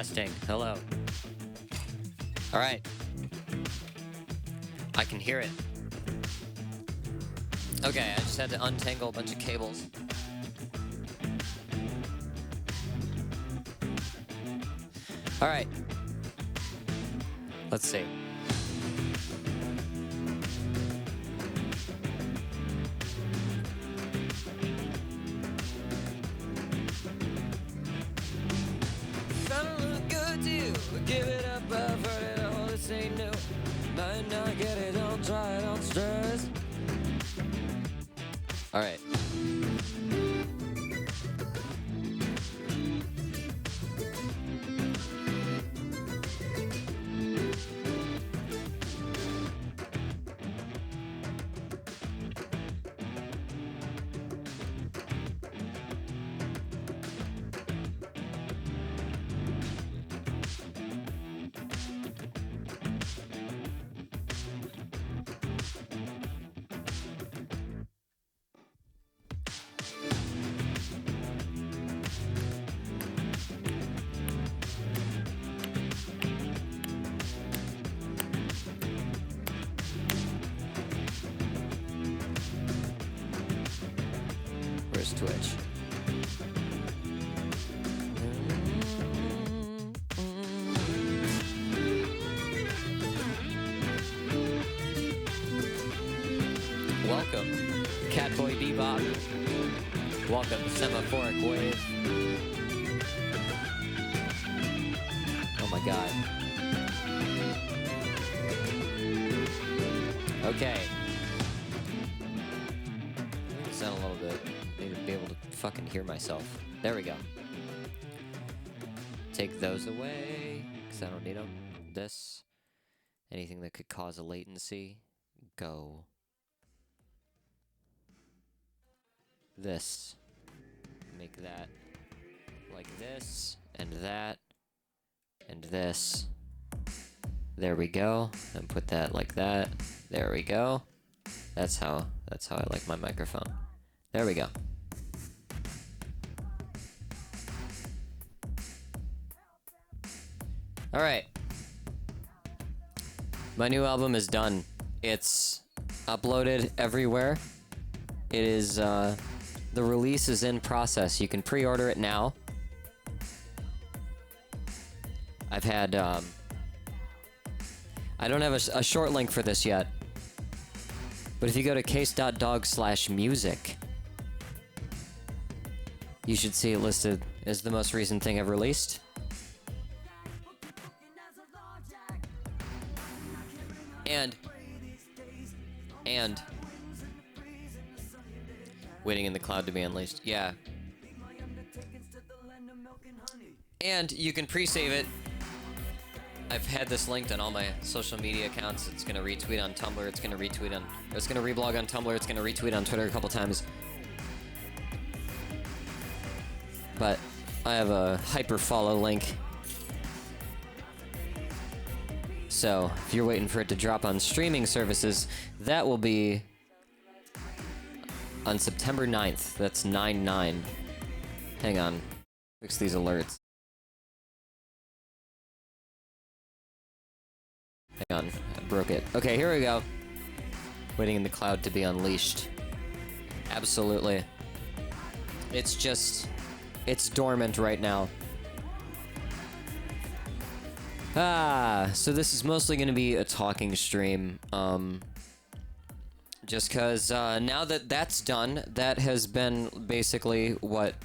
Testing. Hello. Alright. I can hear it. Okay, I just had to untangle a bunch of cables. Alright. Let's see. Give it up, I've heard it all, this ain't new. Might not get it, don't try it, don't stress. Alright. Where's Twitch? Welcome, Catboy Bebop. Welcome, Semaphoric Wave. Oh my god. Okay. Sound a little bit. Need to be able to fucking hear myself. There we go. Take those away, because I don't need them. This. Anything that could cause a latency. Go. This. Make that like this, and that, and this. There we go. And put that like that. There we go. That's how I like my microphone. There we go. All right. My new album is done. It's uploaded everywhere. It is, the release is in process. You can pre-order it now. I've had, I don't have a short link for this yet. But if you go to case.dog/music, you should see it listed as the most recent thing I've released. And Waiting in the Cloud to be unleashed. Yeah. And you can pre-save it. I've had this linked on all my social media accounts. It's gonna retweet on Tumblr, it's gonna retweet on... It's gonna reblog on Tumblr, it's gonna retweet on Twitter a couple times. But I have a hyper follow link. So, if you're waiting for it to drop on streaming services, that will be on September 9th. That's 9/9. Hang on. Fix these alerts. Hang on. I broke it. Okay, here we go. Waiting in the Cloud to be unleashed. Absolutely. It's just... It's dormant right now. So this is mostly going to be a talking stream, just because, now that that's done, that has been basically what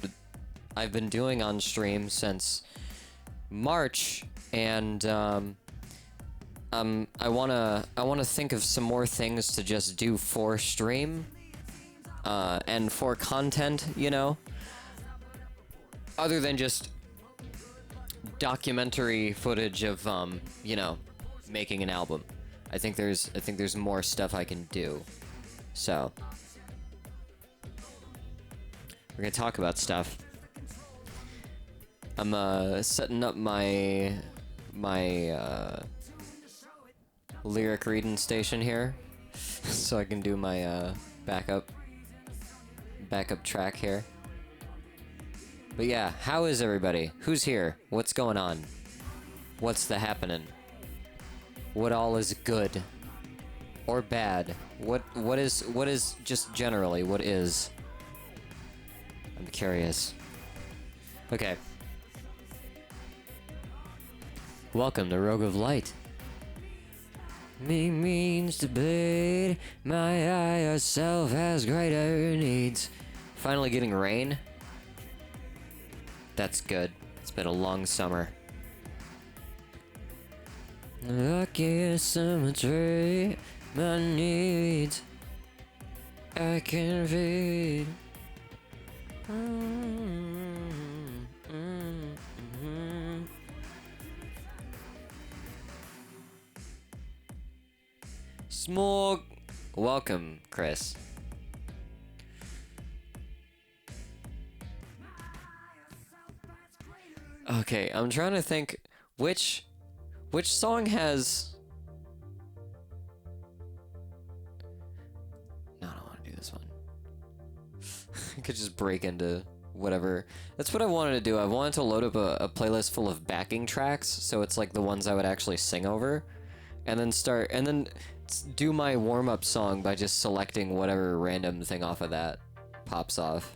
I've been doing on stream since March, and, I wanna think of some more things to just do for stream, and for content, you know, other than just documentary footage of, you know, making an album. I think there's more stuff I can do. So, we're gonna talk about stuff. I'm, setting up my lyric reading station here, so I can do my, backup track here. But yeah, how is everybody? Who's here? What's going on? What's the happening? What all is good? Or bad? What is just generally, what is? I'm curious. Okay. Welcome to Rogue of Light. Me means to bleed, my higher self has greater needs. Finally getting rain. That's good. It's been a long summer. Lucky symmetry, my needs I can feed. Smog. Welcome, Chris. Okay, I'm trying to think which song has... No, I don't want to do this one. I could just break into whatever. That's what I wanted to do. I wanted to load up a playlist full of backing tracks, so it's like the ones I would actually sing over, and then do my warm-up song by just selecting whatever random thing off of that pops off.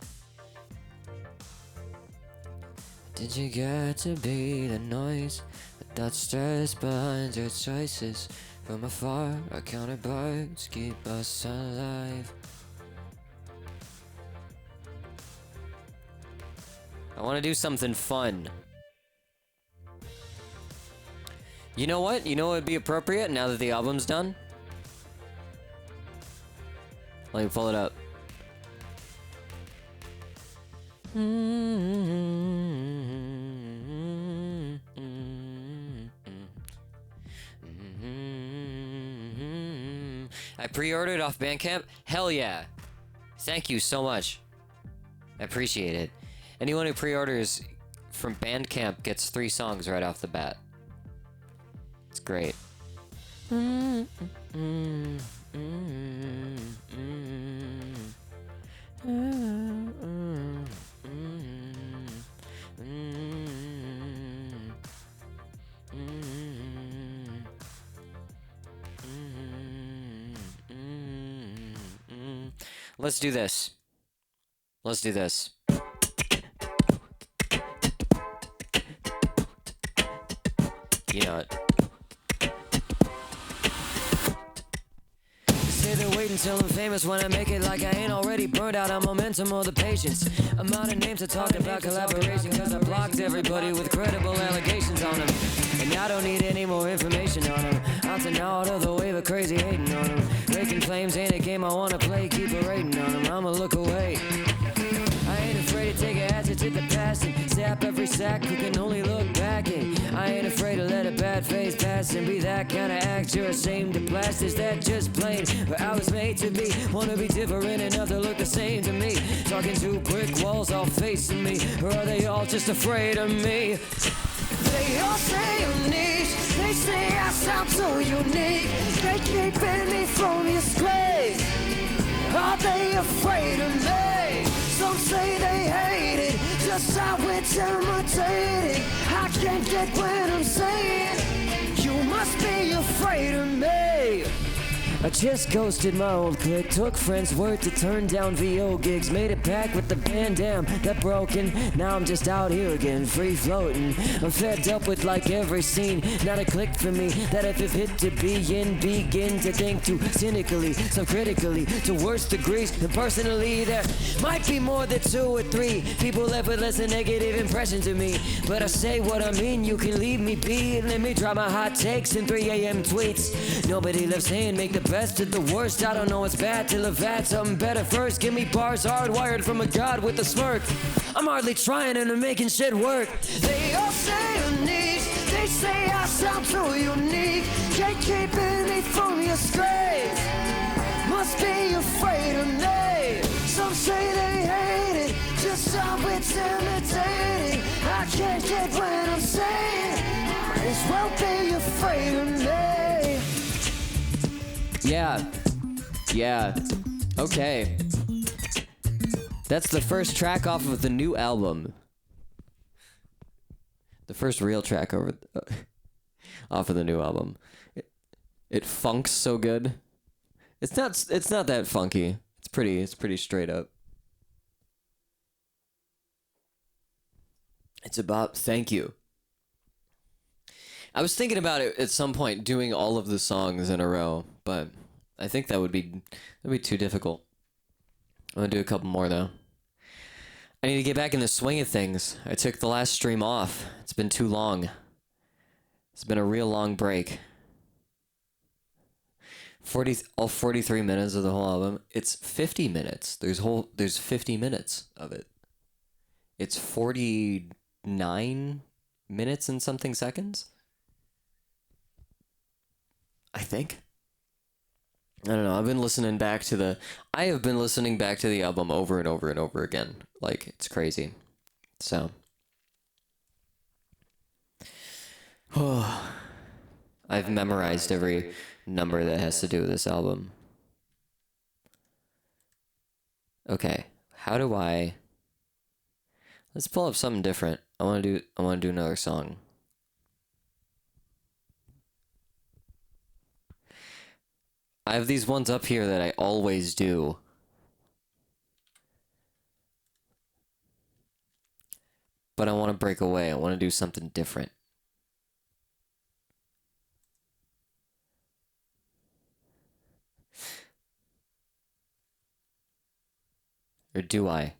Did you get to be the noise that stress behind your choices? From afar, our counterparts keep us alive. I want to do something fun. You know what? You know what would be appropriate now that the album's done? Let me pull it up. I pre-ordered off Bandcamp? Hell yeah. Thank you so much. I appreciate it. Anyone who pre-orders from Bandcamp gets 3 songs right off the bat. It's great. Let's do this. Let's do this. You know it. Say they're waiting till I'm famous when I make it, like I ain't already burned out on momentum or the patience. Amount of names are talking about collaboration, cause I blocked everybody with credible allegations on them. And I don't need any more information on them. Out and out of the way, but crazy hating on them. Raking flames ain't a game I wanna play, keep a rating on them. I'ma look away. I ain't afraid to take a hatchet to the past and zap every sack who can only look back. And I ain't afraid to let a bad phase pass and be that kind of actor ashamed to blast. Is that just plain where I was made to be? Wanna be different enough to look the same to me? Talking to brick walls all facing me, or are they all just afraid of me? They all say I'm niche, they say I sound so unique. They keeping me from your scrape. Are they afraid of me? Some say they hate it, just how it's imitating. I can't get what I'm saying. You must be afraid of me. I just ghosted my old clique, took friends' word to turn down VO gigs, made it back with the band, damn, that broken. Now I'm just out here again, free floating. I'm fed up with like every scene, not a click for me, that if it hit to be in, begin to think too cynically, so critically, to worse degrees. And personally, there might be more than 2 or 3 people left with less a negative impression to me. But I say what I mean, you can leave me be, and let me drop my hot takes in 3 a.m. tweets. Nobody left saying make the best of the worst. I don't know what's bad till I've had something better first. Give me bars hardwired from a god with a smirk. I'm hardly trying and I'm making shit work. They all say I'm niche, they say I sound too unique. Can't keep any from your scrape. Must be afraid of me. Some say they hate it, just how it's imitating. I can't get what I'm saying. Might as well be afraid of me. Yeah, okay. That's the first track off of the new album. The first real track over... off of the new album. It funks so good. It's not that funky. It's pretty straight up. It's about thank you. I was thinking about it at some point doing all of the songs in a row, but I think that'd be too difficult. I'm gonna do a couple more though. I need to get back in the swing of things. I took the last stream off. It's been too long. It's been a real long break. All 43 minutes of the whole album. It's 50 minutes. There's 50 minutes of it. It's 49 minutes and something seconds. I think. I don't know. I have been listening back to the album over and over and over again. Like, it's crazy. So. I've memorized every number that has to do with this album. Okay. Let's pull up something different. I want to do another song. I have these ones up here that I always do. But I want to break away. I want to do something different. Or do I?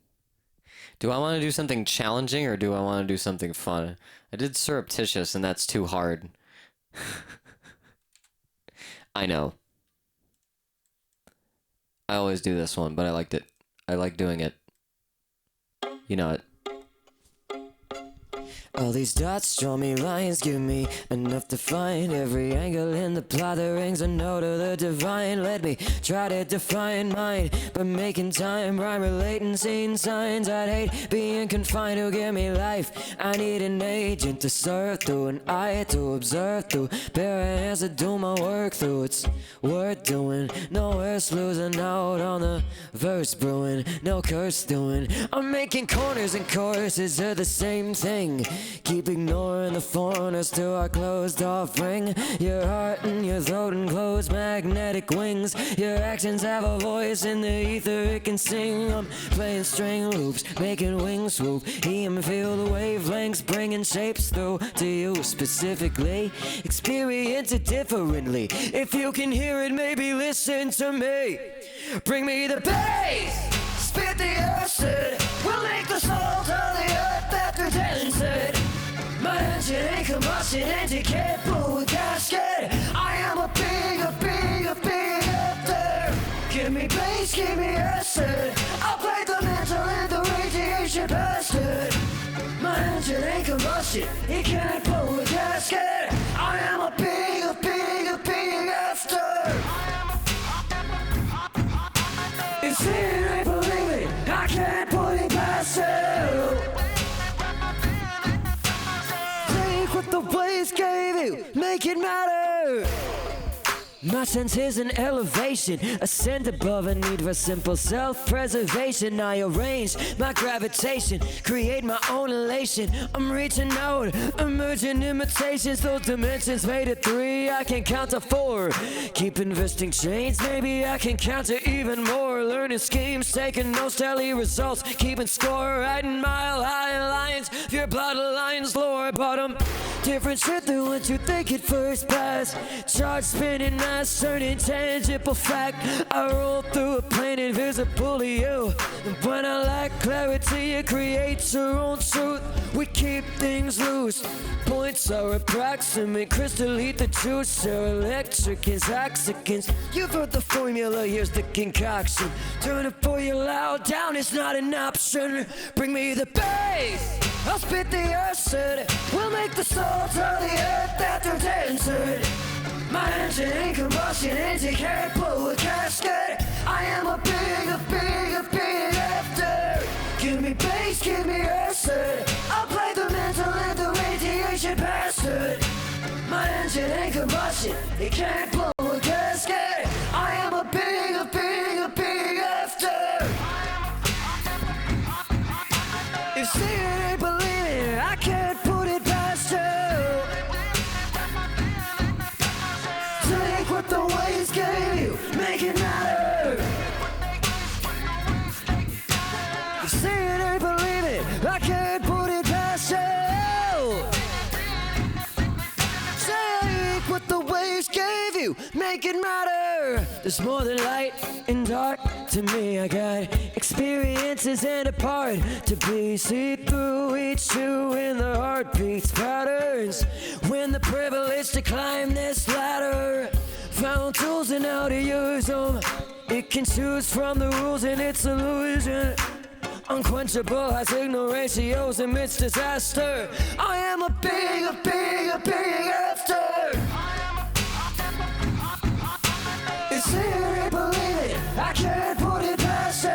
Do I want to do something challenging or do I want to do something fun? I did Surreptitious and that's too hard. I know. I always do this one, but I liked it. I like doing it. You know it. All these dots draw me lines, give me enough to find every angle in the plot that rings a note of the divine. Let me try to define mine, but making time, rhyme relating scene signs. I'd hate being confined to give me life. I need an agent to serve through, an eye to observe through, pair of hands to do my work through. It's worth doing, no worse losing out on the verse brewing, no curse doing. I'm making corners and courses are the same thing. Keep ignoring the foreigners to our closed off ring. Your heart and your throat and closed magnetic wings. Your actions have a voice in the ether, it can sing. I'm playing string loops, making wings swoop. Hear and feel the wavelengths, bringing shapes through to you specifically. Experience it differently. If you can hear it, maybe listen to me. Bring me the bass, spit the acid. We'll make the salt of the earth after dancing. My engine ain't combustion and you can't pull a gasket. I am a big after. Give me bass, give me acid. I'll play the mental and the radiation bastard. My engine ain't combustion, it can't pull a gasket. I am a big after. If seeing ain't believing, I can't put it past you. What the blaze gave you, make it matter. My sense is an elevation, ascend above a need for simple self-preservation. I arrange my gravitation, create my own elation. I'm reaching out, emerging imitations. Those dimensions made it 3, I can count to 4. Keep investing change, maybe I can count to even more. Learning schemes, taking notes, tally results, keeping score. Writing mile-high lines, your blood lines, lower bottom. Different shit than what you think at first pass. Charge spinning, nice, turning tangible fact. I roll through a plane invisible to you. And when I lack clarity, you create your own truth. We keep things loose. Points are approximate. Crystal ether juice are electric as oxygens. You've heard the formula, here's the concoction. Turn it for you loud, down is not an option. Bring me the bass, I'll spit the acid. We'll make the salt of the earth after dancing. My engine ain't combustion, engine can't pull a gasket. I am a big after. Give me bass, give me acid. I'll play the mental and the radiation bastard. My engine ain't combustion, it can't pull a gasket. I am a big after. If seeing ain't believing, I can't put it past you. what the waves gave you, make it matter. You say it ain't believe it, I can't put it past you. Take what the waves gave you, make it matter. There's more than light and dark to me. I got experiences and a part to be. See through each two in the heartbeats patterns. When the privilege to climb this ladder, found tools and how to use them. It can choose from the rules and its illusion. Unquenchable high signal ratios amidst disaster. I am a big after. You say you ain't believe it, I can't put it past you.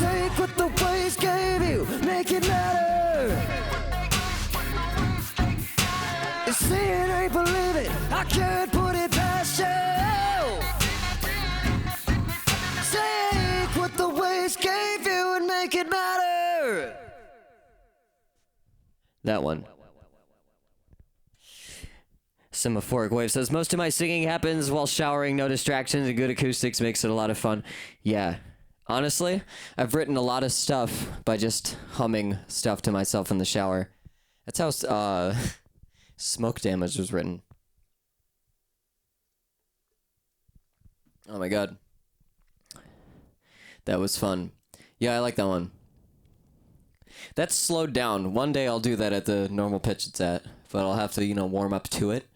Take what the waves gave you, make it matter. You say you ain't believe it, I can't put it past you. Take what the waves gave you and make it matter. That one. Semaphoric Wave says, most of my singing happens while showering, no distractions, and good acoustics makes it a lot of fun. Yeah. Honestly, I've written a lot of stuff by just humming stuff to myself in the shower. That's how Smoke Damage was written. Oh my god. That was fun. Yeah, I like that one. That's slowed down. One day I'll do that at the normal pitch it's at, but I'll have to, warm up to it.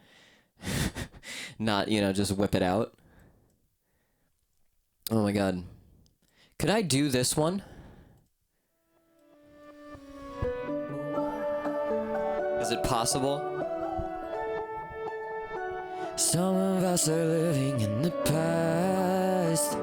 Not, just whip it out. Oh my god. Could I do this one? Is it possible? Some of us are living in the past.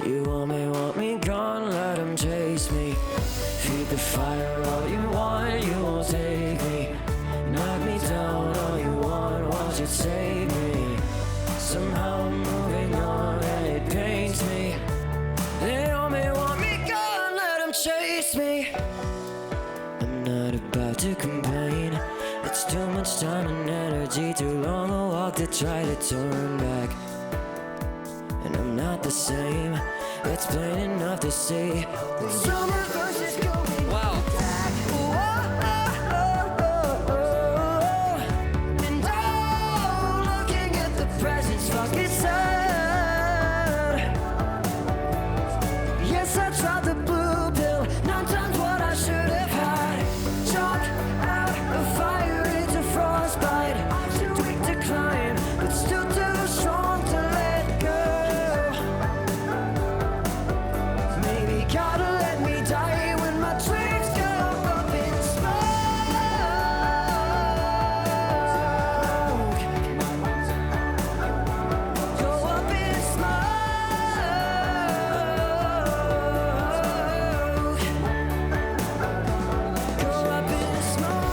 You want me gone, let them chase me. Feed the fire all you want, you won't take me. Knock me down all you want, watch it save me. Somehow I'm moving on and it pains me. They only want me gone, let them chase me. I'm not about to complain. It's too much time and energy, too long a walk to try to turn back. And I'm not the same, it's plain enough to see. Summer versus going Wow. back. And oh, looking at the present's fucking sad. Yes, I tried the blue pill, 9 times what I should have had. Chalk out a fire into frostbite. I'm too weak to climb, but still too strong to let go. Maybe gotta let me die when my dreams go up in smoke. Go up in smoke. Go up in smoke.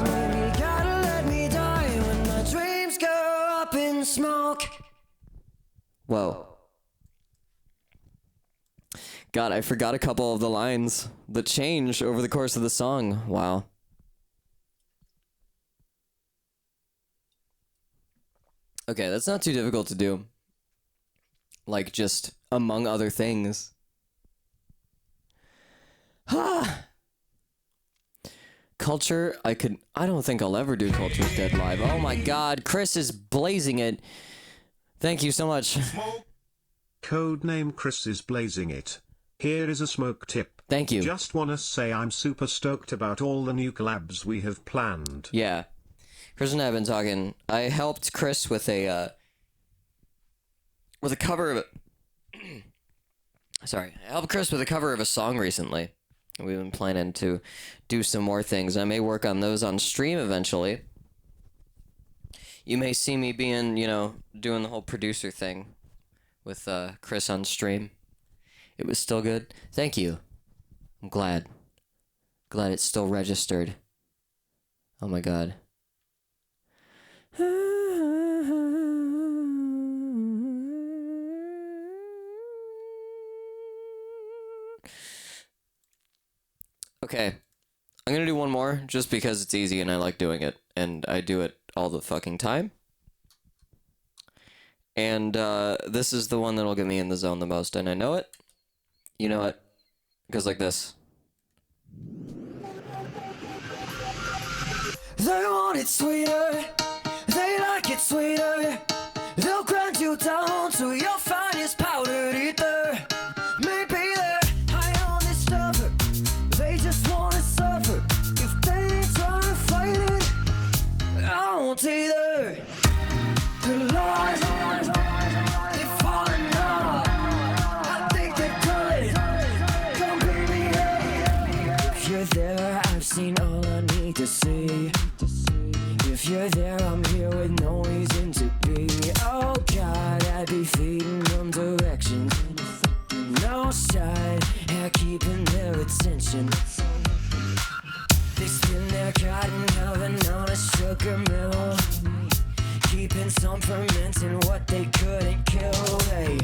Maybe gotta let me die when my dreams go up in smoke. Whoa. God, I forgot a couple of the lines that change over the course of the song. Wow. Okay, that's not too difficult to do. Like, just among other things. Culture, I don't think I'll ever do Culture's Dead live. Oh my god, Chris is blazing it. Thank you so much. Codename Chris is blazing it. Here is a smoke tip. Thank you. Just wanna say I'm super stoked about all the new collabs we have planned. Yeah. Chris and I have been talking. I helped Chris with a cover of Sorry. I helped Chris with a cover of a song recently. We've been planning to do some more things. I may work on those on stream eventually. You may see me being, doing the whole producer thing with Chris on stream. It was still good. Thank you. I'm glad. Glad it's still registered. Oh my god. Okay. I'm gonna do one more just because it's easy and I like doing it. And I do it all the fucking time. And this is the one that'll get me in the zone the most, and I know it. You know it. It goes like this. They want it sweeter, they like it sweeter. They'll grind you down to your finest powdered ether. Maybe they're high on this stuff, they just wanna suffer. If they ain't trying to fight it, I won't either. The lies, they fall in love. I think they're good. Come bring me up. If you're there, I've seen all I need to see. If you're there, I'm here with no reason to be. Oh God, I'd be feeding them directions. No side, yeah, keeping their attention. They spin their cotton oven on a sugar mill, keeping some fermenting what they couldn't kill. They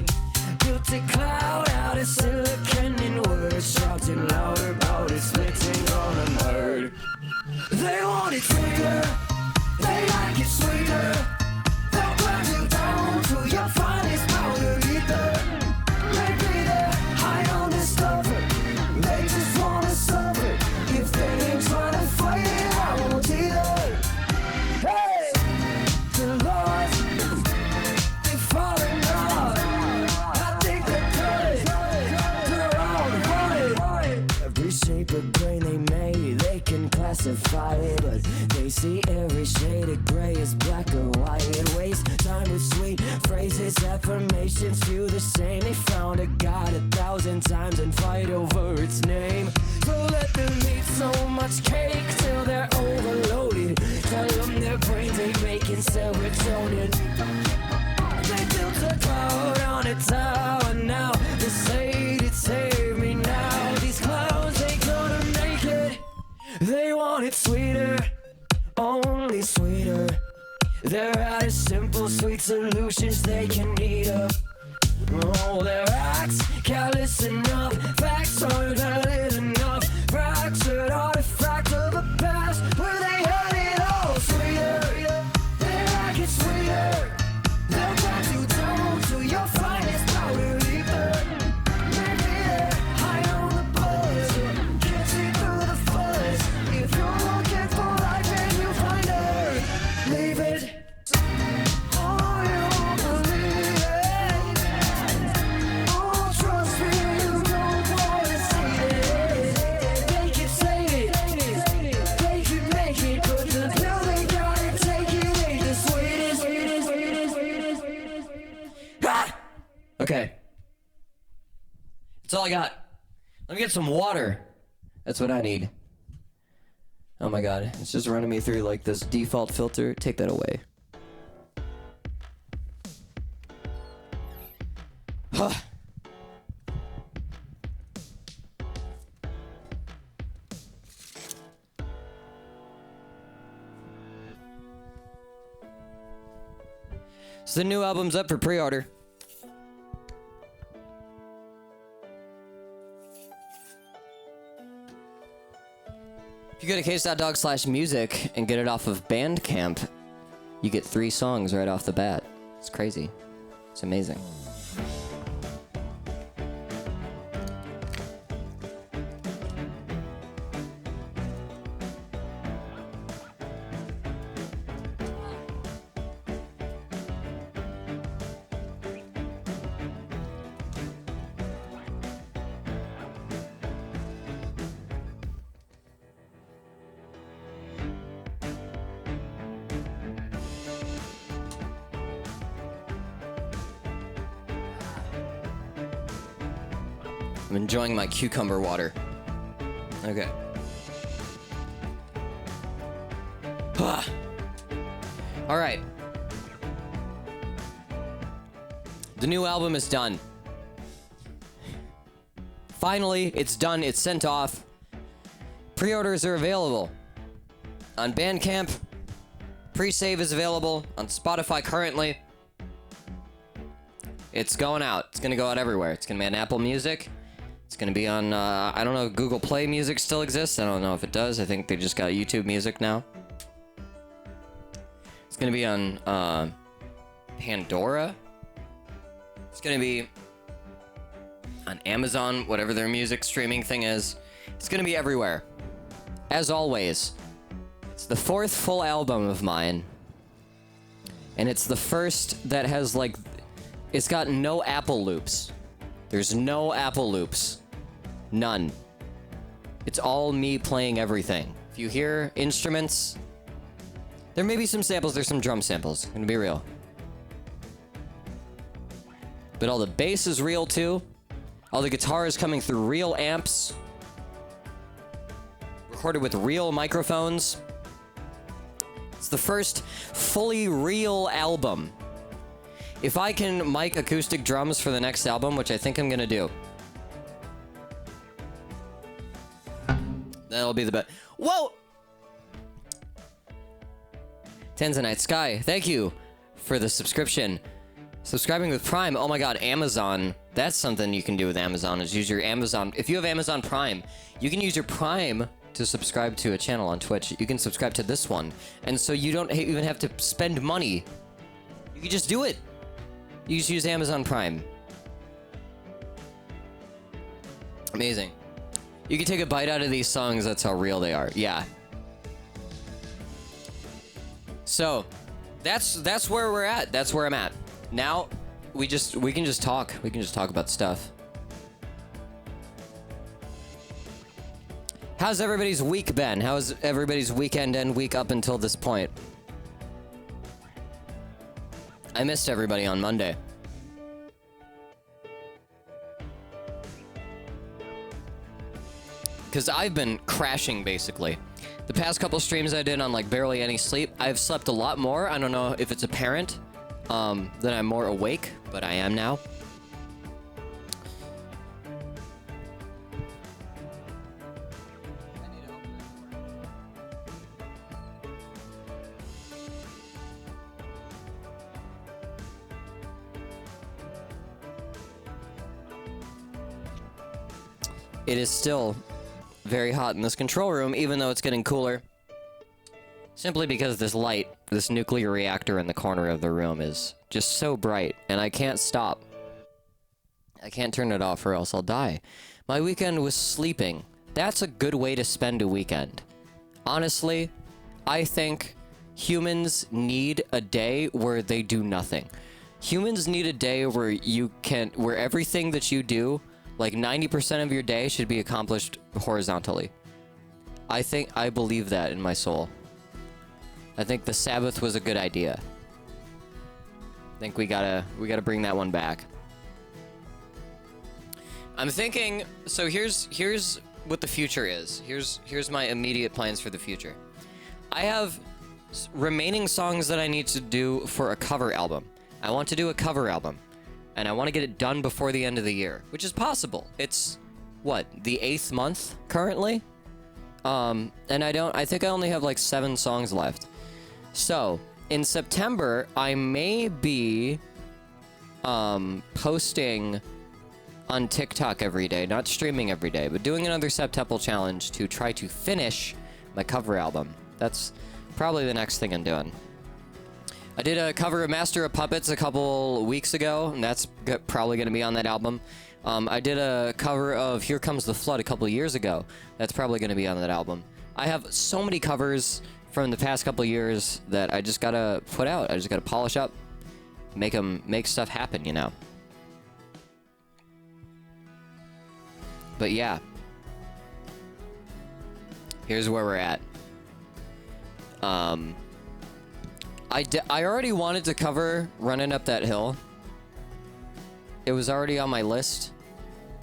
built a cloud out of silicon and words, shouting louder about it, splitting on a bird. They want it sweeter, they like it sweeter. They'll grind you down to your finest powder ether. Maybe they're high on this stuff, they just wanna suffer. If they ain't trying to fight it, I won't either. Hey, the laws, they fall in love. I think they're good, they're all right. Every shape of brain they made, they can classify it, but they see every shade of gray as black or white. Waste time with sweet phrases, affirmations feel the same. They found a God 1,000 times and fight over its name. So let them eat some serotonin. They built a cloud on a tower now. They say it saved me now. These clowns ain't gonna make it. They want it sweeter, only sweeter. They're out of simple, sweet solutions they can eat up. Oh, their acts callous enough. Facts aren't valid enough. Fractured artifact of a past where they had it all sweeter. They like it sweeter. They'll try to tone to your finest powder ether. Maybe they're high on the buzz. Can't see through the fuzz. If you're looking for life and you find her, leave it. Oh, you believe it. Oh, trust me, you don't wanna see it. They can say it, they can make it, but the pill they gotta take it ain't the sweetest. Ah! Okay. That's all I got. Let me get some water. That's what I need. Oh my god, it's just running me through like this default filter. Take that away. Huh. So the new album's up for pre-order. If you go to case.dog/music and get it off of Bandcamp, you get 3 songs right off the bat. It's crazy. It's amazing. I'm enjoying my cucumber water. Okay. All right. The new album is done. Finally, it's done. It's sent off. Pre-orders are available on Bandcamp. Pre-save is available on Spotify currently. It's going out. It's going to go out everywhere. It's going to be on Apple Music. It's going to be on, I don't know if Google Play Music still exists. I don't know if it does. I think they just got YouTube Music now. It's going to be on Pandora. It's going to be on Amazon, whatever their music streaming thing is. It's going to be everywhere. As always, it's the 4th full album of mine. And it's the first that has, like, it's got no Apple loops. There's no Apple loops. None. It's all me playing everything. If you hear instruments, there may be some samples. There's some drum samples. I'm gonna be real. But all the bass is real too. All the guitar is coming through real amps. Recorded with real microphones. It's the first fully real album. If I can mic acoustic drums for the next album, which I think I'm gonna do, that'll be the best. Whoa! Tanzanite Sky, thank you for the subscription. Subscribing with Prime, oh my god, Amazon. That's something you can do with Amazon, is use your Amazon. If you have Amazon Prime, you can use your Prime to subscribe to a channel on Twitch. You can subscribe to this one. And so you don't even have to spend money. You can just do it. You just use Amazon Prime. Amazing. You can take a bite out of these songs, that's how real they are. Yeah. So, that's where we're at. That's where I'm at. Now, we can just talk. We can just talk about stuff. How's everybody's week been? How's everybody's weekend and week up until this point? I missed everybody on Monday. because I've been crashing basically. The past couple streams I did on like barely any sleep, I've slept a lot more. I don't know if it's apparent that I'm more awake, but I am now. It is still very hot in this control room, even though it's getting cooler. Simply because this light, this nuclear reactor in the corner of the room is just so bright, and I can't stop. I can't turn it off or else I'll die. My weekend was sleeping. That's a good way to spend a weekend. Honestly, I think humans need a day where they do nothing. Humans need a day where where everything that you do, like 90% of your day, should be accomplished horizontally. I believe that in my soul. I think the Sabbath was a good idea. I think we gotta bring that one back. I'm thinking, so here's what the future is. Here's my immediate plans for the future. I have remaining songs that I need to do for a cover album. I want to do a cover album, and I want to get it done before the end of the year, which is possible. It's what, the 8th month currently? And I think I only have like 7 songs left. So, in September, I may be posting on TikTok every day, not streaming every day, but doing another Septemple challenge to try to finish my cover album. That's probably the next thing I'm doing. I did a cover of Master of Puppets a couple weeks ago, and that's probably going to be on that album. I did a cover of Here Comes the Flood a couple years ago. That's probably going to be on that album. I have so many covers from the past couple years that I just gotta put out. I just gotta polish up, make stuff happen, you know. But yeah, here's where we're at. I already wanted to cover Running Up That Hill. It was already on my list,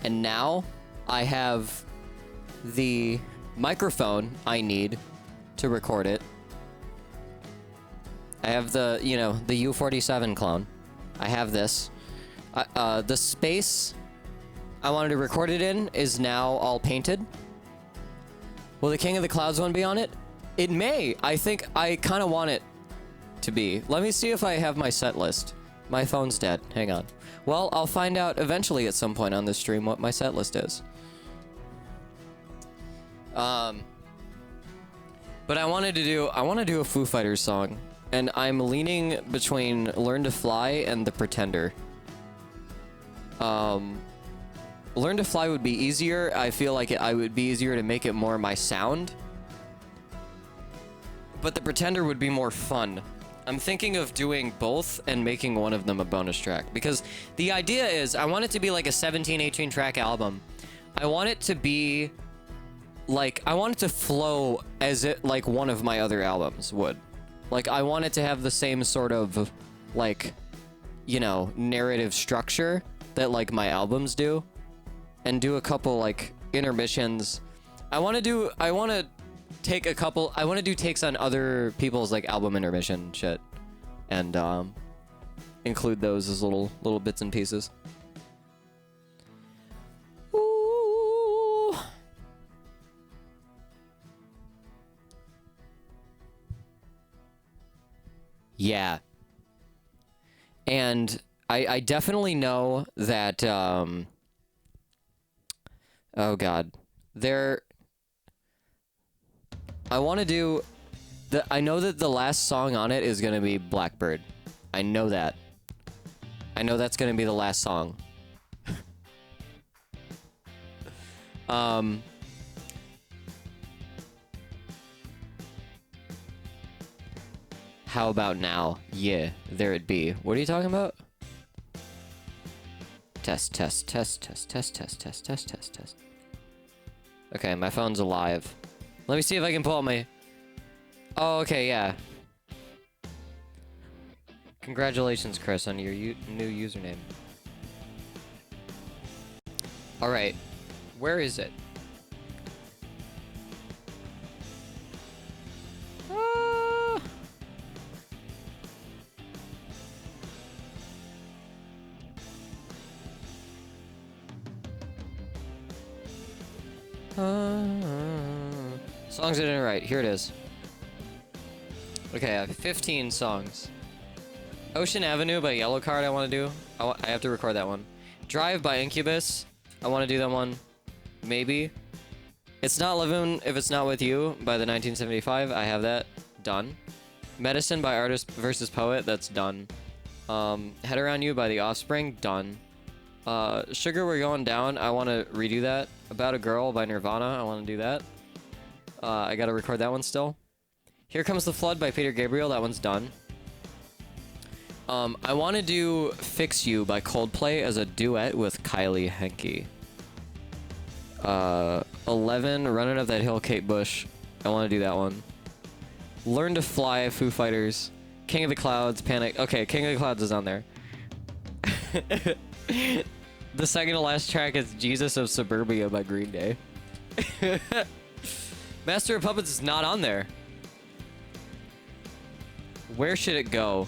and now I have the microphone I need to record it. I have the U47 clone. I have this. The space I wanted to record it in is now all painted. Will the King of the Clouds one be on it? It may. I think I kind of want it to be. Let me see if I have my set list. My phone's dead. Hang on. Well, I'll find out eventually at some point on this stream what my set list is. But I want to do a Foo Fighters song, and I'm leaning between Learn to Fly and The Pretender. Learn to Fly would be easier. I feel like I would be easier to make it more my sound. But The Pretender would be more fun. I'm thinking of doing both and making one of them a bonus track, because the idea is I want it to be like a 17, 18 track album. I want it to be like, I want it to flow as it like one of my other albums would. Like, I want it to have the same sort of like, you know, narrative structure that like my albums do, and do a couple like intermissions. I want to do takes on other people's like album intermission shit, and include those as little bits and pieces. Ooh. Yeah. And I definitely know that oh god. I want to do I know that the last song on it is going to be Blackbird. I know that. I know that's going to be the last song. How about now? Yeah, there it be. What are you talking about? Test, test, test, test, test, test, test, test, test, test. Okay, my phone's alive. Let me see if I can pull out my... Oh, okay, yeah. Congratulations, Chris, on your new username. Alright. Where is it? Songs I didn't write. Here it is. Okay, I have 15 songs. Ocean Avenue by Yellowcard I want to do. I have to record that one. Drive by Incubus. I want to do that one. Maybe. It's Not Living If It's Not With You by the 1975. I have that. Done. Medicine by Artist vs. Poet. That's done. Head Around You by The Offspring. Done. Sugar We're Going Down. I want to redo that. About a Girl by Nirvana. I want to do that. I got to record that one still. Here Comes the Flood by Peter Gabriel. That one's done. I want to do Fix You by Coldplay as a duet with Kylie Henke. 11, Running Up That Hill, Kate Bush. I want to do that one. Learn to Fly, Foo Fighters. King of the Clouds, Panic. Okay, King of the Clouds is on there. The second to last track is Jesus of Suburbia by Green Day. Master of Puppets is not on there. Where should it go?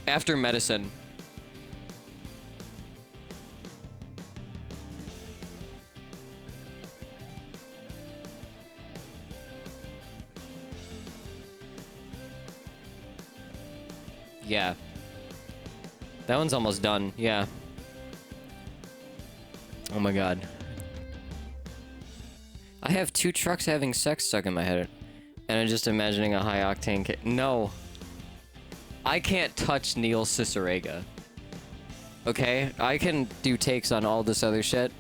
After Medicine. Yeah. That one's almost done. Yeah. Oh my god. I have 2 trucks having sex stuck in my head. And I'm just imagining a high octane No. I can't touch Neil Cicerega. Okay? I can do takes on all this other shit.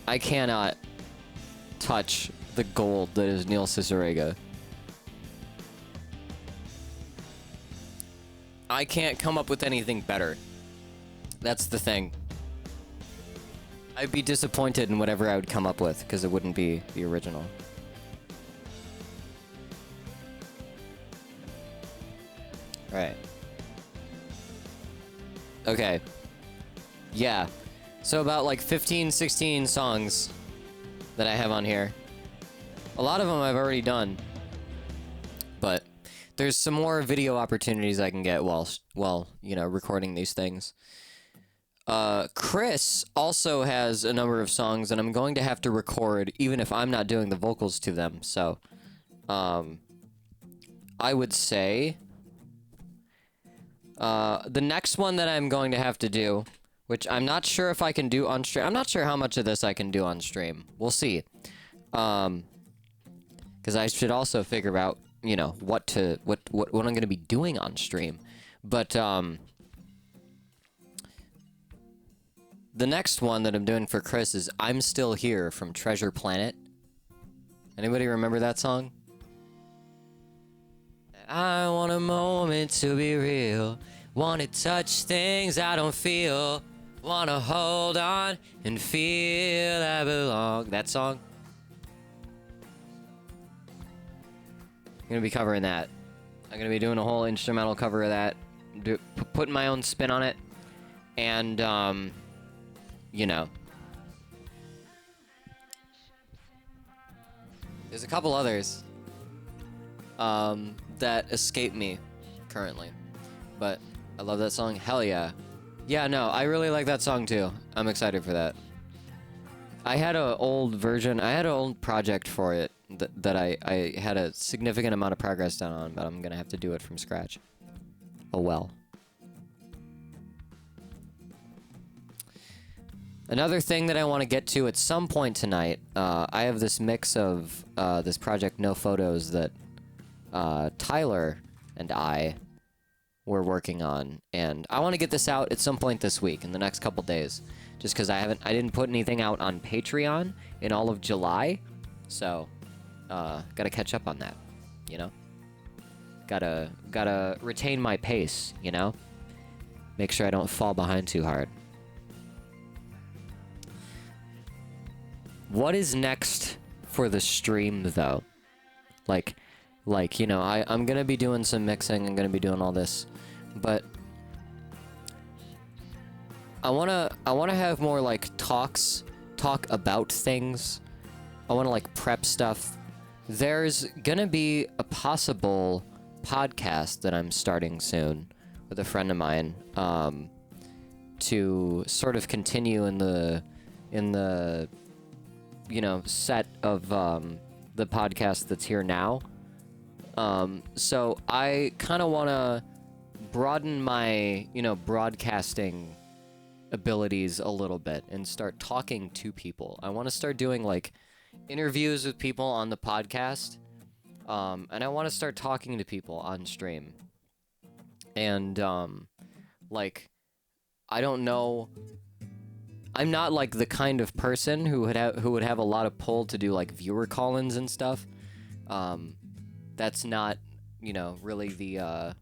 I cannot touch the gold that is Neil Cicerega. I can't come up with anything better. That's the thing. I'd be disappointed in whatever I would come up with, because it wouldn't be the original. Right. Okay. Yeah. So about like 15, 16 songs that I have on here. A lot of them I've already done. But there's some more video opportunities I can get while you know, recording these things. Chris also has a number of songs, and I'm going to have to record even if I'm not doing the vocals to them. So, I would say the next one that I'm going to have to do, which I'm not sure if I can do on stream. I'm not sure how much of this I can do on stream. We'll see. Because I should also figure out, you know, what I'm going to be doing on stream. But the next one that I'm doing for Chris is I'm Still Here from Treasure Planet. Anybody remember that song? I want a moment to be real. Wanna touch things I don't feel. Wanna hold on and feel I belong. That song? I'm gonna be covering that. I'm gonna be doing a whole instrumental cover of that. Putting my own spin on it. And, you know. There's a couple others that escape me currently. But I love that song. Hell yeah. Yeah, no, I really like that song too. I'm excited for that. I had an old version. I had an old project for it that I had a significant amount of progress done on, but I'm going to have to do it from scratch. Oh well. Another thing that I want to get to at some point tonight, I have this mix of this project No Photos that Tyler and I were working on, and I want to get this out at some point this week in the next couple days, just because I didn't put anything out on Patreon in all of July, so gotta catch up on that, you know. Gotta retain my pace, you know. Make sure I don't fall behind too hard. What is next for the stream, though? Like, you know, I'm gonna be doing some mixing, I'm gonna be doing all this, but I wanna have more, like, talk about things. I wanna, like, prep stuff. There's gonna be a possible podcast that I'm starting soon with a friend of mine, to sort of continue in the set of the podcast that's here now. So I kind of want to broaden my broadcasting abilities a little bit and start talking to people. I want to start doing like interviews with people on the podcast, and I want to start talking to people on stream. And like, I don't know, I'm not like the kind of person who would have a lot of pull to do like viewer call-ins and stuff. That's not really the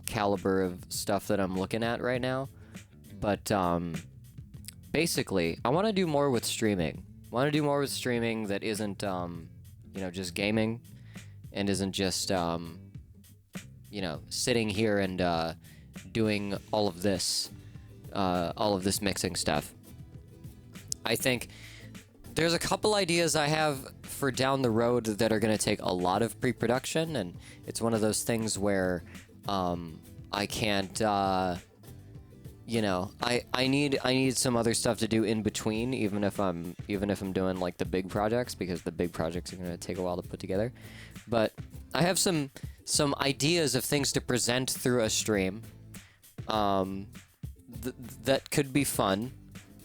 caliber of stuff that I'm looking at right now. But basically, I want to do more with streaming. I want to do more with streaming that isn't just gaming, and isn't just sitting here and doing all of this mixing stuff. I think there's a couple ideas I have for down the road that are going to take a lot of pre-production, and it's one of those things where I can't I need some other stuff to do in between, even if I'm doing like the big projects, because the big projects are going to take a while to put together. But I have some ideas of things to present through a stream that could be fun.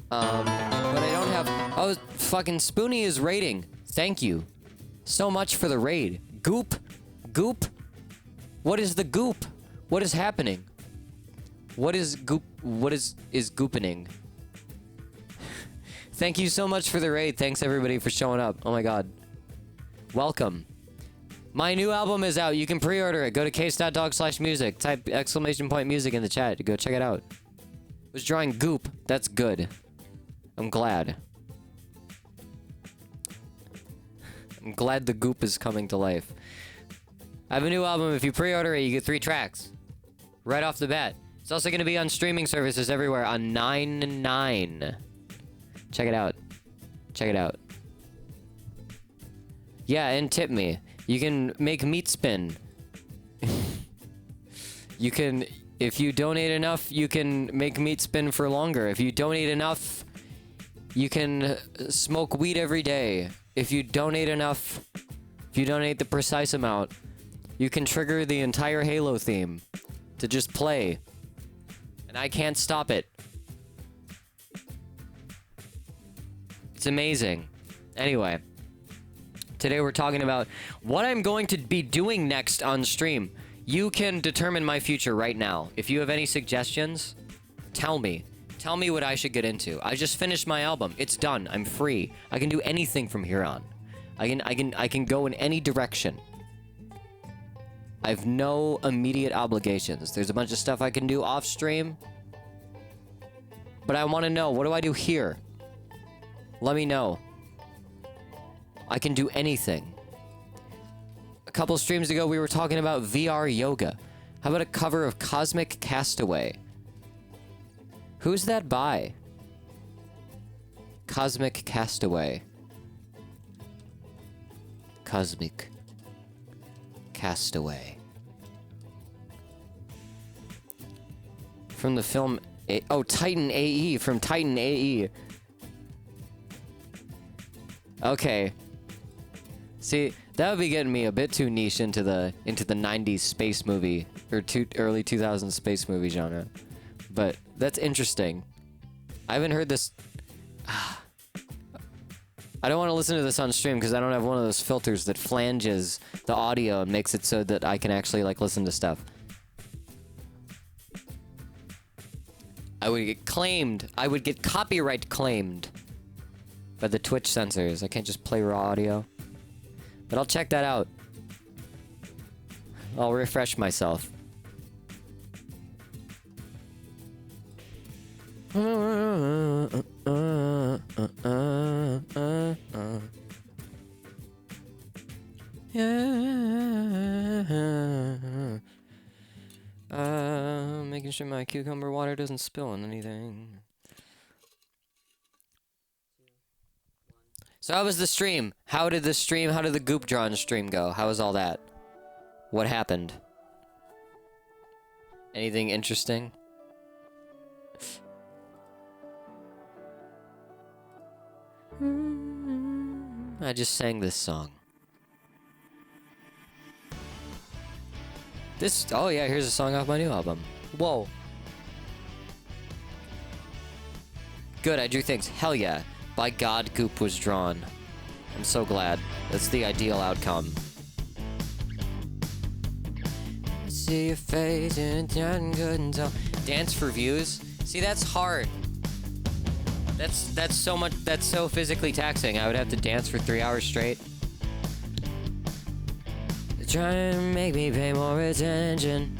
But I don't have... Oh, fucking Spoonie is raiding. Thank you so much for the raid. Goop? What is the goop? What is happening? What is goop? What is goopening? Thank you so much for the raid. Thanks everybody for showing up. Oh my god. Welcome. My new album is out. You can pre-order it. Go to case.dog/music. Type !music in the chat. Go check it out. Was drawing goop. That's good. I'm glad. I'm glad the goop is coming to life. I have a new album. If you pre-order it, you get 3 tracks. Right off the bat. It's also going to be on streaming services everywhere on 9/9. Check it out. Check it out. Yeah, and tip me. You can make meat spin. You can... If you donate enough, you can make meat spin for longer. If you donate enough, you can smoke weed every day. If you donate enough, if you donate the precise amount, you can trigger the entire Halo theme to just play. And I can't stop it. It's amazing. Anyway, today we're talking about what I'm going to be doing next on stream. You can determine my future right now. If you have any suggestions, tell me. Tell me what I should get into. I just finished my album. It's done. I'm free. I can do anything from here on. I can go in any direction. I have no immediate obligations. There's a bunch of stuff I can do off stream. But I want to know, what do I do here? Let me know. I can do anything. A couple streams ago, we were talking about VR yoga. How about a cover of Cosmic Castaway? Who's that by? Cosmic Castaway. Cosmic Castaway. From the film... Oh, Titan AE. From Titan AE. Okay. See, that would be getting me a bit too niche into the 90s space movie, or early 2000s space movie genre. But that's interesting. I haven't heard this... I don't want to listen to this on stream because I don't have one of those filters that flanges the audio and makes it so that I can actually like listen to stuff. I would get claimed. I would get copyright claimed by the Twitch censors. I can't just play raw audio. But I'll check that out. I'll refresh myself. Making sure my cucumber water doesn't spill on anything. So how was the stream? How did the goop drawn stream go? How was all that? What happened? Anything interesting? I just sang this song. This, oh yeah, here's a song off my new album. Whoa. Good, I drew things. Hell yeah. By God, Goop was drawn. I'm so glad. That's the ideal outcome. I see your face and I couldn't tell. Dance for views? See, that's hard. That's so much, that's so physically taxing. I would have to dance for 3 hours straight. They're trying to make me pay more attention.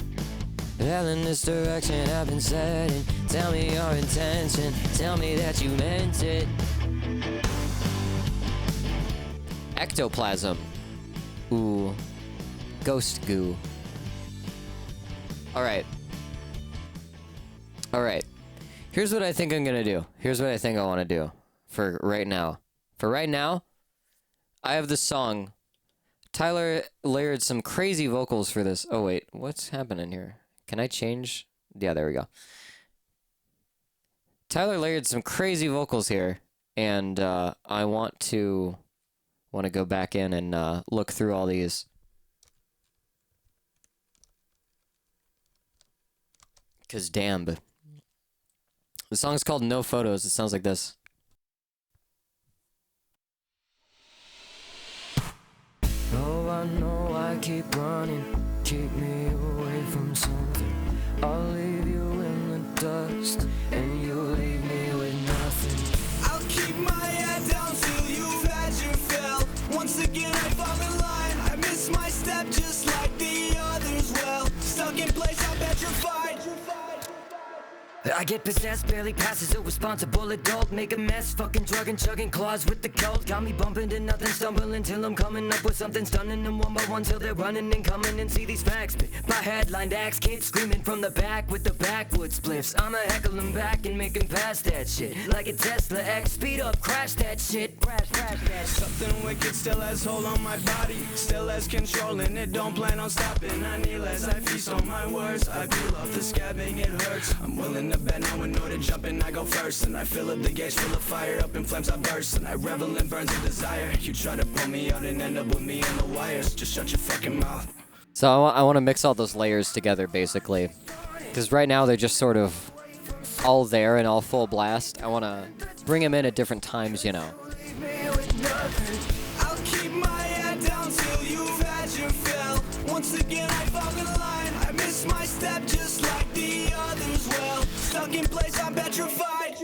Hell, in this direction I've been setting. Tell me your intention. Tell me that you meant it. Ectoplasm. Ooh. Ghost goo. Alright. Alright. Here's what I think I'm gonna do. Here's what I think I want to do. For right now. For right now, I have this song. Tyler layered some crazy vocals for this. Oh wait, what's happening here? Can I change? Yeah, there we go. Tyler layered some crazy vocals here, and I want to go back in and look through all these. Cause damn, the song's called No Photos. It sounds like this. Oh, I know I keep running, keep me away from something. I'll leave you in the dust, and you leave me with nothing. I'll keep my head down till you've had your fill. Once again I fall in line. I miss my step just like the others. Well, stuck in place, I'm petrified. I get possessed, barely passes a responsible adult. Make a mess, fucking drugging, chugging claws with the cult. Got me bumping to nothing, stumbling till I'm coming up with something stunning. And one by one till they're running and coming and see these facts. My headlined axe, kids screaming from the back with the backwoods spliffs. I'm a heckling back and making past that shit. Like a Tesla X, speed up, crash that shit. Crash that shit. Something wicked still has hold on my body, still has control and it don't plan on stopping. I kneel as I feast on my words. I peel off the scabbing, it hurts. I'm willing to bet now in order to jump in, I go first. And I fill up the gauge full of fire, up in flames I burst. And I revel in burns of desire. You try to pull me out and end up with me on the wires. Just shut your fucking mouth. So I want to mix all those layers together, basically. Because right now they're just sort of all there and all full blast. I want to bring them in at different times, you know. I'll keep my head down till you've had your fill. Once again I fall in line. I miss my step just like the others. Well, stuck in place, I'm petrified.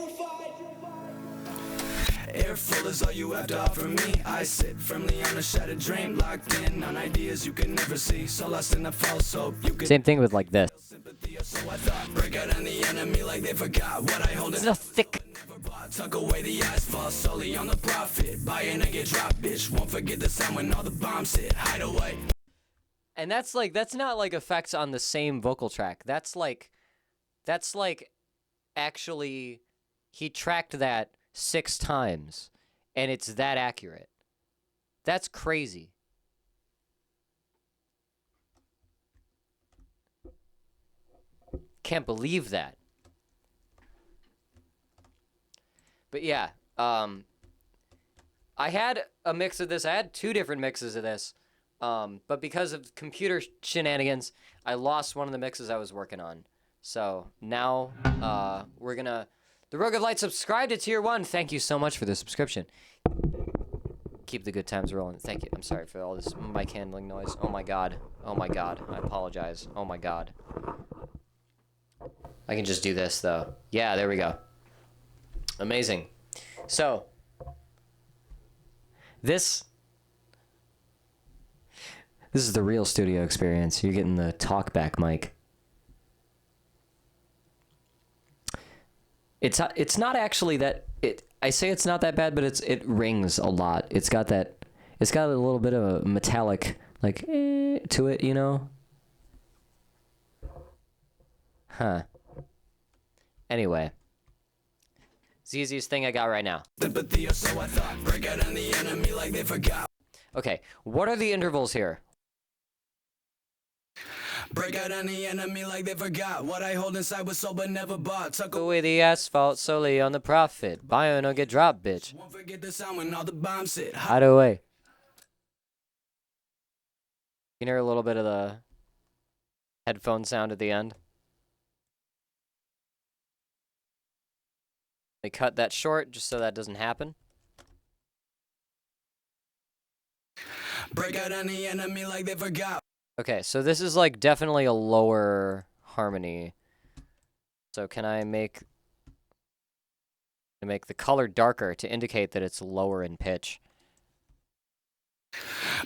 Air full is all you have to offer me. I sit firmly on a shattered dream, locked in on ideas you can never see. So lost in the false hope you can. Same thing with like this. Sympathy or so I thought. Break out on the enemy like they forgot what I hold. This is a thick. Tuck away the eyes, fall solely on the profit. Buy in and get dropped, bitch. Won't forget the sound when all the bombs hit. Hide away. And that's not like effects on the same vocal track. That's like actually he tracked that 6 times and it's that accurate. That's crazy. Can't believe that. But yeah, I had a mix of this. I had 2 different mixes of this. But because of computer shenanigans, I lost one of the mixes I was working on. So now we're gonna... The Rogue of Light subscribed to Tier 1. Thank you so much for the subscription. Keep the good times rolling. Thank you. I'm sorry for all this mic handling noise. Oh my god. Oh my god. I apologize. Oh my god. I can just do this, though. Yeah, there we go. Amazing. So, this is the real studio experience. You're getting the talkback mic. It's not actually that I say it's not that bad, but it rings a lot. It's got a little bit of a metallic like to it, you know? Huh. Anyway. It's the easiest thing I got right now. Sympathy or so I thought. Break out on the enemy like they forgot. Okay, what are the intervals here? Break out on the enemy like they forgot what I hold inside was sober, never bought. Tuck away. Away the asphalt solely on the profit. Buy or no get dropped, bitch. Won't forget the sound when all the bombs hit. Hide away. You can hear a little bit of the headphone sound at the end. They cut that short just so that doesn't happen. Break out on the enemy like they forgot. Okay, so this is like definitely a lower harmony. So can I make the color darker to indicate that it's lower in pitch?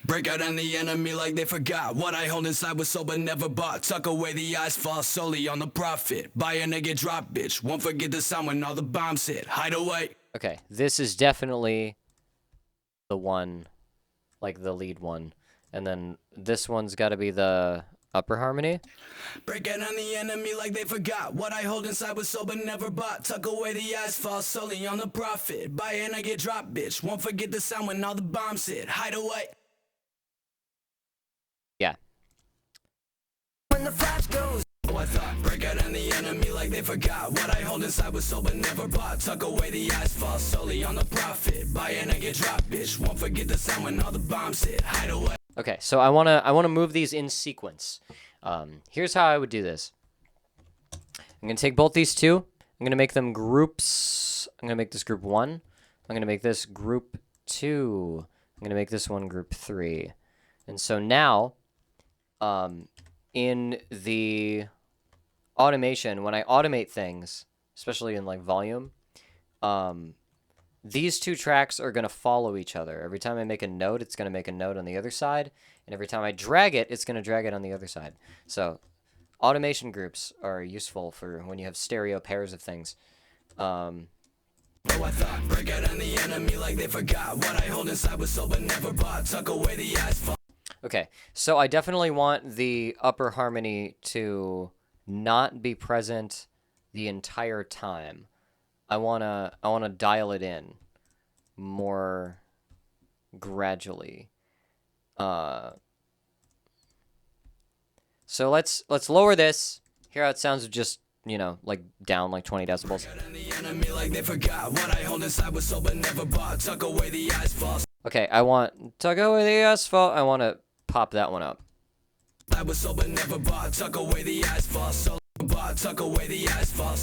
Break out on the enemy like they forgot what I hold inside was sober, never bought. Tuck away the eyes, fall solely on the profit. Buy a nigga, drop, bitch. Won't forget the sound when all the bombs hit. Hide away. Okay, this is definitely the one, like the lead one. And then this one's got to be the upper harmony. Break out on the enemy like they forgot what I hold inside was sober, never bought. Tuck away the eyes, fall solely on the profit. Buy a nigga, drop, bitch. Won't forget the sound when all the bombs hit. Hide away. Yeah. When the flash goes. Oh, I thought, break out on the enemy like they forgot what I hold inside was sober, never bought. Tuck away the eyes, fall solely on the profit. Buy a nigga, drop, bitch. Won't forget the sound when all the bombs hit. Hide away. Okay, so I wanna move these in sequence. Here's how I would do this. I'm gonna take both these two. I'm gonna make them groups. I'm gonna make this group 1. I'm gonna make this group 2. I'm gonna make this one group 3. And so now, in the automation, when I automate things, especially in like volume, these two tracks are going to follow each other. Every time I make a note, it's going to make a note on the other side. And every time I drag it, it's going to drag it on the other side. So automation groups are useful for when you have stereo pairs of things. Oh, I thought, break out on the enemy like they forgot what I hold inside was sober, never bought. Tuck away the eyes, fall. Okay, so I definitely want the upper harmony to not be present the entire time. I wanna dial it in more gradually. So let's lower this. Hear how it sounds just, you know, like down like 20 decibels. The enemy like they forgot what I hold inside was sober, never bought. Tuck away the eyes, fall. Okay, I want to go with the asphalt. I want to pop that one up. I was sober, never bought. Tuck away the eyes, fall. So bought. Tuck away the eyes, fall.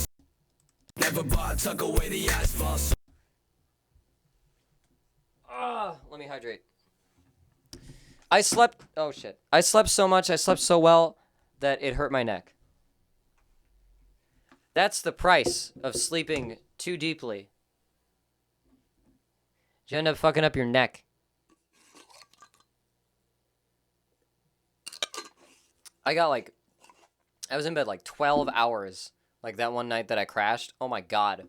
Never bought. Tuck away the eyes, fall. Let me hydrate. Oh shit. I slept so much, I slept so well that it hurt my neck. That's the price of sleeping too deeply. You end up fucking up your neck. I was in bed like 12 hours, like that one night that I crashed. Oh my god.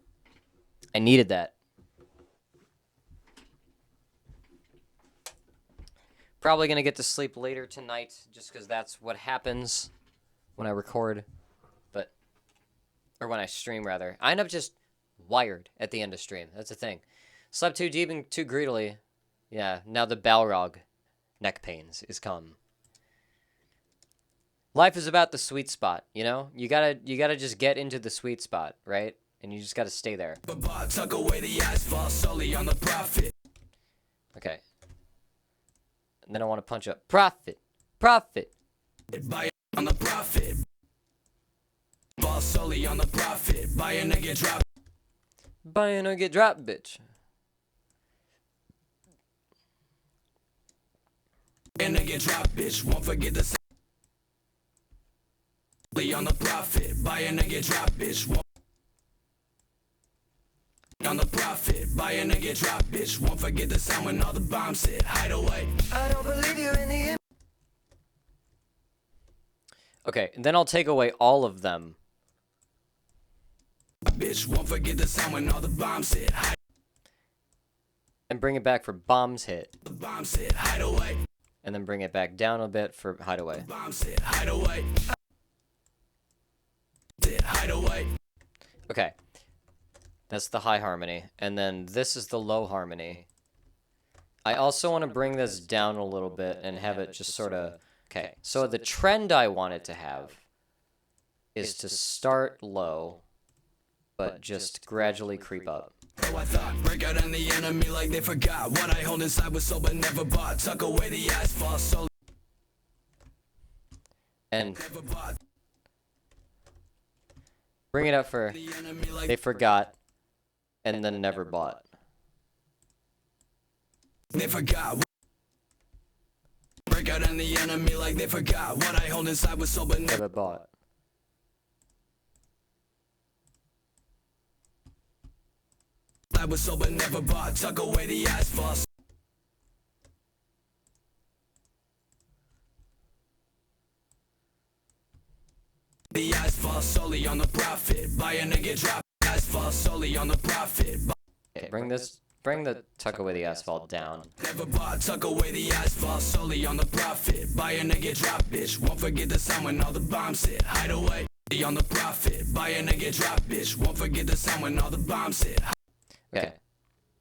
I needed that. Probably gonna get to sleep later tonight, just because that's what happens when I record, or when I stream rather. I end up just wired at the end of stream. That's the thing. Slept too deep and too greedily. Yeah, now the Balrog neck pains is come. Life is about the sweet spot, you know? You gotta just get into the sweet spot, right? And you just gotta stay there. Tuck away the eyes, fall solely on the profit. Okay. And then I want to punch up. Profit. Profit. Buy on the profit. Fall solely on the profit. Buy and get dropped. Buy and I get dropped, bitch. And get dropped, bitch. Won't forget the on the profit. Buy and get dropped, bitch. On the profit, buy and get dropped, bitch. Won't forget the sound when all the bombs hit. Hide away. I don't believe you in the Okay, and then I'll take away all of them. Bitch, won't forget the sound when all the bombs hit. Hide. And bring it back for bombs hit. The bombs hit. Hide away. And then bring it back down a bit for hideaway. Bombs hit. Hide away. Hide away. Okay. That's the high harmony. And then this is the low harmony. I also want to bring this down a little bit and have it just sort of Okay, so the trend I want it to have is to start low, but just gradually creep up. So I thought, break out on the enemy like they forgot. What I hold inside was sold but never bought. Tuck away the asphalt, so And never bought. bring it up for The enemy like they forgot and then never bought. they forgot. Break out on the enemy like they forgot. What I hold inside was sold but never Never bought. I was sold but never bought. Tuck away the asphalt. The asphalt solely on the profit. Buy a nigga drop. Asphalt solely on the profit. Okay, bring the tuck away the asphalt down. Never bought, tuck away the asphalt solely on the profit. Buy a nigga drop, bitch. Won't forget the sound when all the bombs hit. Hide away on the profit. Buy a nigga drop, bitch. Won't forget the sound when all the bombs hit. Okay.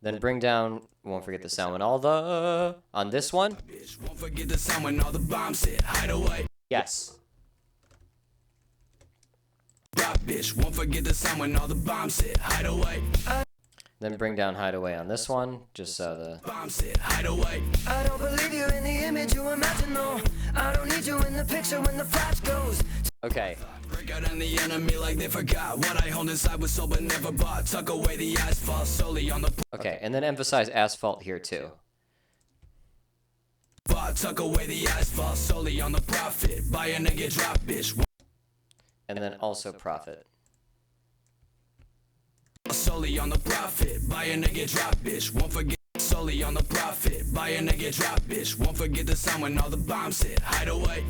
Then bring down, won't forget the sound when all the, on this one? Bitch, won't forget the sound when all the bombs hit. Hide away. Yes. Drop, bitch. Won't forget the sound when all the bombs hit. Hide away. Then bring down hideaway on this one, just so the, Bombs hit. Hide away. I don't believe you in the image you imagine, no. I don't need you in the picture when the flash goes. okay. Break out on the enemy like they forgot. What I hold inside was sold but never bought. Tuck away the asphalt solely on the Okay, and then emphasize asphalt here too. bought. Tuck away the asphalt solely on the profit. Buy a nigga drop, bitch. And then also profit. Solely on the profit. Buy a nigga drop, bitch. Won't forget. Solely on the profit. Buy a nigga drop, bitch. Won't forget the sound when all the bombs hit. Hide away.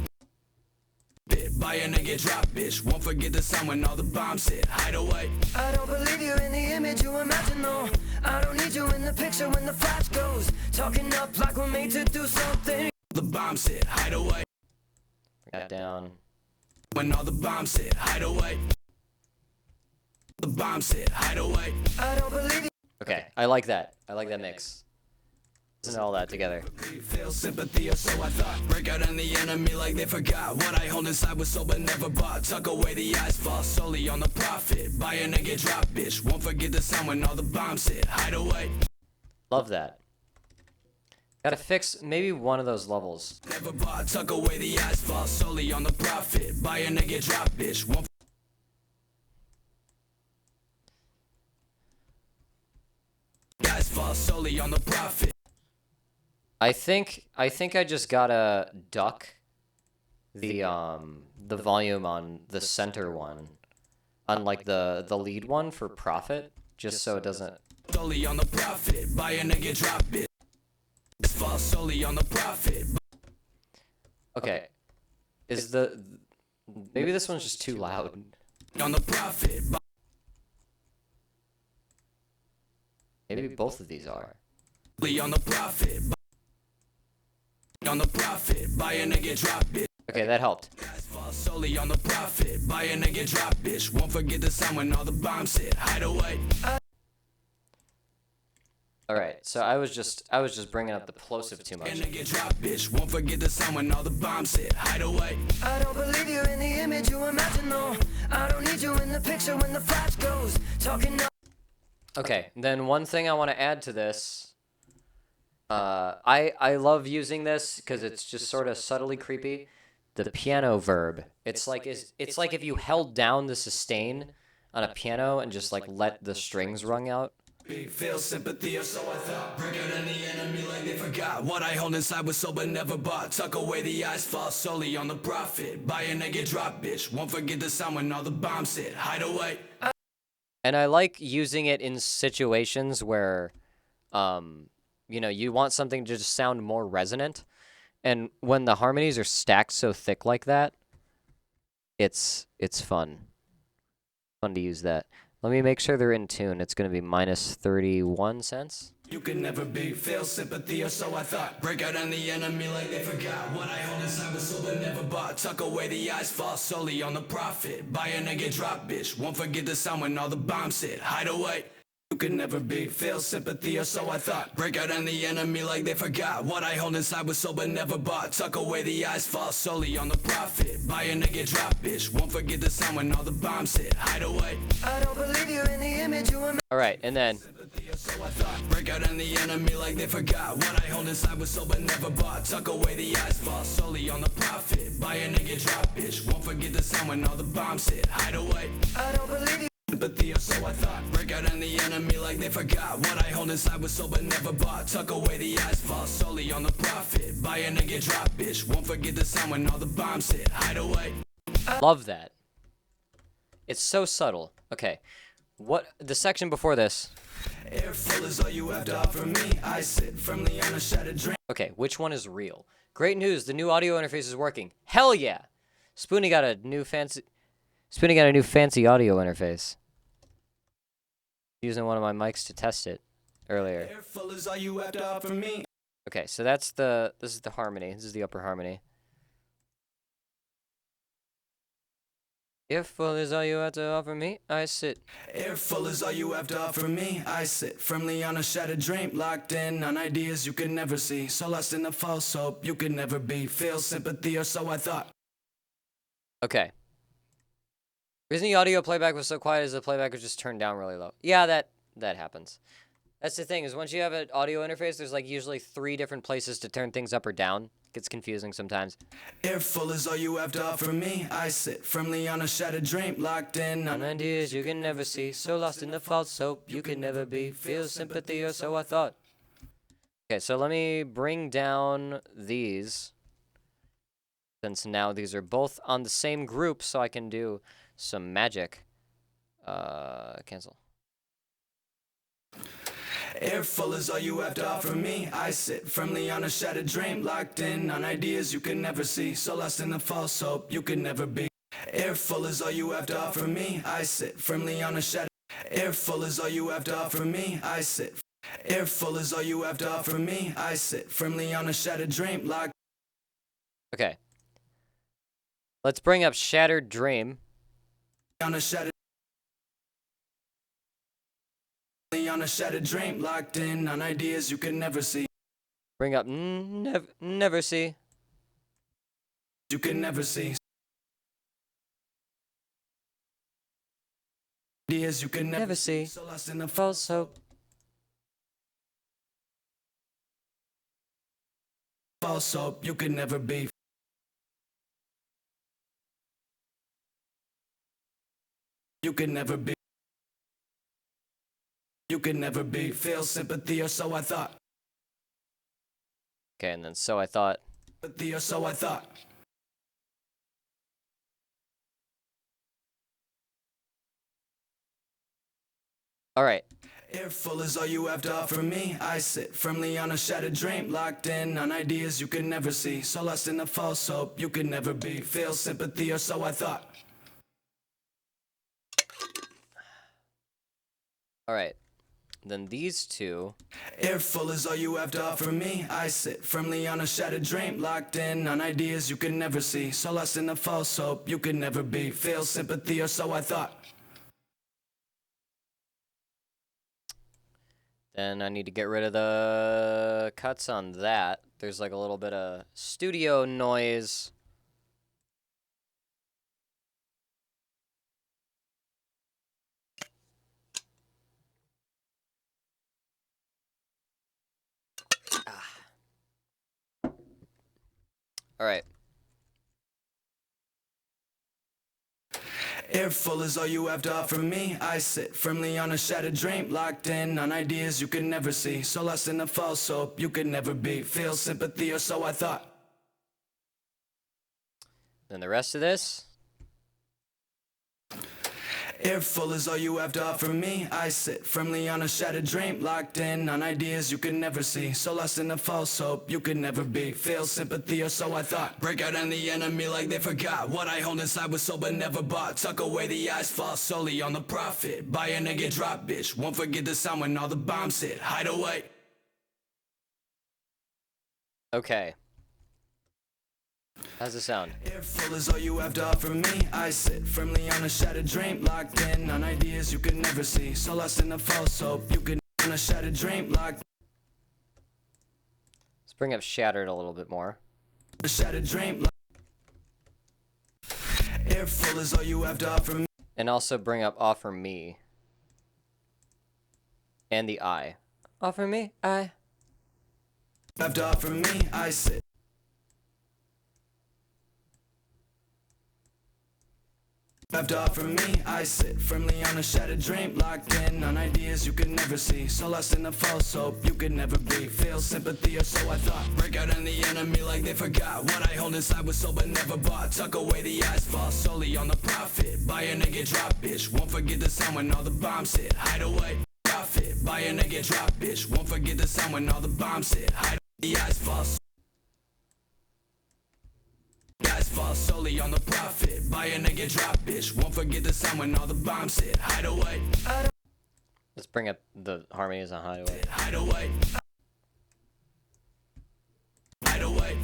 Buy a nigga drop, bitch. Won't forget the sound when all the bombs hit. Hide away. I don't believe you in the image you imagine, no. I don't need you in the picture when the flash goes. Talking up like we're made to do something. The bombs hit. Hide away. Bring that down. When all the bombs hit. Hide away. The bombs hit. Hide away. I don't believe you. Okay, I like that. I like that mix. Listen to all that together. Feel sympathy or so I thought. Break out on the enemy like they forgot. What I hold inside was sold but never bought. Tuck away the asphalt solely on the profit. Buy a nigga drop, bitch. Won't forget the sound when all the bombs hit. Hide away. Love that. Gotta fix maybe one of those levels. Never bought. Tuck away the asphalt solely on the profit. Buy a nigga drop, bitch. Won't asphalt solely on the profit. I think I just gotta duck the volume on the center one, on like the lead one for profit, just so it doesn't. Solely on the profit. Buy a nigga drop, bitch. Asphalt solely on the profit. Okay, is the maybe this one's just too loud. On the profit. Maybe both of these are. On the profit. On the profit. Buy a nigga drop, bitch. Okay, that helped. Asphalt solely on the profit. Buy a nigga drop, bitch. Won't forget the sound when all the bombs hit. Hide away. All right, so I was just bringing up the plosive too A much. nigga drop, bitch. Won't forget the sound when all the bombs hit. Hide away. I don't believe you in the image you imagine, no. I don't need you in the picture when the flash goes. Talking up. Okay, then one thing I want to add to this. I love using this because it's just sort of subtly creepy. The piano verb. It's like if you held down the sustain on a piano and just like let the strings rung out. Feel sympathy or so I thought. Break out on the enemy like they forgot. What I hold inside was sold but never bought. Tuck away the asphalt solely on the profit. Buy a nigga drop, bitch. Won't forget the sound when all the bombs hit. Hide away. And I like using it in situations where, you want something to just sound more resonant. And when the harmonies are stacked so thick like that, it's fun. Fun to use that. Let me make sure they're in tune. It's going to be minus 31 cents. You can never be, feel sympathy or so I thought. Break out on the enemy like they forgot. What I hold inside was sold but never bought. Tuck away the asphalt solely on the profit. Buy a nigga drop, bitch. Won't forget the sound when all the bombs hit. Hide away. You could never be, feel sympathy or so I thought. Break out on the enemy like they forgot. What I hold inside was sold but never bought. Tuck away the eyes, fall solely on the profit. Buy a nigga, drop bitch. Won't forget the sound when all the bombs hit. Hide away. I don't believe you in the image you were. All right, and then So I thought. Break out on the enemy like they forgot. What I hold inside was sold but never bought. Tuck away the eyes, fall solely on the profit. Buy a nigga, drop bitch. Won't forget the sound when all the bombs hit. Hide away. I don't believe you. Sympathy or so I thought. Break out on the enemy like they forgot. What I hold inside was sold but never bought. Tuck away the eyes, fall solely on the profit. Buy a nigga, drop bitch. Won't forget the sound when all the bombs hit. Hide away. love that. It's so subtle. Okay. What the section before this? Air full is all you have to offer me. I sit firmly on a shattered dream. Okay, which one is real? Great news, the new audio interface is working. Hell yeah. Spoonie got a new fancy audio interface. Using one of my mics to test it earlier. Air full is all you have to offer me. Okay, so this is the harmony. This is the upper harmony. If full is all you have to offer me, I sit. Air full is all you have to offer me. I sit firmly on a shattered dream, locked in on ideas you could never see. So lost in the false hope you could never be. Feel sympathy or so I thought. Okay. Reason the audio playback was so quiet is the playback was just turned down really low. Yeah, that happens. That's the thing, is once you have an audio interface, there's like usually 3 different places to turn things up or down. It gets confusing sometimes. Air full is all you have to offer me. I sit firmly on a shattered dream, locked in on On ideas you can never see, so lost in the false hope you can never be. Feel sympathy or so I thought. Okay, so let me bring down these. Since now these are both on the same group, so I can do some magic. Cancel. Air full is all you have to offer me. I sit firmly on a shattered dream, locked in on ideas you can never see. So lost in the false hope you can never be. Air full is all you have to offer me. I sit firmly on a shattered. Air full is all you have to offer me. I sit. Air full is all you have to offer me. I sit firmly on a shattered dream, locked Okay. Let's bring up Shattered Dream. on a shattered. On a shattered dream, locked in on ideas you can never see. Bring up Never See. You can never see. Ideas you can Never see. So lost in the False hope. false hope you can never be. You can never be. You can never be. Feel sympathy or so I thought. Okay, and then So I Thought. Sympathy or so I thought. All right. Air full is all you have to offer me. I sit firmly on a shattered dream, locked in on ideas you can never see. So lost in the false hope you can never be. Feel sympathy or so I thought. All right. Then these two. Air full is all you have to offer me. I sit firmly on a shattered dream, locked in on ideas you can never see. So lost in the false hope you can never be. Feel sympathy or so I thought. Then I need to get rid of the cuts on that. There's like a little bit of studio noise. All right. Air full is all you have to offer me. I sit firmly on a shattered dream, locked in on ideas you can never see. So lost in the false hope you can never be. Feel sympathy or so I thought. Then the rest of this. Air full is all you have to offer me. I sit firmly on a shattered dream, locked in on ideas you can never see. So lost in the false hope you can never be. Feel sympathy or so I thought. Break out on the enemy like they forgot. What I hold inside was sold but never bought. Tuck away the eyes, fall solely on the profit. Buy a nigga, drop bitch. Won't forget the sound when all the bombs hit. Hide away. How's it sound? Air full is all you have to offer me. I sit firmly on a shattered dream, locked in on ideas you could never see. So lost in a false hope, you could on a shattered dream, locked Let's bring up Shattered a little bit more. in a shattered dream. Air full is all you have to offer me. And also bring up Offer Me. And the I. Offer me, I. Have to offer me. I sit. Have to offer me. I sit firmly on a shattered dream, locked in on ideas you could never see. So lost in a false hope you could never be. Feel sympathy or so I thought. Break out on the enemy like they forgot. What I hold inside was sold but never bought. Tuck away the eyes, fall solely on the profit. Buy a nigga, drop bitch. Won't forget the sound when all the bombs hit. Hide away, profit. Buy a nigga, drop bitch. Won't forget the sound when all the bombs hit. Hide the eyes, fall. Eyes fall solely on the profit. Buy a nigga, drop bitch. Won't forget the sound when all the bombs hit. Hide away. Let's bring up the harmonies on Hideaway. Hide away. Hide away.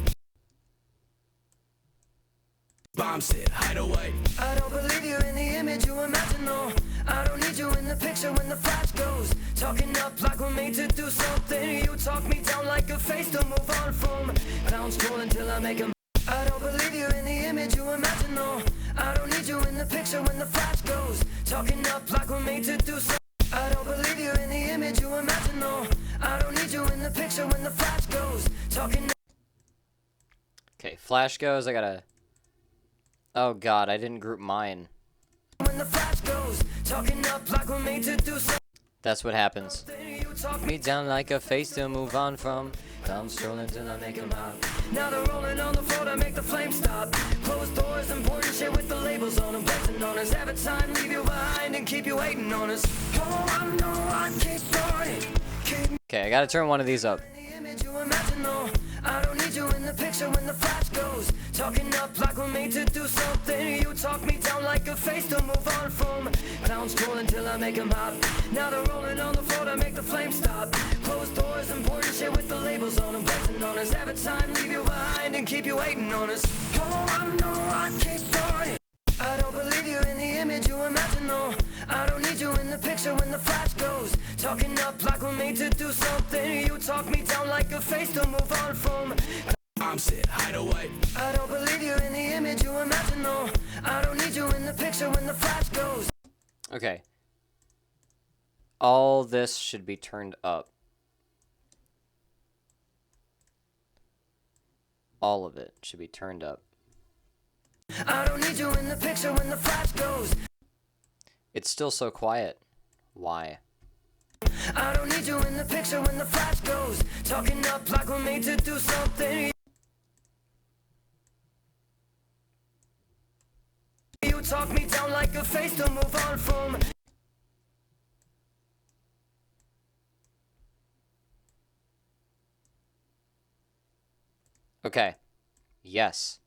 Bombs hit. Hide away. I don't believe you in the image you imagine, no. I don't need you in the picture when the flash goes. Talking up like we're made to do something. You talk me down like a face to move on from. Clowns scrolling till I make them. I don't believe you in the image you imagine, no. I don't need you in the picture when the flash goes. Talking up like we're made to do something. I don't believe you in the image you imagine, no. I don't need you in the picture when the flash goes. Talking. Okay, Flash goes. I gotta. Oh god, I didn't group mine. When the flash goes, talking up like we're made to do something. That's what happens. You talk Me down like a face to move on from. I'm strolling till I make them hot. Now they're rolling on the floor to make the flame stop. Closed doors, important shit with the labels on them. Blessing on us, every time leave you behind and keep you waiting on us. Oh, I know I keep going. Keep me Okay, I gotta turn one of these up. in the image you imagine, no. I don't need you in the picture when the flash goes. Talking up like we're made to do something. You talk me down like a face to move on from. Clowns scrolling till I make them hop. Now they're rolling on the floor to make the flame stop. Closed doors, important shit with the labels on them. Blessing on us, every time leave you behind and keep you waiting on us. Oh, I know I keep going. I don't believe you in the image you imagine, no. I don't need you in the picture when the flash goes. Talking up like we're made to do something. You talk me down like a face to move on from. Bombs hit. Hide away. I don't believe you in the image you imagine, no. I don't need you in the picture when the flash goes. Okay. All this should be turned up. All of it should be turned up. I don't need you in the picture when the flash goes. It's still so quiet. Why? I don't need you in the picture when the flash goes. Talking up like we're made to do something. You talk me down like a face to move on from. Okay. Yes.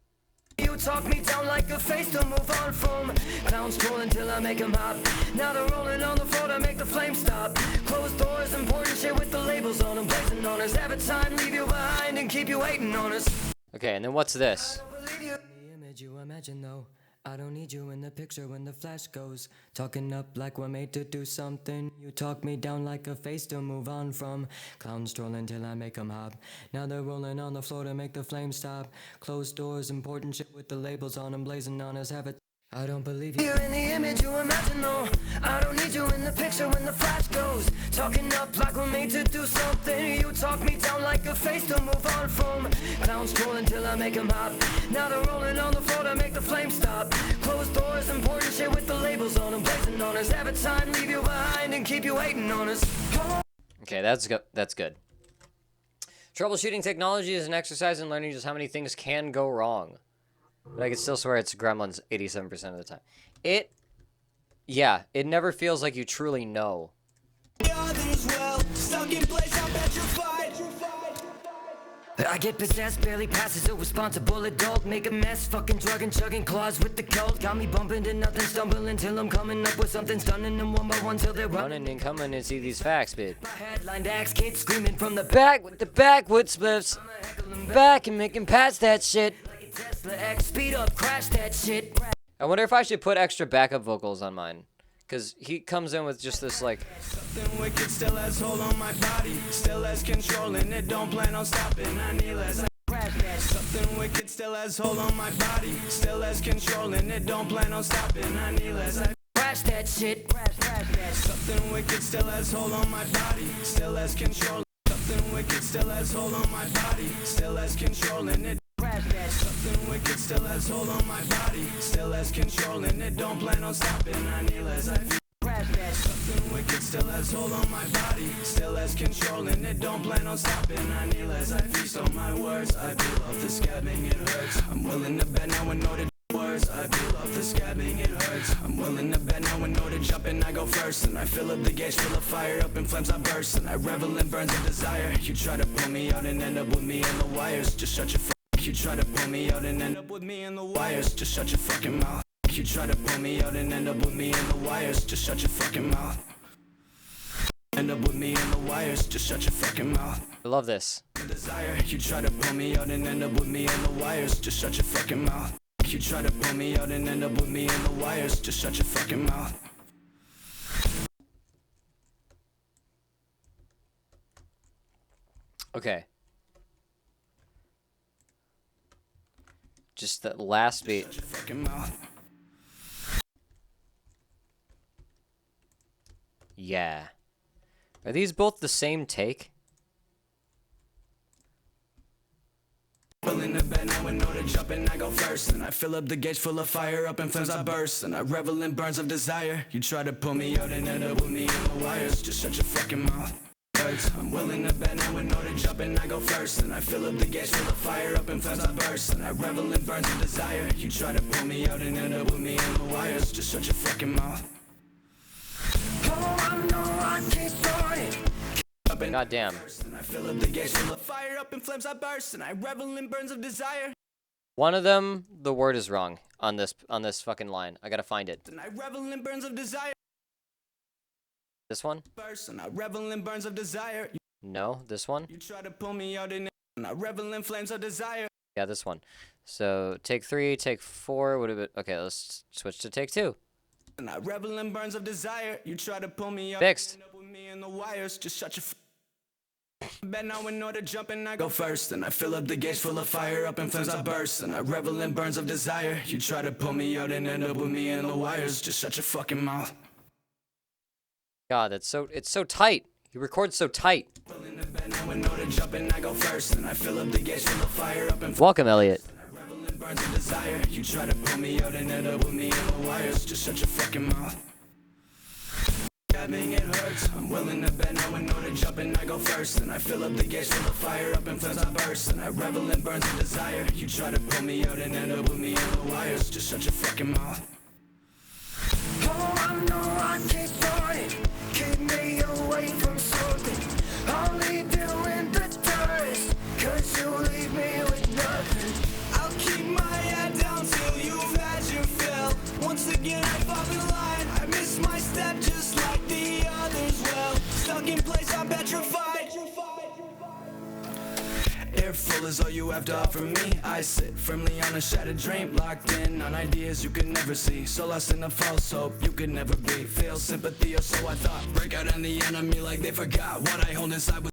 You talk me down like a face to move on from. Clowns scrolling till I make them hop. Now they're rolling on the floor to make the flame stop. Closed doors, important shit with the labels on them. Blazing on us, every time leave you behind and keep you waiting on us. Okay, and then what's this? Believe you. The image you imagine, though. I don't need you in the picture when the flash goes. Talking up like we're made to do something. You talk me down like a face to move on from. Clowns strolling till I make them hop. Now they're rolling on the floor to make the flame stop. Closed doors, important shit with the labels on them. Blazing on us, have it. I don't believe you in the image you imagine, no. I don't need you in the picture when the flash goes. Talking up like we're made to do something. You talk me down like a face to move on from. Clowns scrolling till I make them hop. Now they're rolling on the floor to make the flame stop. Closed doors, important shit with the labels on them. Blazing on us, every time leave you behind and keep you waiting on us. Okay, that's good. That's good. Troubleshooting technology is an exercise in learning just how many things can go wrong. But I can still swear it's Gremlins 87% of the time. Yeah, it never feels like you truly know. Others well, stuck in place, I'm petrified. I get possessed, barely passes a responsible adult. Make a mess, fucking drugging, chugging claws with the cold. Got me bumping to nothing, stumbling till I'm coming up with something stunning. And one by one till they're running. Running and coming and see these facts, bitch. Headline axe, kids screaming from the Back with the backwood spliffs. Back and making past that shit. Tesla X, speed up, crash that shit. I wonder if I should put extra backup vocals on mine. Because he comes in with just this, like... Something wicked still has hold on my body. Still has control and it don't plan on stopping. I need less. Something wicked still has hold on my body. Still has control and it don't plan on stopping. I need less. Crash that shit. Something wicked still has hold on my body. Still has control. Something wicked still has hold on my body. Still has control and it. Something wicked still has hold on my body. Still has control and it don't plan on stopping. I need less. Something wicked still has hold on my body. Still has control and it don't plan on stopping. I need less. I feast on my words. I feel off the scabbing, it hurts. I'm willing to bet now and know the words. I feel off the scabbing, it hurts. I'm willing to bet now and know to jump and I go first. And I fill up the gauge full of fire, up in flames I burst. And I revel in burns of desire. You try to pull me out and end up with me in the wires. Just shut your You try to pull me out and end up with me in the wires. Just shut your fucking mouth. You try to pull me out and end up with me in the wires. Just shut your fucking mouth. End up with me in the wires. Just shut your fucking mouth. I love this. Desire. You try to pull me out and end up with me in the wires. Just shut your fucking mouth. You try to pull me out and end up with me in the wires. Just shut your fucking mouth. Okay. Just that last beat. Shut your fucking mouth. Yeah. Are these both the same take? Willing to bet now and know to jump and I go first. And I fill up the gauge full of fire, up in flames I burst. And I revel in burns of desire. You try to pull me out and end up with me in the wires. Just shut your fucking mouth. I'm willing to bet now and know to jump and I go first. And I fill up the gauge full of fire, up in flames I burst. And I revel in burns of desire. You try to pull me out and end up with me in the wires. Just shut your fucking mouth. Oh, I know I can't start it. God damn. And I fill up the gauge full of fire, up in flames I burst. And I revel in burns of desire. One of them, the word is wrong on this fucking line. I gotta find it. And I revel in burns of desire. This one? Burst. And I revel in burns of desire. No, this one? You try to pull me out and I revel in flames of desire. Yeah, this one. So take 3, take 4 would have been okay. Let's switch to take 2. And I revel in burns of desire. You try to pull me out. Fixed. End up with me in the wires. Just shut your. Bet now and know to jump and I go first. And I fill up the gauge full of fire, up in flames I burst. And I revel in burns of desire. You try to pull me out and end up with me in the wires. Just shut your fucking mouth. God, it's so tight. You record so tight. Willing to bet now and know to jump and I go first. And I fill up the gauge full of fire, up in Welcome, Elliot. I revel in burns of desire. You try to pull me out and end up with me in the wires. Just shut your fucking mouth. Stabbing, it hurts. I'm willing to bet now and know to jump and I go first. And I fill up the gauge full of fire, up in flames I burst. And I revel in burns of desire. You try to pull me out and end up with me in the wires. Just shut your fucking mouth. Oh, I know I can't start it. Keep me away from something. I'll leave you in the dust. Cause you leave me with nothing. I'll keep my head down till you've had your fill. Once again I fall in line. I miss my step just like the others. Well, stuck in place, I'm petrified. Air full is all you have to offer me. I sit firmly on a shattered dream, locked in on ideas you could never see. So lost in a false hope you could never be. Feel sympathy or so I thought. Break out on the enemy like they forgot what I hold inside.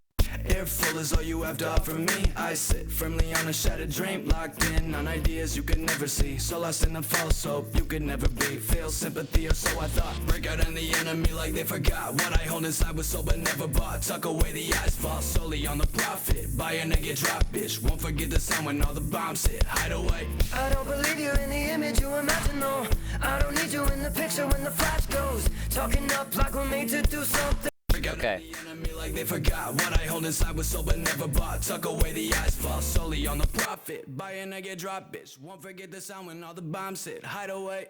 Air full is all you have to offer me. I sit firmly on a shattered dream, locked in on ideas you could never see. So lost in a false hope you could never be. Feel sympathy or so I thought. Break out on the enemy like they forgot what I hold inside was sold but never bought. Tuck away the eyes, fall solely on the profit. Buy a nigga, drop bitch. Won't forget the sound when all the bombs hit. Hide away. I don't believe you in the image you imagine, no. I don't need you in the picture when the flash goes. Talking up like we're made to do something. Okay. The enemy like they forgot what I hold inside was sold but never bought. Tuck away the eyes, fall solely on the profit. Buy a nigga, drop bitch. Won't forget the sound when all the bombs hit. Hide away.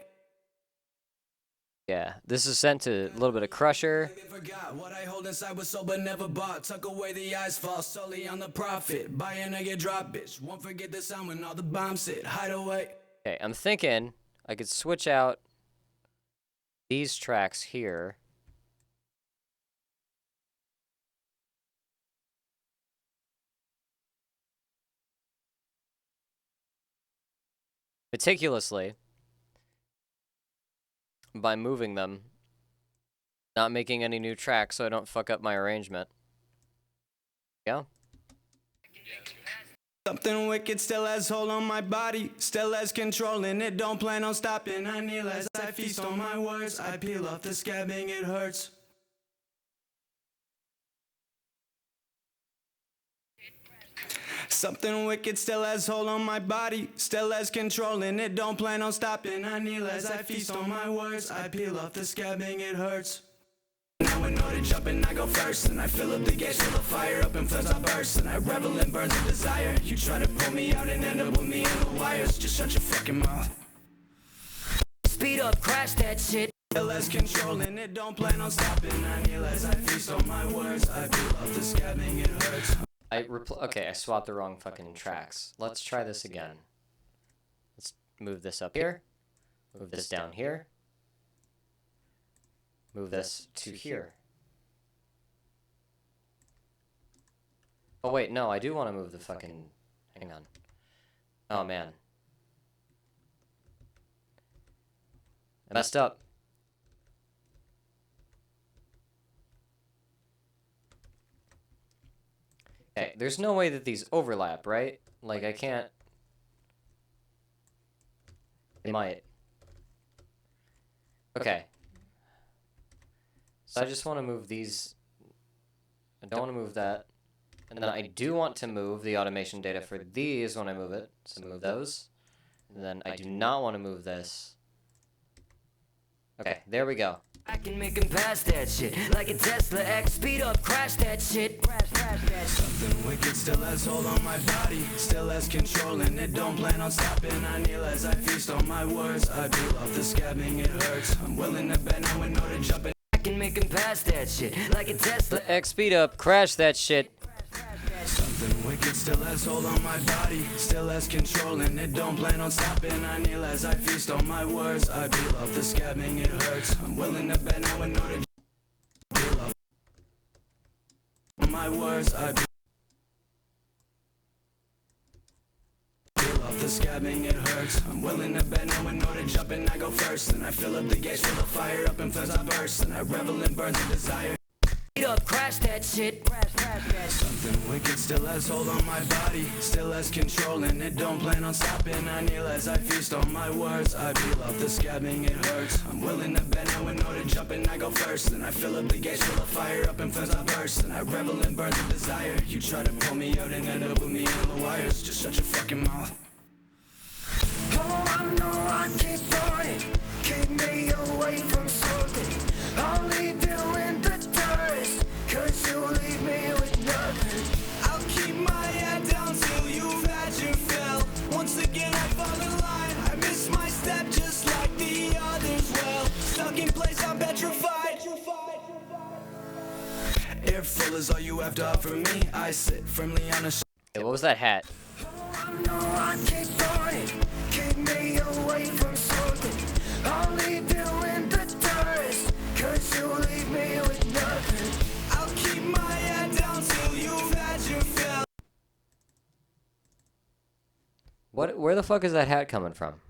Yeah, this is sent to a little bit of Crusher. They forgot what I hold inside was sold but never bought. Tuck away the eyes, fall solely on the profit. Buy a nigga, drop bitch. Won't forget the sound when all the bombs hit. Hide away. Okay, I'm thinking I could switch out these tracks here. meticulously by moving them, not making any new tracks so I don't fuck up my arrangement. Yeah. Something wicked still has hold on my body, still has control and it don't plan on stopping. I kneel as I feast on my words, I peel off the scabbing, it hurts. Something wicked still has hold on my body, still has control and it don't plan on stopping. I kneel as I feast on my words, I peel off the scabbing, it hurts. Now in order to jump and I go first, and I fill up the gas, fill the fire up and flames I burst, and I revel in burns of desire. You try to pull me out and end up with me in the wires. Just shut your fucking mouth. Speed up, crash that shit. Less control and it don't plan on stopping. I kneel as I feast on my words. I peel off the scabbing, it hurts. Okay, I swapped the wrong fucking tracks. Let's try this again. Let's move this up here. Move this down here. Move this to here. Oh wait, no, I do want to move the fucking... Hang on. Oh man. I messed up. Okay, there's no way that these overlap, right? Like, I can't... They might. Okay. So I just want to move these. I don't want to move that. And then I do want to move the automation data for these when I move it. So move those. And then I do not want to move this. Okay, there we go. I can make him pass that shit like a Tesla X. Speed up, crash that shit. Crash that shit. Something wicked still has hold on my body, still has control and it don't plan on stopping. I kneel as I feast on my words. I peel off the scabbing, it hurts. I'm willing to bet now in order to jump in. I can make him pass that shit like a Tesla X, speed up, crash that shit. Something wicked still has hold on my body, still has control and it don't plan on stopping. I kneel as I feast on my words. I peel off the scabbing, it hurts. I'm willing to bet now in order to peel off my words. I peel off the scabbing, it hurts. I'm willing to bet now in order to jump and I go first, and I fill up the gas, fill the fire up and flames I burst, and I revel in burns of desire. speed up, crash that shit. Something wicked still has hold on my body, still has control and it don't plan on stopping. I kneel as I feast on my words. I peel off the scabbing, it hurts. I'm willing to bet now in order to jump and I go first, and I fill up the gas, fill the fire up and flames I burst, and I revel in burns of desire. You try to pull me out and end up with me in the wires. Just shut your fucking mouth. Oh, I know I keep burning. Keep me away from something. I'll leave you in the dust, 'cause you leave me with nothing. I'll keep my head down till you've had your fill. Once again I fall in line, I miss my step just like the others. Well, stuck in place, I'm petrified. Air full is all you have to offer me. I sit firmly on a Hey, what was that hat? I know I keep burning. Keep me away from something. I'll leave you in the dust, 'cause you leave me with nothing. I'll keep my head down till you've had your fill. Where the fuck is that hat coming from?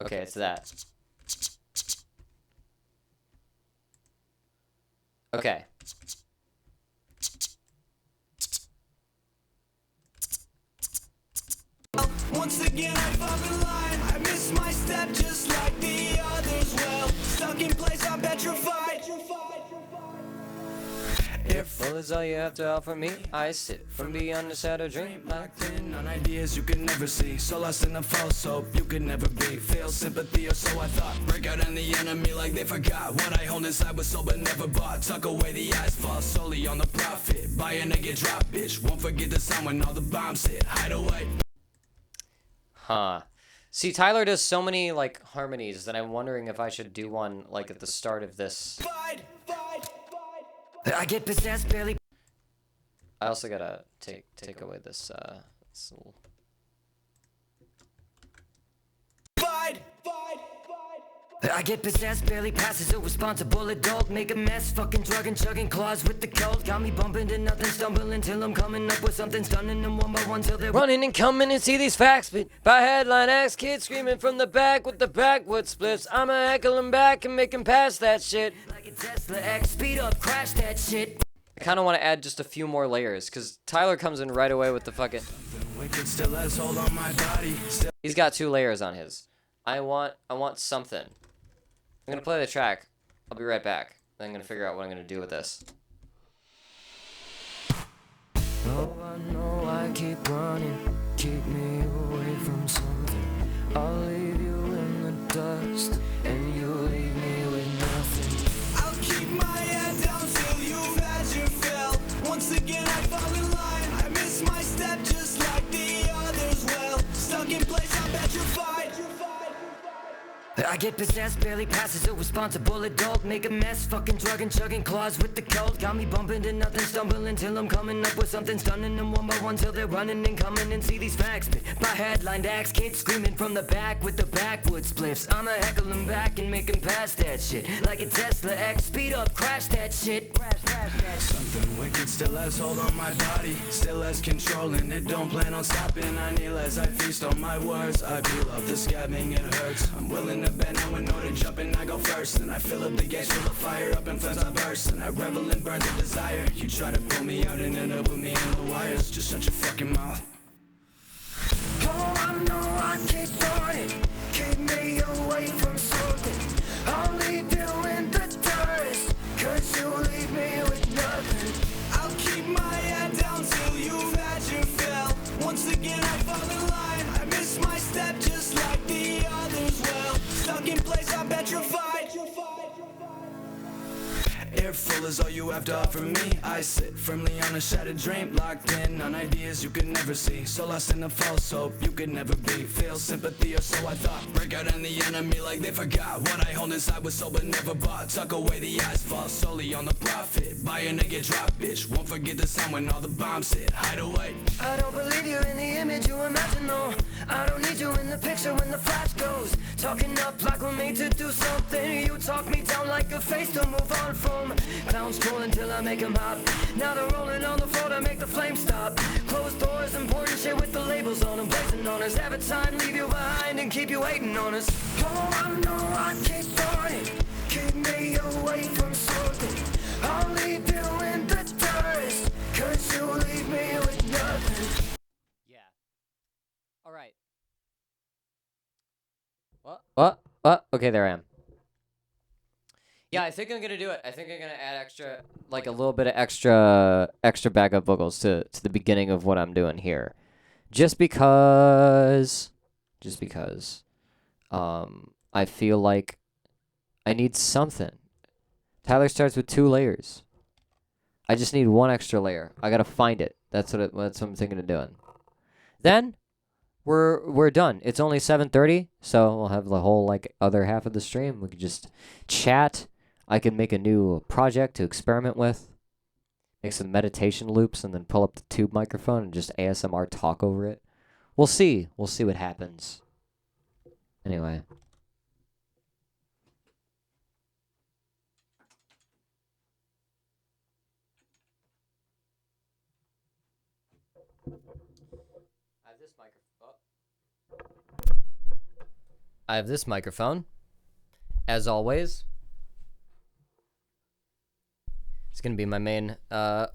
Okay, it's that. Okay. Once again I fall in line, I miss my step just like the others. Well, stuck in place, I'm petrified. Air Well, is all you have to offer me. I sit from beyond the shadow dream. locked in on ideas you could never see, so lost in a false hope you could never be. Feel sympathy or so I thought. Break out on the enemy like they forgot. What I hold inside was sold but never bought. Tuck away the eyes, fall solely on the profit. Buy a nigga, drop bitch. Won't forget the sound when all the bombs hit. Hide away. Huh. See, Tyler does so many, like, harmonies that I'm wondering if I should do one, like, at the start of this. Fight. I get possessed barely. I also gotta take away this, this little... Fight. I get possessed, barely passes a responsible adult. Make a mess, fucking drug and chugging claws with the cold. Got me bumping to nothing, stumbling till I'm coming up with something stunning them one by one till they're running and coming and see these facts. But by headline X kids screaming from the back with the backwood splits. I'ma heckle 'em back and make 'em pass that shit. Like a Tesla X, speed up, crash that shit. I kind of want to add just a few more layers because Tyler comes in right away with the fucking. Wicked still has hold on my body. Still He's got 2 layers on his. I want something. I'm gonna play the track. I'll be right back. Then I'm gonna figure out what I'm gonna do with this. Oh, I know I keep running, keep me away from something. I'll leave you in the dust, and you leave me with nothing. I'll keep my head down till you've had your fill. Once again I fall in line. I miss my step just like the others will. Stuck in place, I'm petrified. I get possessed, barely passes a responsible adult. Make a mess, fucking drug and chugging claws with the cold. Got me bumping to nothing, stumbling till I'm coming up with something stunning them one by one till they're running and coming and see these facts. But by headline axe, kids screaming from the back with the backwood spliffs. I'ma heckle 'em back and make 'em pass that shit. Like a Tesla X, speed up, crash that shit. Crash that shit. Something wicked still has hold on my body. Still has control and it don't plan on stopping. I kneel as I feast on my words. I peel off the scabbing, it hurts. I'm willing to bend now in order to jump and I go first. And I fill up the gas, fill the fire up and flames I burst. And I revel and burn the desire. You try to pull me out and end up with me in the wires. Just shut your fucking mouth. Oh, I know I keep running, keep me away from something. I'll leave you in the dust, 'cause you leave me with nothing. I'll keep my head down till you've had your fill. Once again I fall in line. I miss my step just like the others will. Stuck in place, I'm petrified. Air full is all you have to offer me. I sit firmly on a shattered dream, locked in on ideas you could never see. So lost in a false hope you could never be. Feel sympathy or so I thought. Break out on the enemy like they forgot. What I hold inside was sold but never bought. Tuck away the asphalt solely on the profit. Buy a nigga drop bitch. Won't forget the sound when all the bombs hit. Hide away. I don't believe you in the image you imagine, no. I don't need you in the picture when the flash goes. Talking up like we're made to do something. You talk me down like a face to move on from. Clowns trolling till I make them hop. Now they're rolling on the floor to make the flames stop. Closed doors, important shit with the labels on them. Blazing on us, have a time, leave you behind and keep you hating on us. Oh, I know I keep running, keep me away from something. I'll leave you in the dust, 'cause you leave me with nothing. Yeah. All right. What? Okay, there I am. Yeah, I think I'm gonna do it. I think I'm gonna add extra, like a little bit of extra backup vocals to the beginning of what I'm doing here, just because, I feel like I need something. Tyler starts with 2 layers. I just need 1 extra layer. I gotta find it. That's what I'm thinking of doing. Then we're done. It's only 7:30, so we'll have the whole like other half of the stream. We can just chat. I can make a new project to experiment with. Make some meditation loops and then pull up the tube microphone and just ASMR talk over it. We'll see. We'll see what happens. Anyway. I have this microphone. As always. It's going to be my main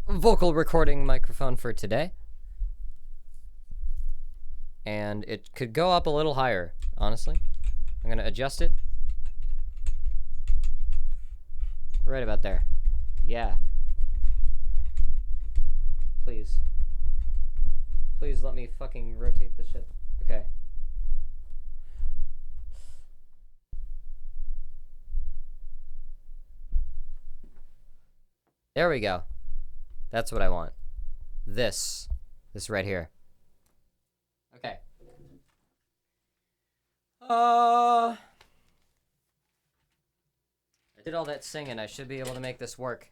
vocal recording microphone for today. And it could go up a little higher, honestly. I'm going to adjust it. Right about there. Yeah. Please. Please let me fucking rotate this shit. Okay. There we go. That's what I want. This right here. Okay. I did all that singing. I should be able to make this work.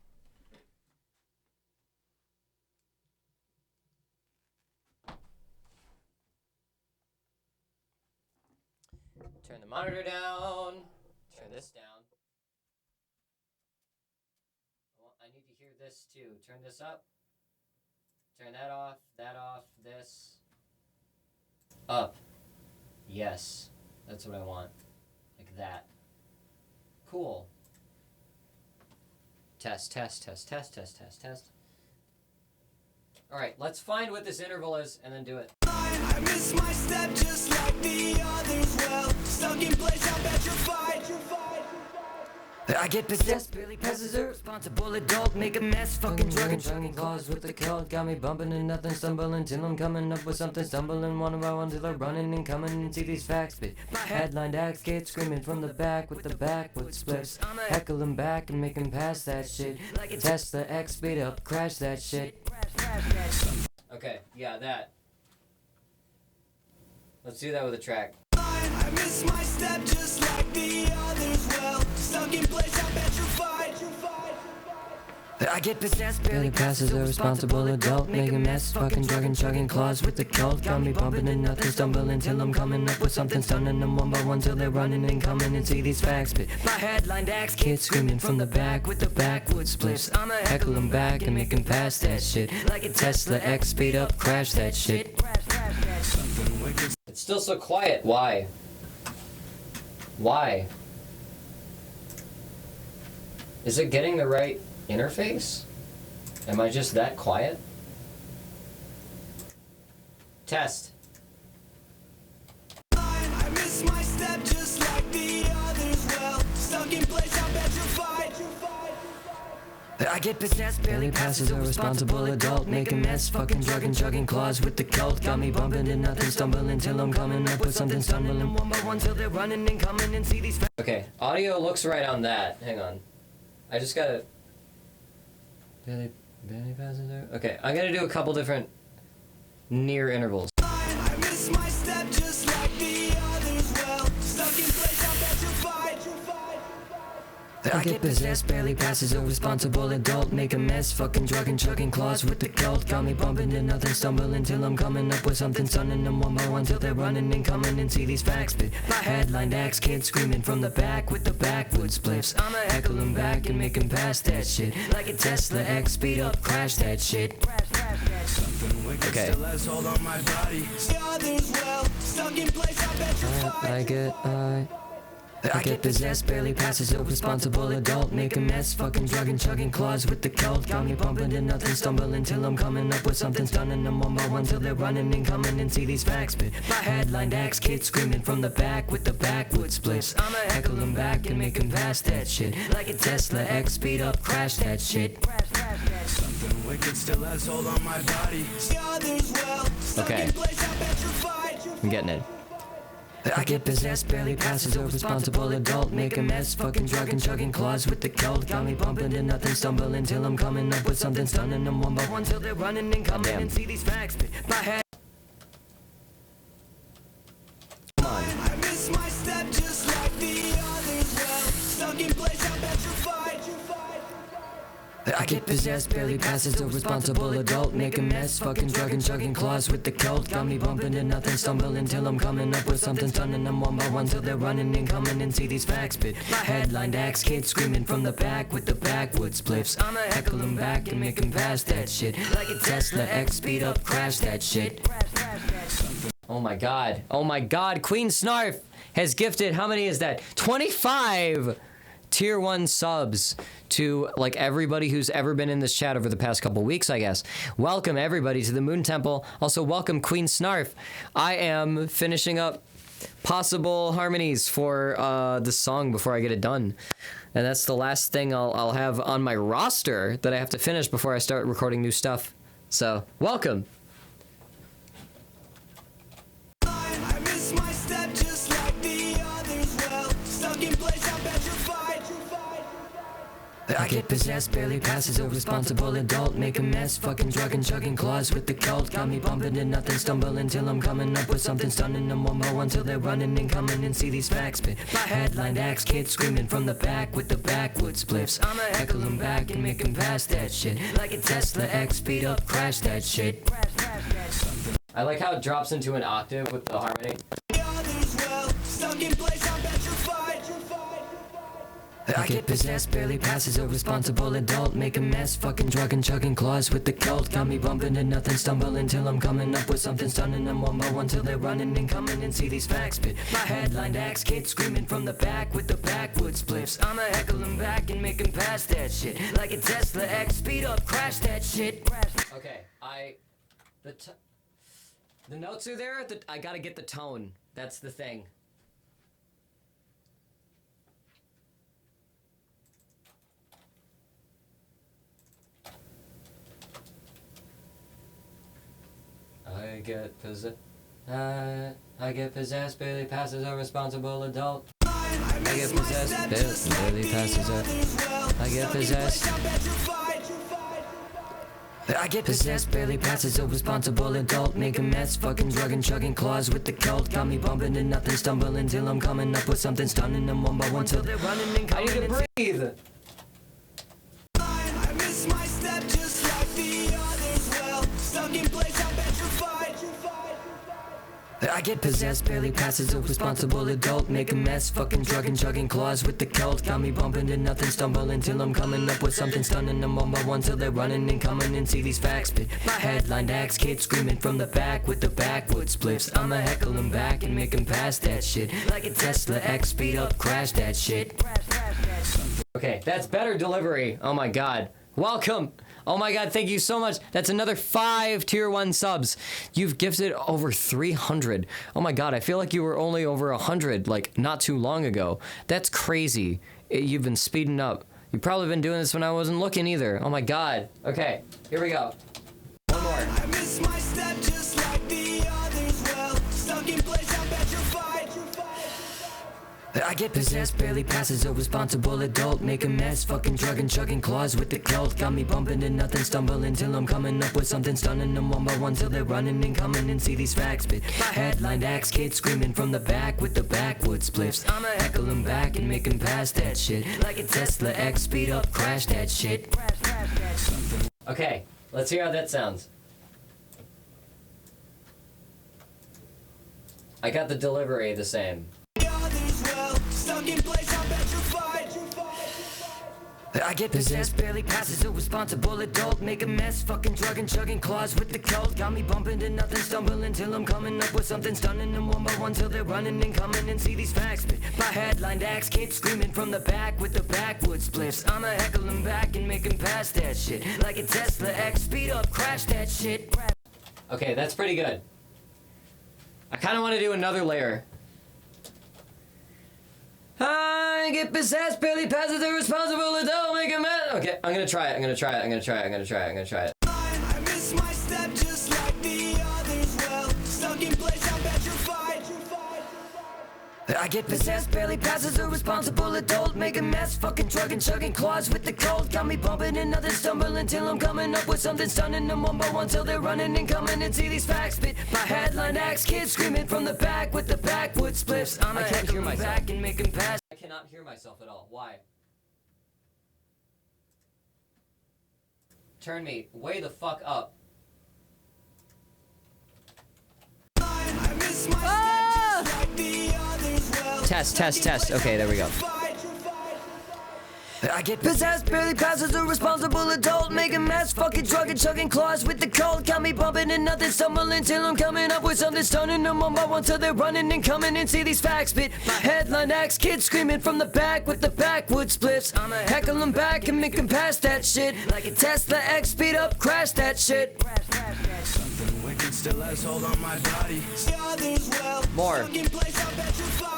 Turn the monitor down. Turn this down. I need to hear this too. Turn this up. Turn that off, this. Up. Yes. That's what I want. Like that. Cool. Test. Alright, let's find what this interval is and then do it. I miss my step just like the others. Well, stuck in place, I bet you're fine. I get possessed, barely passes a responsible adult, make a mess, fucking drug and chugging claws with the cult, got me bumping and nothing, stumbling till I'm coming up with something, stumbling one by one till I'm running and coming and see these facts, but my headline acts get screaming from the back with the backward splits, heckle them back and make them pass that shit, test the X, speed up, crash that shit. Okay, yeah, that. Let's do that with a track. I miss my step just like the others. Well, stuck in place, I bet you're fine. I get possessed, barely passes a responsible adult, make a mess, fucking drug and chugging claws with the cult, got me bumping and nothing, stumbling till I'm coming up with something, stunning them one by one till they're running and coming and see these facts, but my headline acts, kids screaming from the back with the backward splits, I'ma heckle them back and make them pass that shit, like a Tesla X, speed up, crash that shit. It's still so quiet. Why? Why? Is it getting the right interface? Am I just that quiet? Test. I miss my step just like the others. Well, stuck in place, I bet you're fine. I get possessed, barely passes a responsible adult, make a mess, fucking drug and chugging claws with the cult, got me bumping and nothing, stumbling till I'm coming up with something, stumbling one by one till they're running and coming and see these facts. Okay, audio looks right on that. Hang on. I just gotta... Barely passes there? Okay, I'm gonna do a couple different near intervals. I miss my step just like the others. Well, stuck in place, I bet you're fine. I get possessed, barely passes a responsible adult, make a mess, fucking drug and chugging claws with the cult, got me bumping and nothing, stumbling till I'm coming up with something, stunning them one by one till they're running and coming and see these facts, but my headline acts, kids screaming from the back with the backward splits, I'ma heckle them back and make them pass that shit, like a Tesla X, speed up, crash that shit. Okay. Hold on my body. The others, well, stuck in place, I bet you're fine. I get possessed, barely passes a responsible adult, make a mess, fucking drug and chugging claws with the cult, got me bumping and nothing, stumbling till I'm coming up with something, stunning them one by one till they're running and coming and see these facts, but my headline acts, kids screaming from the back with the backward splits, I'ma heckle them back and make them pass that shit, like a Tesla X, speed up, crash that shit. Something wicked still has hold on my body. The others, well, stuck Okay. in place, I bet you're fine. I'm getting it. I get possessed, barely passes a responsible adult, make a mess, fucking drug and chugging claws with the cult, got me bumping and nothing, stumbling till I'm coming up with something, stunning them one by one till they're running and coming and see these facts, but my head. I miss my step just like the others. Well, stuck in place, I bet you're fine. I get possessed, barely passes a responsible adult, make a mess, fucking drug and chugging claws with the cult, got me bumping and nothing, stumbling till I'm coming up with something, stunning them one by one till they're running and coming and see these facts, but my headline acts, kids screaming from the back with the backward spliffs, I'ma heckle them back and make them pass that shit, like a Tesla X, speed up, crash that shit. Oh my god. Oh my god. Queen Snarf has gifted, how many is that? 25 tier 1 subs to like everybody who's ever been in this chat over the past couple weeks, I guess. Welcome everybody to the Moon Temple. Also welcome Queen Snarf. I am finishing up possible harmonies for this song before I get it done. And that's the last thing I'll have on my roster that I have to finish before I start recording new stuff. So, welcome. I miss my step just like the others. Well, stuck in place, I bet you're fine. I get possessed, barely passes a responsible adult, make a mess, fucking drug and chugging claws with the cult, got me bumping and nothing, stumbling till I'm coming up with something, stunning them one by one till they're running and coming and see these facts, but my headline acts, kids screaming from the back with the backward spliffs, I'ma heckle them back and make them pass that shit, like a Tesla X, speed up, crash that shit. I like how it drops into an octave with the harmony. The others, well, stuck in place, I bet you're fine. I get possessed, barely passes a responsible adult. Make a mess, fucking drug and chugging claws with the cult. Got me bumping to nothing, stumble until I'm coming up with something stunning them one by one till they're running and coming and see these facts spit. My headline axe kids screaming from the back with the backwoods spliffs. I'ma heckle them back and make them pass that shit. Like a Tesla X, speed up, crash that shit. Okay, the notes are there. I gotta get the tone. That's the thing. I get possessed, barely passes a responsible adult. I get possessed, barely passes a. I get possessed. I get possessed, barely passes a responsible adult. Make a mess, fucking drug and chugging claws with the cult. Got me bumping to nothing, stumble until I'm coming up with something stunning them one by one till they're running and coming. I need to breathe. I miss my step just like the others. Well, stuck in place, I'm petrified. I get possessed, barely passes a responsible adult. Make a mess, fucking drug and chugging claws with the cult. Got me bumping to nothing, stumble until I'm coming up with something stunning them one by one till they're running and coming and see these facts spit. My headline axe kids screaming from the back with the backwoods spliffs. I'ma heckle them back and make them pass that shit. Like a Tesla X, speed up, crash that shit. Okay, that's better delivery. Oh my god. Welcome. Oh my god, thank you so much. That's another 5 tier 1 subs. You've gifted over 300. Oh my god, I feel like you were only over 100 like not too long ago. That's crazy. You've been speeding up. You've probably been doing this when I wasn't looking either. Oh my god. Okay, here we go. One more. I miss my step just like the others. Well, stuck in place, I'm petrified. I get possessed, barely passes a responsible adult. Make a mess, fucking drug and chugging claws with the cult. Got me bumping to nothing, stumble until I'm coming up with something stunning them one by one till they're running and coming and see these facts spit. My headline axe kids screaming from the back with the backwoods spliffs. I'ma heckle them back and make them pass that shit. Like a Tesla X, speed up, crash that shit. Okay, let's hear how that sounds. I got the delivery the same. Stuck in place, I'm petrified. I get possessed, barely passes a responsible adult. Make a mess, fucking drug and chugging claws with the cult. Got me bumping to nothing, stumble until I'm coming up with something stunning them one by one till they're running and coming and see these facts spit. My headline axe kids screaming from the back with the backwoods spliffs. I'ma heckle them back and make them pass that shit. Like a Tesla X, speed up, crash that shit. Okay, that's pretty good. I kind of want to do another layer. I get possessed, barely passes a responsible adult, make a mess. Okay, I'm gonna try it. I miss my step just like the others. Well, stuck in place, I'm petrified. I get possessed, barely passes a responsible adult. Make a mess, fucking drug and chugging claws with the cult. Got me bumping and nothing, stumble until I'm coming up with something stunning them one by one till they're running and coming and see these facts spit. My headline axe kids screaming from the back with the backwoods spliffs. I'ma heckle them back and make them pass. I cannot hear myself at all. Why? Turn me way the fuck up. I miss my step just like the others. Well, Test. Okay, there we go. I get possessed, barely passes a responsible adult. Make a mess, fucking drug and chugging claws with the cult. Got me bumping and nothing, stumble until I'm coming up with something stunning them one by one till they're running and coming and see these facts spit. My headline axe kids screaming from the back with the backwoods spliffs. I'ma heckle them back and make them pass that shit. Like a Tesla X, speed up, crash that shit. Something wicked still has hold on my body. The others, well, More. stuck in place, I'm petrified.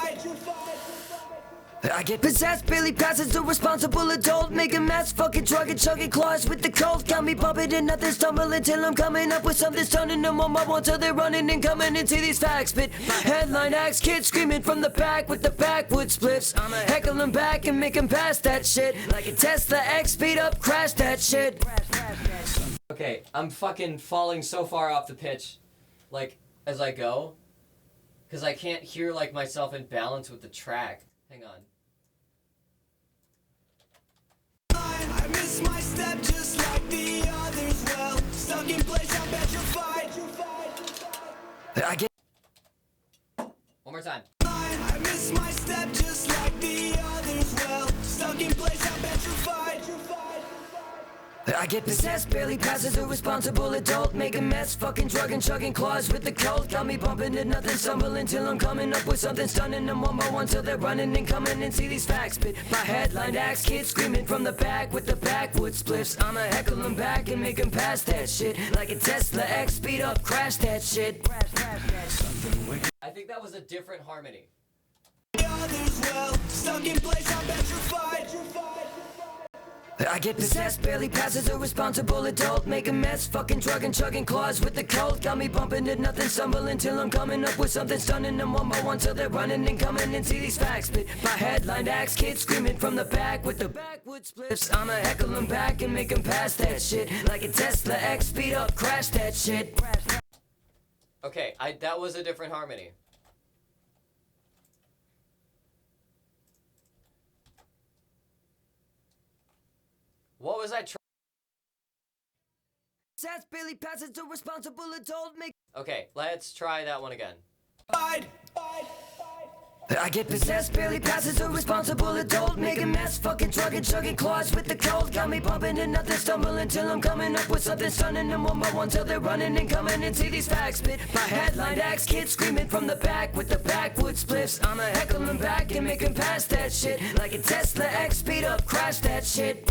I get possessed, barely passes a responsible adult. Make a mess, fucking drug and chugging claws with the cult. Got me bumping and nothing, stumble until I'm coming up with something stunning them on my one till they're running and coming and see these facts spit. My headline axe kids screaming from the back with the backwoods spliffs. I'ma heckle them back and make them pass that shit. Like a Tesla X, speed up, crash that shit. Okay, I'm fucking falling so far off the pitch, like, as I go, because I can't hear, like, myself in balance with the track. Hang on. I miss my step just like the others. Well, stuck in place, I'm petrified. I get One more time. I miss my step just like the others. Well, stuck stuck in place, I'm petrified. I get possessed, barely pass as a responsible adult. Make a mess, fucking drug and chugging claws with the cold. Got me bumping to nothing, stumbling till I'm coming up with something stunning them one by one till they're running and coming and see these facts. Spit my headline axe, kids screaming from the back with the backwoods spliffs. I'ma heckle them back and make them pass that shit. Like a Tesla X, speed up, crash that shit. I think that was a different harmony. Others well, stuck in place, I'm petrified. I get possessed, barely pass as a responsible adult. Make a mess, fucking drug and chugging claws with the cold. Got me bumping to nothing, stumbling till I'm coming up with something stunning them one by one till they're running and coming and see these facts. Spit my headline axe, kids screaming from the back with the backwoods spliffs. I'ma heckle them back and make them pass that shit. Like a Tesla X, speed up, crash that shit. Okay, that was a different harmony. What was I trying? Possessed, barely pass as a responsible adult. Make Okay, let's try that one again. I get possessed, barely pass as a responsible adult. Make a mess, fucking drug and chugging claws with the cold. Got me bumping to nothing, stumbling till I'm coming up with something stunning them one by one till they're running and coming and see these facts. Spit my headline axe, kids screaming from the back with the backwoods spliffs. I'ma heckle them back and make them pass that shit. Like a Tesla X, speed up, crash that shit.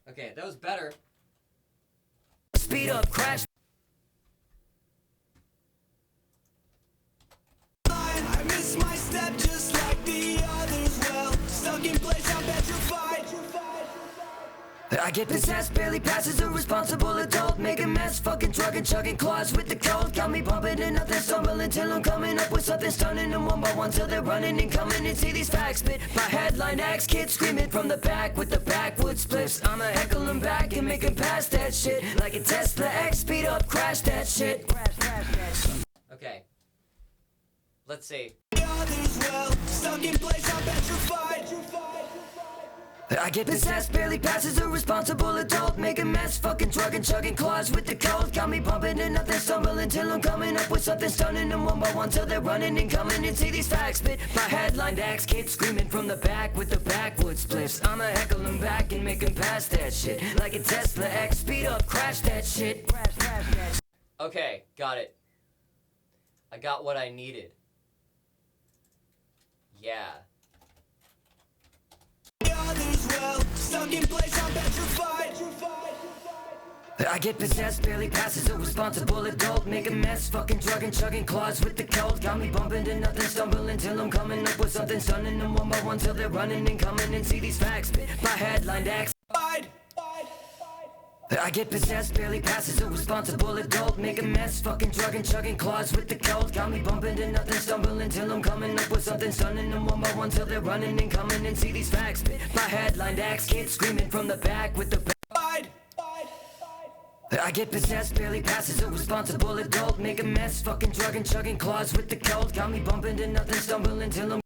Okay, that was better. Speed up, crash. I miss my step just like the others well, stuck in place, I'm petrified. I get possessed, barely pass as a responsible adult. Make a mess, fucking drug and chugging claws with the cold. Got me bumping to nothing, stumbling till I'm coming up with something stunning them one by one till they're running and coming and see these facts. Spit my headline axe, kids screaming from the back with the backwoods spliffs. I'ma heckle them back and make them pass that shit. Like a Tesla X, speed up, crash that shit. Okay. Let's see. Others well, stuck in place, I'm petrified. I get possessed, barely pass as a responsible adult. Make a mess, fucking drug and chugging claws with the cold. Got me bumping to nothing, stumbling till I'm coming up with something stunning them one by one till they're running and coming and see these facts. Spit my headline axe, kids screaming from the back with the backwoods spliffs. I'ma heckle them back and make them pass that shit. Like a Tesla X, speed up, crash that shit. Okay, got it. I got what I needed. Yeah. Others well, stuck in place, I'm petrified. I get possessed, barely pass as a responsible adult. Make a mess, fucking drug and chugging claws with the cold. Got me bumping to nothing, stumbling till I'm coming up with something stunning them one by one till they're running and coming and see these facts. Spit my headline axe. I get possessed, barely pass as a responsible adult. Make a mess, fucking drug and chugging claws with the cold. Got me bumping to nothing, stumbling till I'm coming up with something stunning them one by one till they're running and coming and see these facts. Spit my headline axe, kids screaming from the back with the I get possessed, barely pass as a responsible adult. Make a mess, fucking drug and chugging claws with the cold. Got me bumping to nothing, stumbling till I'm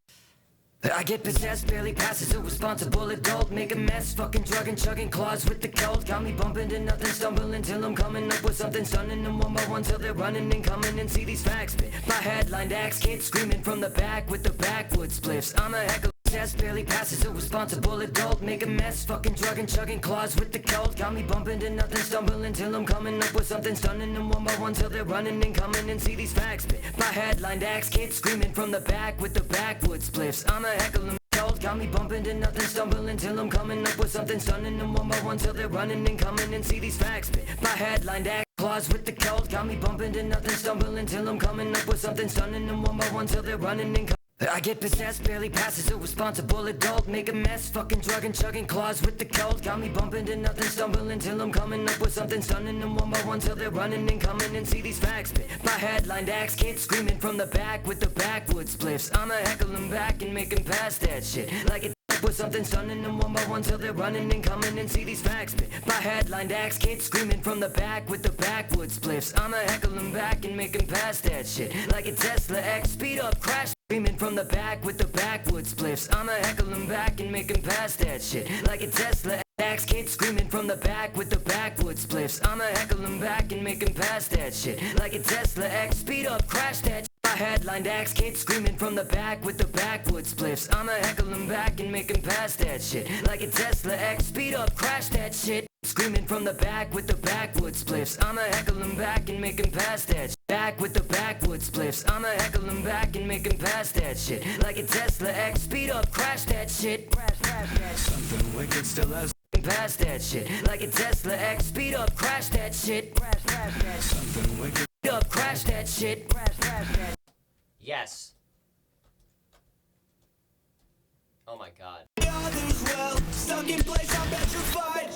I get possessed, barely pass as a responsible adult. Make a mess, fucking drug and chugging claws with the cold. Got me bumping to nothing, stumbling till I'm coming up with something stunning them one by one till they're running and coming and see these facts. Spit my headline axe, kids screaming from the back with the backwoods spliffs. I'm a heckle. Barely pass as a responsible adult. Make a mess, fucking drug and chugging claws with the cold. Got me bumping to nothing, stumbling till I'm coming up with something stunning them one by one till they're running and coming and see these facts. Spit my headline axe, kids screaming from the back with the backwoods spliffs. I'm a heckle them cold. Got me bumping to nothing, stumbling till I'm coming up with something stunning them one by one till they're running and coming and see these facts. Spit my headline axe. Claws with the cold, got me bumping to nothing, stumbling till I'm coming up with something stunning them one by one till they're running and I get possessed, barely pass as a responsible adult. Make a mess, fucking drug and chugging claws with the cold. Got me bumping to nothing, stumbling till I'm coming up with something stunning them one by one till they're running and coming and see these facts. Spit my headline axe, kids screaming from the back with the backwoods spliffs. I'ma heckle them back and make them pass that shit. Like it with something stunning them one by one till they're running and coming and see these facts. Spit my headline axe, kids screaming from the back with the backwoods spliffs. I'ma heckle them back and make them pass that shit. Like a Tesla X, speed up, crash. Screaming from the back with the backwoods spliffs. I'ma heckle them back and make them pass that shit. Like a Tesla X, kids screaming from the back with the backwoods spliffs. I'ma heckle them back and make them pass that shit. Like a Tesla X, speed up, crash that shit. My headlined axe kids screaming from the back with the backwoods spliffs. I'ma heckle 'em back and make 'em pass that shit. Like a Tesla X, speed up, crash that shit. Screaming from the back with the backwoods spliffs. I'ma heckle 'em back and make 'em pass that shit. Back with the backwoods spliffs. I'ma heckle 'em back and make 'em pass that shit. Like a Tesla X, speed up, crash that shit. Something wicked still has. Pass that shit. Like a Tesla X, speed up, crash that shit. Something wicked. Speed up, crash that shit. Yes. Oh my god. Others well, stuck in place, I'm petrified.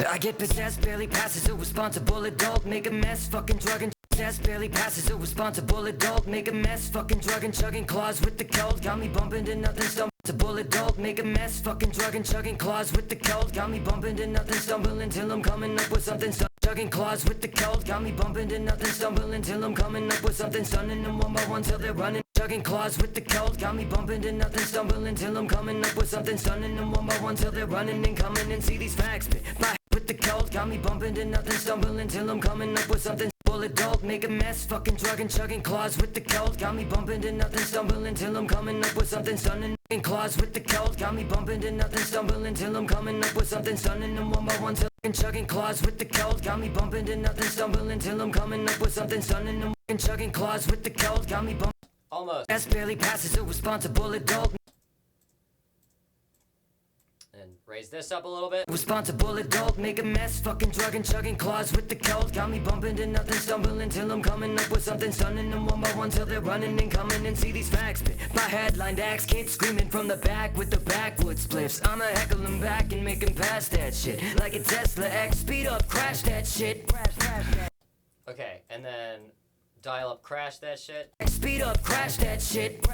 I get possessed, barely passes a responsible adult. Make a mess, fucking drug and possessed, barely passes a responsible adult. Make a mess, fucking drug and chugging claws with the cold. Got me bumping to nothing, stumble adult. Make a mess, fucking drug and chugging claws with the cold. Got me bumping to nothing, stumble until I'm coming up with something. Chugging claws with the cold. Got me bumping to nothing, stumble until I'm coming up with something. Stunning them one by one till they're running. Chugging claws with the cold. Got me bumping to nothing, stumble until I'm coming up with something. Stunning them one by one till they're running and coming and see these facts spit. By with the cold. Got me bumping to nothing, stumble until I'm coming up with something. Full adult, make a mess, fucking drug and chugging claws with the cold. Got me bumping to nothing, stumble until I'm coming up with something. Stunning claws with the cold. Got me bumping to nothing, stumble until I'm coming up with something. Stunning them one by one till chugging claws with the cold. Got me bumping to nothing, stumble until I'm coming up with something. Stunning them chugging claws with the cold. Got me bumping. Almost. That's barely passes a responsible adult. And raise this up a little bit. Responsible adult, make a mess, fucking drug and chugging claws with the cold. Got me bumping to nothing, stumble until I'm coming up with something. Stunning them one by one till they're running and coming and see these facts spit. My headlined axe kids screaming from the back with the backwoods spliffs. I'ma heckle 'em back and make 'em pass that shit. Like a Tesla X, speed up, crash that shit. Okay, and then dial up, crash that shit. Speed up, crash that shit.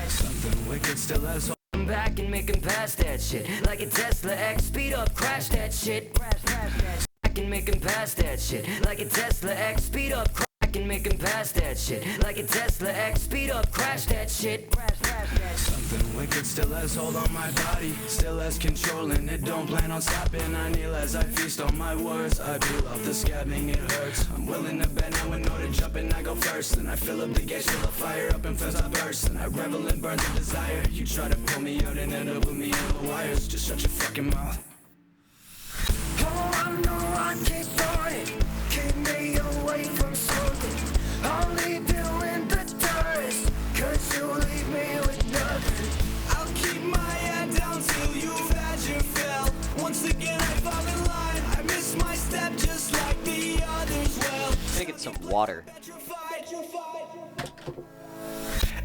Something wicked still has. Back and make 'em pass that shit. Like a Tesla X, speed up, crash that shit. Back and make 'em pass that shit. Like a Tesla X, speed up, crack and make 'em pass that shit. Like a Tesla X, speed up, crash that shit. Something wicked still has hold on my body, still has control and it don't plan on stopping. I kneel as I feast on my words. I peel off the scabbing, it hurts. I'm willing to bet I would know to jump and I go first. And I fill up the gas, fill the fire up and flames I burst. And I revel and burn the desire. You try to pull me out and end up with me in the wires. Just shut your fucking mouth. Oh, I know I keep burning. Keep me away from something. I'll leave you in the dust. Cause you leave me with nothing. I'll keep my head down till you've had your fill. Once again I fall in line. I miss my step just like the others. Well, Gonna get some water.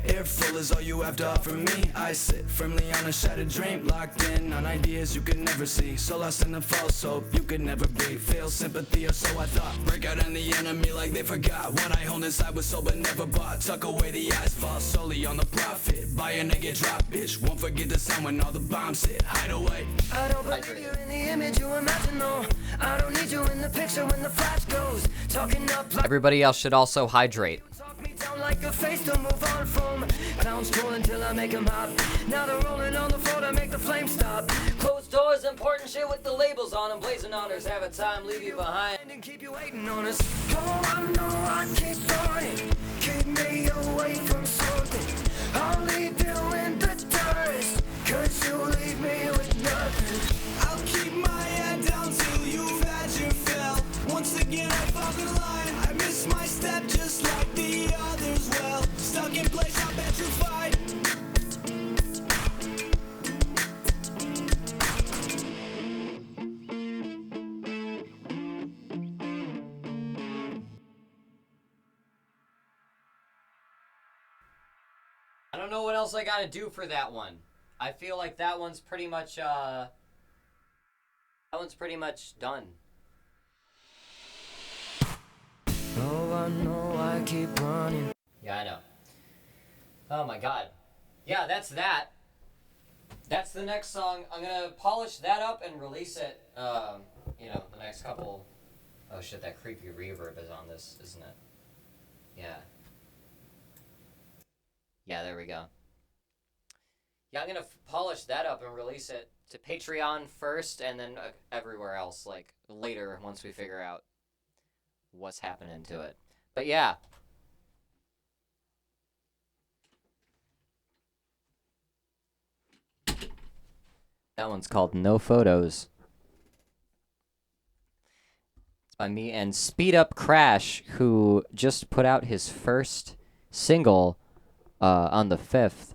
Air full is all you have to offer me. I sit firmly on a shattered dream, locked in on ideas you could never see. So lost in the false hope you could never be. Feel sympathy or so I thought. Break out on the enemy like they forgot. What I hold inside was sold but never bought. Tuck away the eyes, fall solely on the profit. Buy a nigga, drop bitch. Won't forget the sound when all the bombs hit. Hide away. I don't believe you in the image you imagine, no. I don't need you in the picture when the flash goes. Talking up like Everybody else should also hydrate. talk me down like a face to move on from. Clowns trolling till I make 'em hop. Now they're rolling on the floor to make the flame stop. Closed doors, important shit with the labels on 'em. Blazing honors, have a time, leave you behind. And keep you waiting on us. Oh, I know I keep burning. Keep me away from something. I'll leave you in the dust. Cause you leave me with nothing. I'll keep my head down till you've had your fill. Once again I fall in line. I miss my step just like the others. Well, stuck in place, I'm petrified. I don't know what else I gotta do for that one. I feel like that one's pretty much done. Oh, I know I keep running. Yeah, I know. Oh my god. Yeah, that's that. That's the next song. I'm gonna polish that up and release it, the next couple... Oh shit, that creepy reverb is on this, isn't it? Yeah. Yeah, there we go. Yeah, I'm gonna polish that up and release it to Patreon first, and then everywhere else, like, later, once we figure out what's happening to it. But yeah. That one's called No Photos. It's by me and Speed Up Crash, who just put out his first single on the 5th.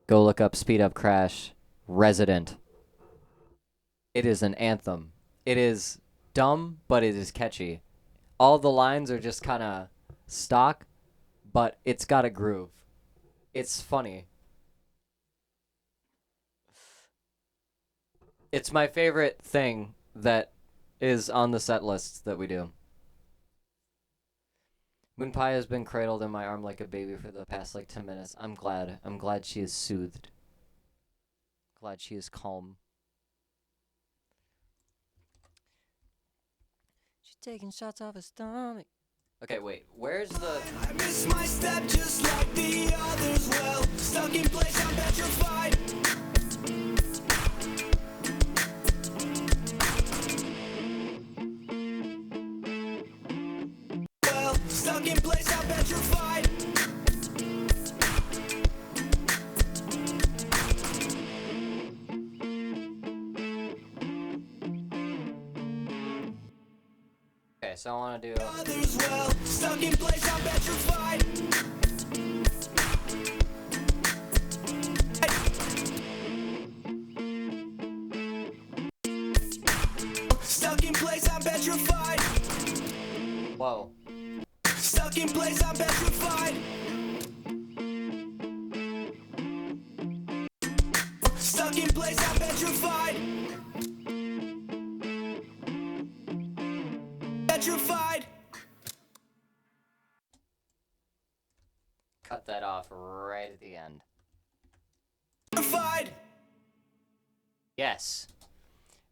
Go look up Speed Up Crash, Resident. It is an anthem. It is dumb, but it is catchy. All the lines are just kind of stock, but it's got a groove. It's funny. It's my favorite thing that is on the set list that we do. Moon Pie has been cradled in my arm like a baby for the past like 10 minutes. I'm glad. I'm glad she is soothed. Glad she is calm. She's taking shots off her stomach. Okay, wait. Where's the... I miss my step just like the others. Well, stuck in place, I'm petrified. Well, stuck in place, I'm petrified. Okay, so I want to do... Others, well, stuck in place, I'm petrified. Stuck in place, I'm petrified. Whoa. Stuck in place, I'm petrified. Stuck in place, I'm petrified. Petrified. Cut that off right at the end. Petrified. Yes.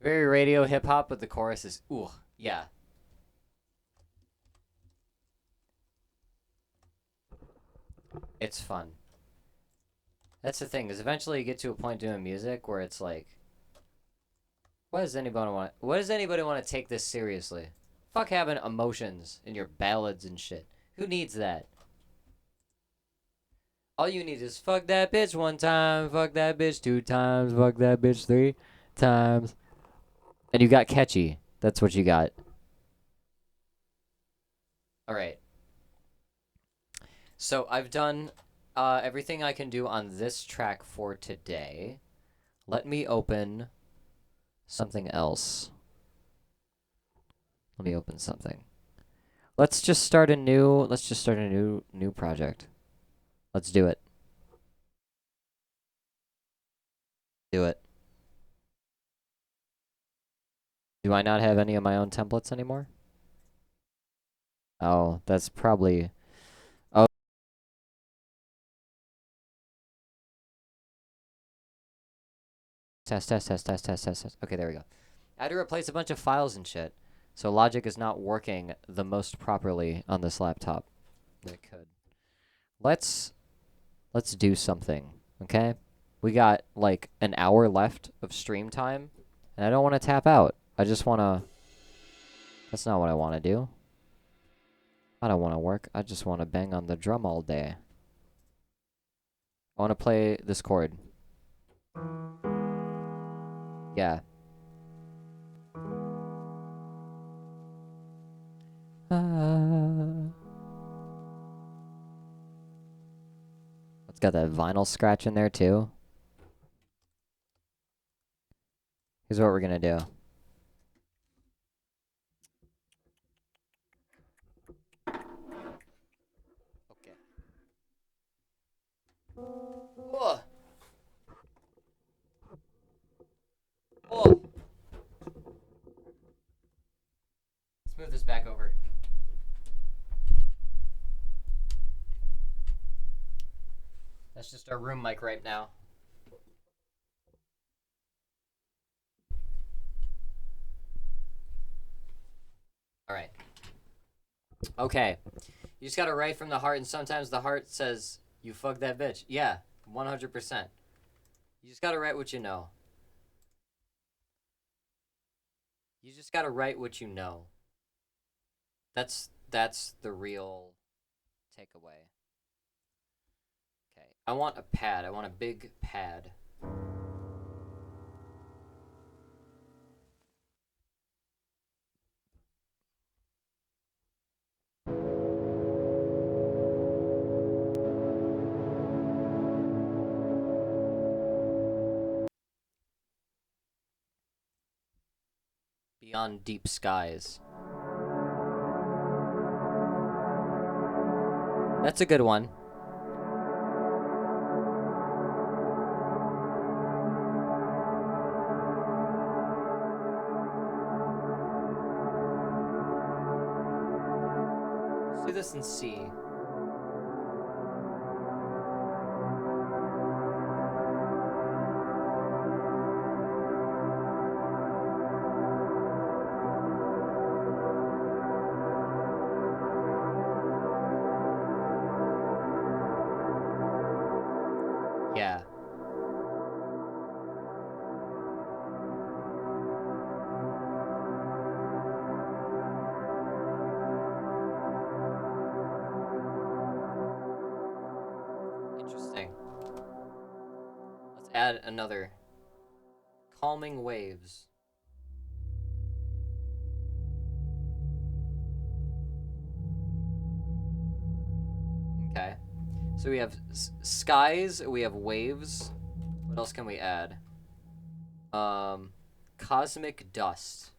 Very radio hip-hop, but the chorus is... Ooh, yeah. It's fun. That's the thing, is eventually you get to a point doing music where it's like... Why does anybody want to take this seriously? Fuck having emotions in your ballads and shit. Who needs that? All you need is fuck that bitch 1 time, fuck that bitch 2 times, fuck that bitch 3 times. And you got catchy. That's what you got. Alright. So I've done everything I can do on this track for today. Let me open something else. Let me open something. Let's just start a new project. Let's do it. Do it. Do I not have any of my own templates anymore? Oh, that's probably... Oh. Test. Okay, there we go. I had to replace a bunch of files and shit. So Logic is not working the most properly on this laptop that it could. Let's do something, okay? We got like an hour left of stream time, and I don't want to tap out. I just want to... That's not what I want to do. I don't want to work. I just want to bang on the drum all day. I want to play this chord. Yeah. It's got that vinyl scratch in there too. Here's what we're gonna do. Okay. Oh. Oh. Let's move this back over. That's just our room mic right now. Alright. Okay. You just gotta write from the heart, and sometimes the heart says, you fuck that bitch. Yeah, 100%. You just gotta write what you know. You just gotta write what you know. That's the real takeaway. Okay, I want a pad. I want a big pad. Beyond Deep Skies. That's a good one. Let's do this in C. Yeah. Interesting. Let's add another. Calming Waves. Okay. So we have skies, we have waves. What else can we add? Cosmic dust.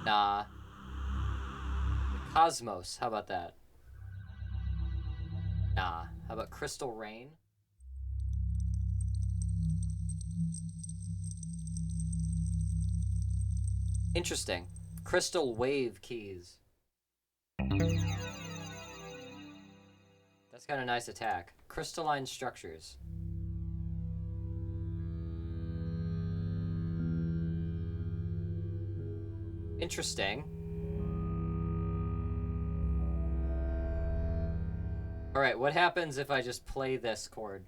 Nah. The cosmos, how about that? Nah. How about crystal rain? Interesting. Crystal wave keys. That's got a nice attack. Crystalline structures. Interesting. Alright, what happens if I just play this chord?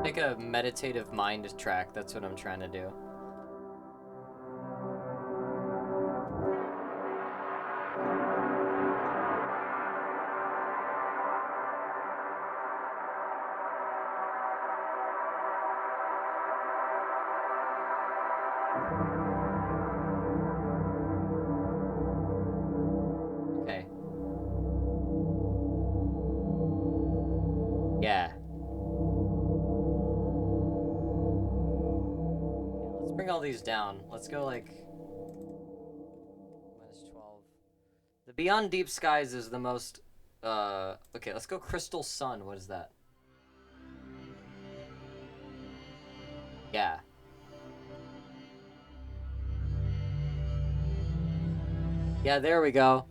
Make a meditative mind track. That's what I'm trying to do. Okay. Yeah. Bring all these down. Let's go like -12. The Beyond Deep Skies is the most okay, let's go Crystal Sun. What is that? Yeah. Yeah, there we go.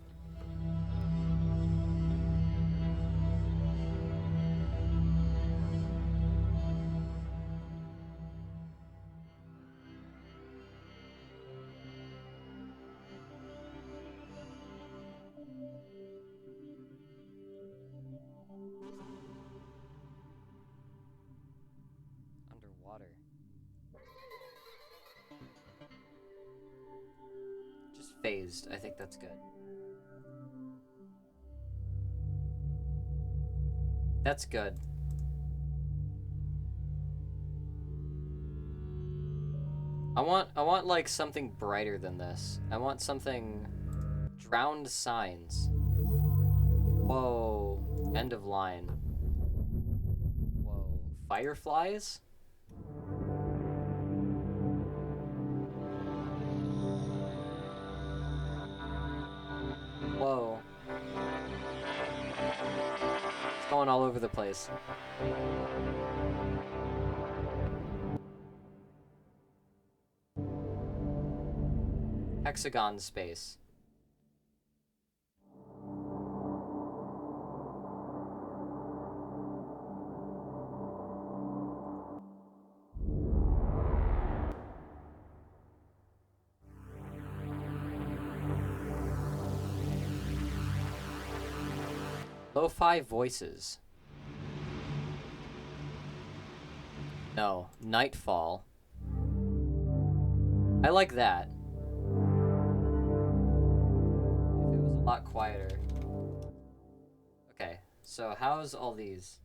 Underwater. Just phased. I think that's good. That's good. I want like something brighter than this. I want something drowned signs. Whoa. End of line. Whoa. Fireflies? Whoa. It's going all over the place. Hexagon space. Lo-fi voices. No, Nightfall. I like that. lot quieter. Okay, so how's all these?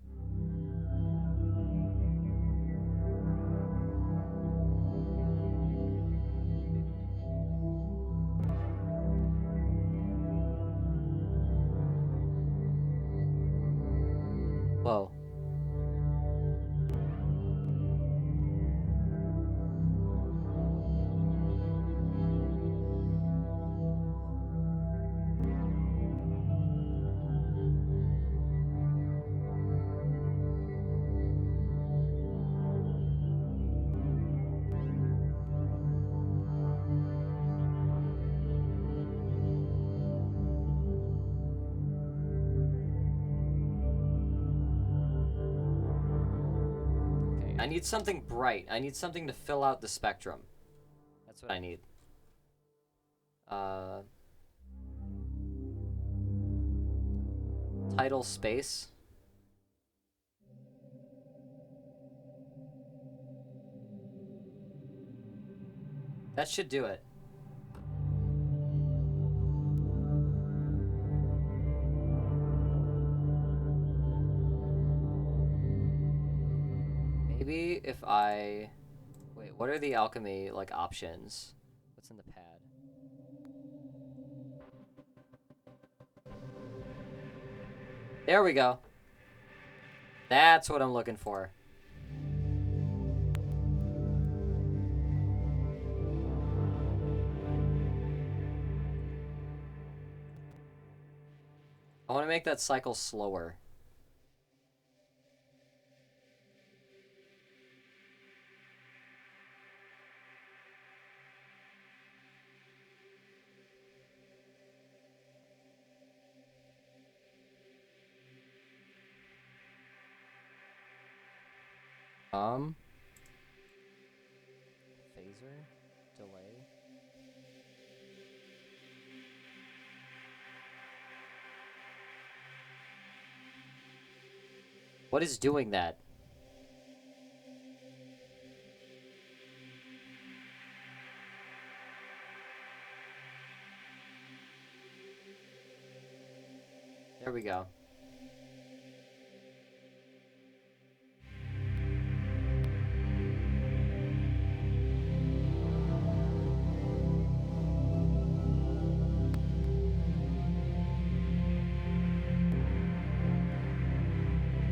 Whoa. I need something bright. I need something to fill out the spectrum. That's what I need. Tidal space. That should do it. Maybe if I... Wait, what are the alchemy, like, options? What's in the pad? There we go. That's what I'm looking for. I want to make that cycle slower. Phaser, delay. What is doing that? There we go.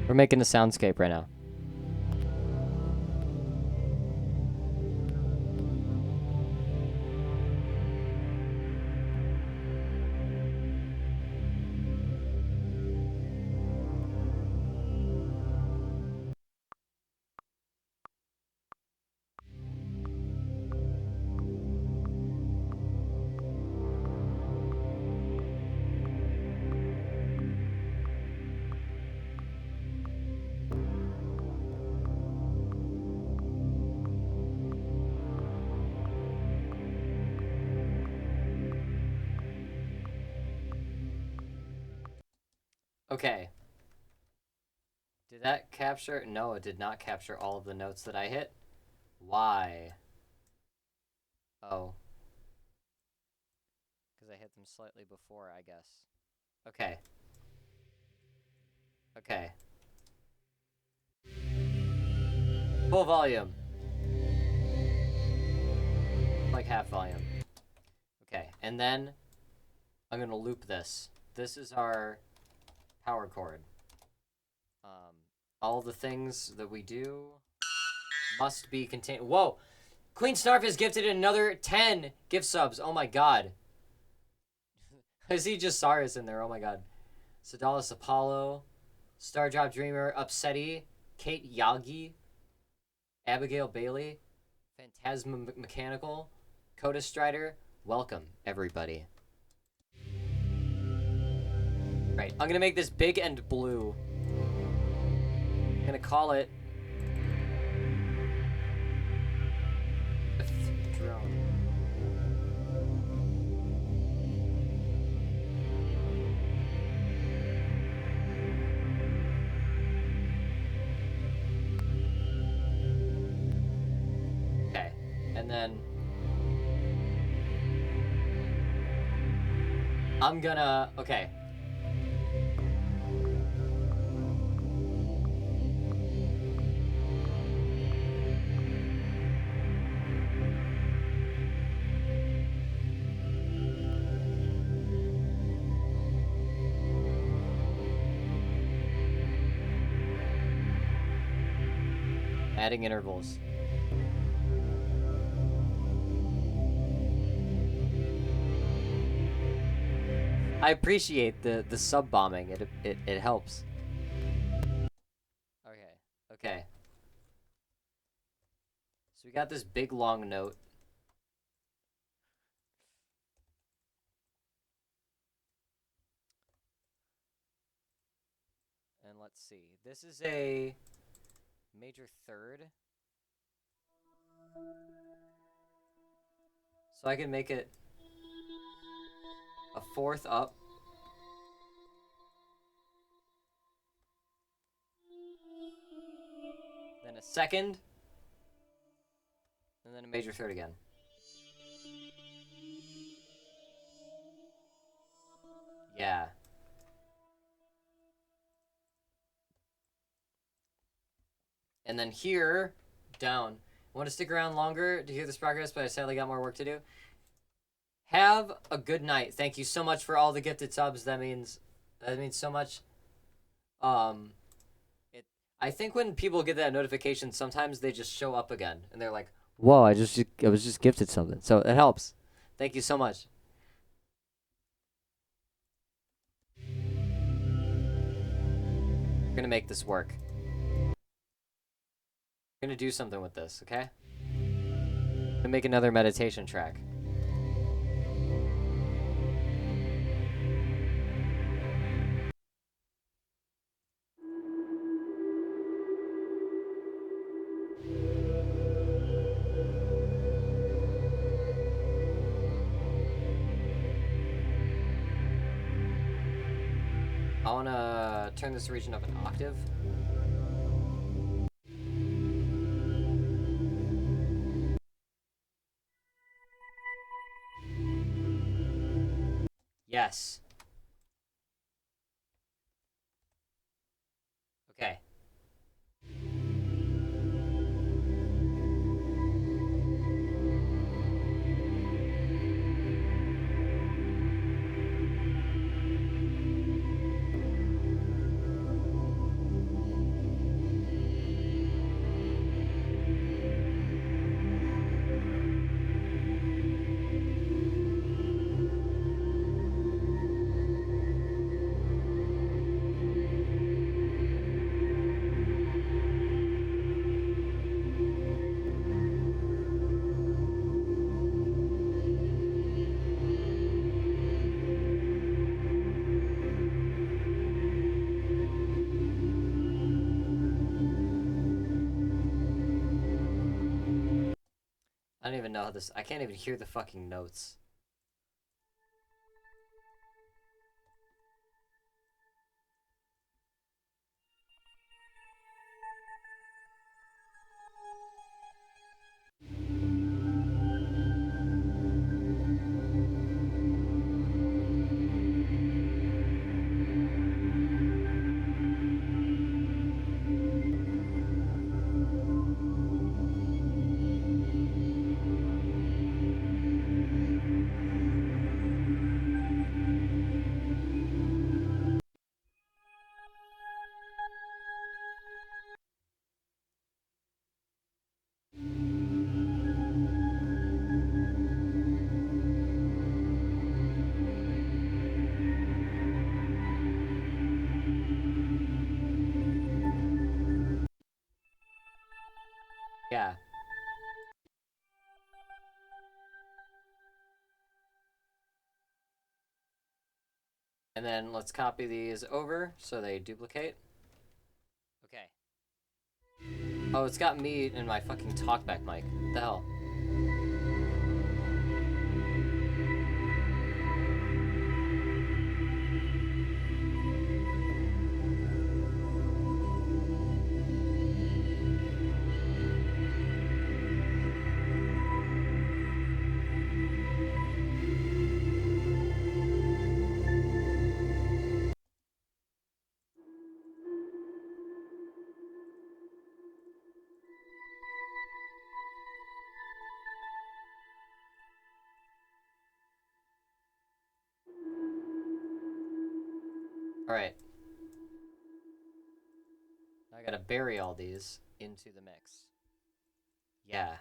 We're making a soundscape right now. Okay. Did that capture? No, it did not capture all of the notes that I hit. Why? Oh. Because I hit them slightly before, I guess. Okay. Okay. Full volume. Like half volume. Okay, and then I'm gonna loop this. This is our power chord. All the things that we do must be contained. Whoa! Queen Snarf has gifted another 10 gift subs. Oh my god. I see just Saris in there. Oh my god. Sedalis Apollo, Stardrop Dreamer, Upseti, Kate Yagi, Abigail Bailey, Phantasma Mechanical, Coda Strider. Welcome, everybody. Right, I'm gonna make this big and blue. I'm gonna call it Fifth Drone. Okay, and then I'm gonna... Okay. Adding intervals. I appreciate the sub bombing. It helps. Okay. So we got this big long note. And let's see. This is a major third. So I can make it a fourth up. Then a second. And then a major third again. Yeah. And then here, down. Want to stick around longer to hear this progress, but I sadly got more work to do. Have a good night. Thank you so much for all the gifted subs. That means so much. I think when people get that notification, sometimes they just show up again, and they're like, "Whoa, I was just gifted something." So it helps. Thank you so much. We're gonna make this work. We're gonna do something with this, okay? I'm gonna make another meditation track. I wanna turn this region up an octave. Yes. Okay. I don't even know how this... I can't even hear the fucking notes. Yeah. And then let's copy these over so they duplicate. Okay. Oh, it's got me in my fucking talkback mic. What the hell? Alright. I gotta bury all these into the mix. Yeah.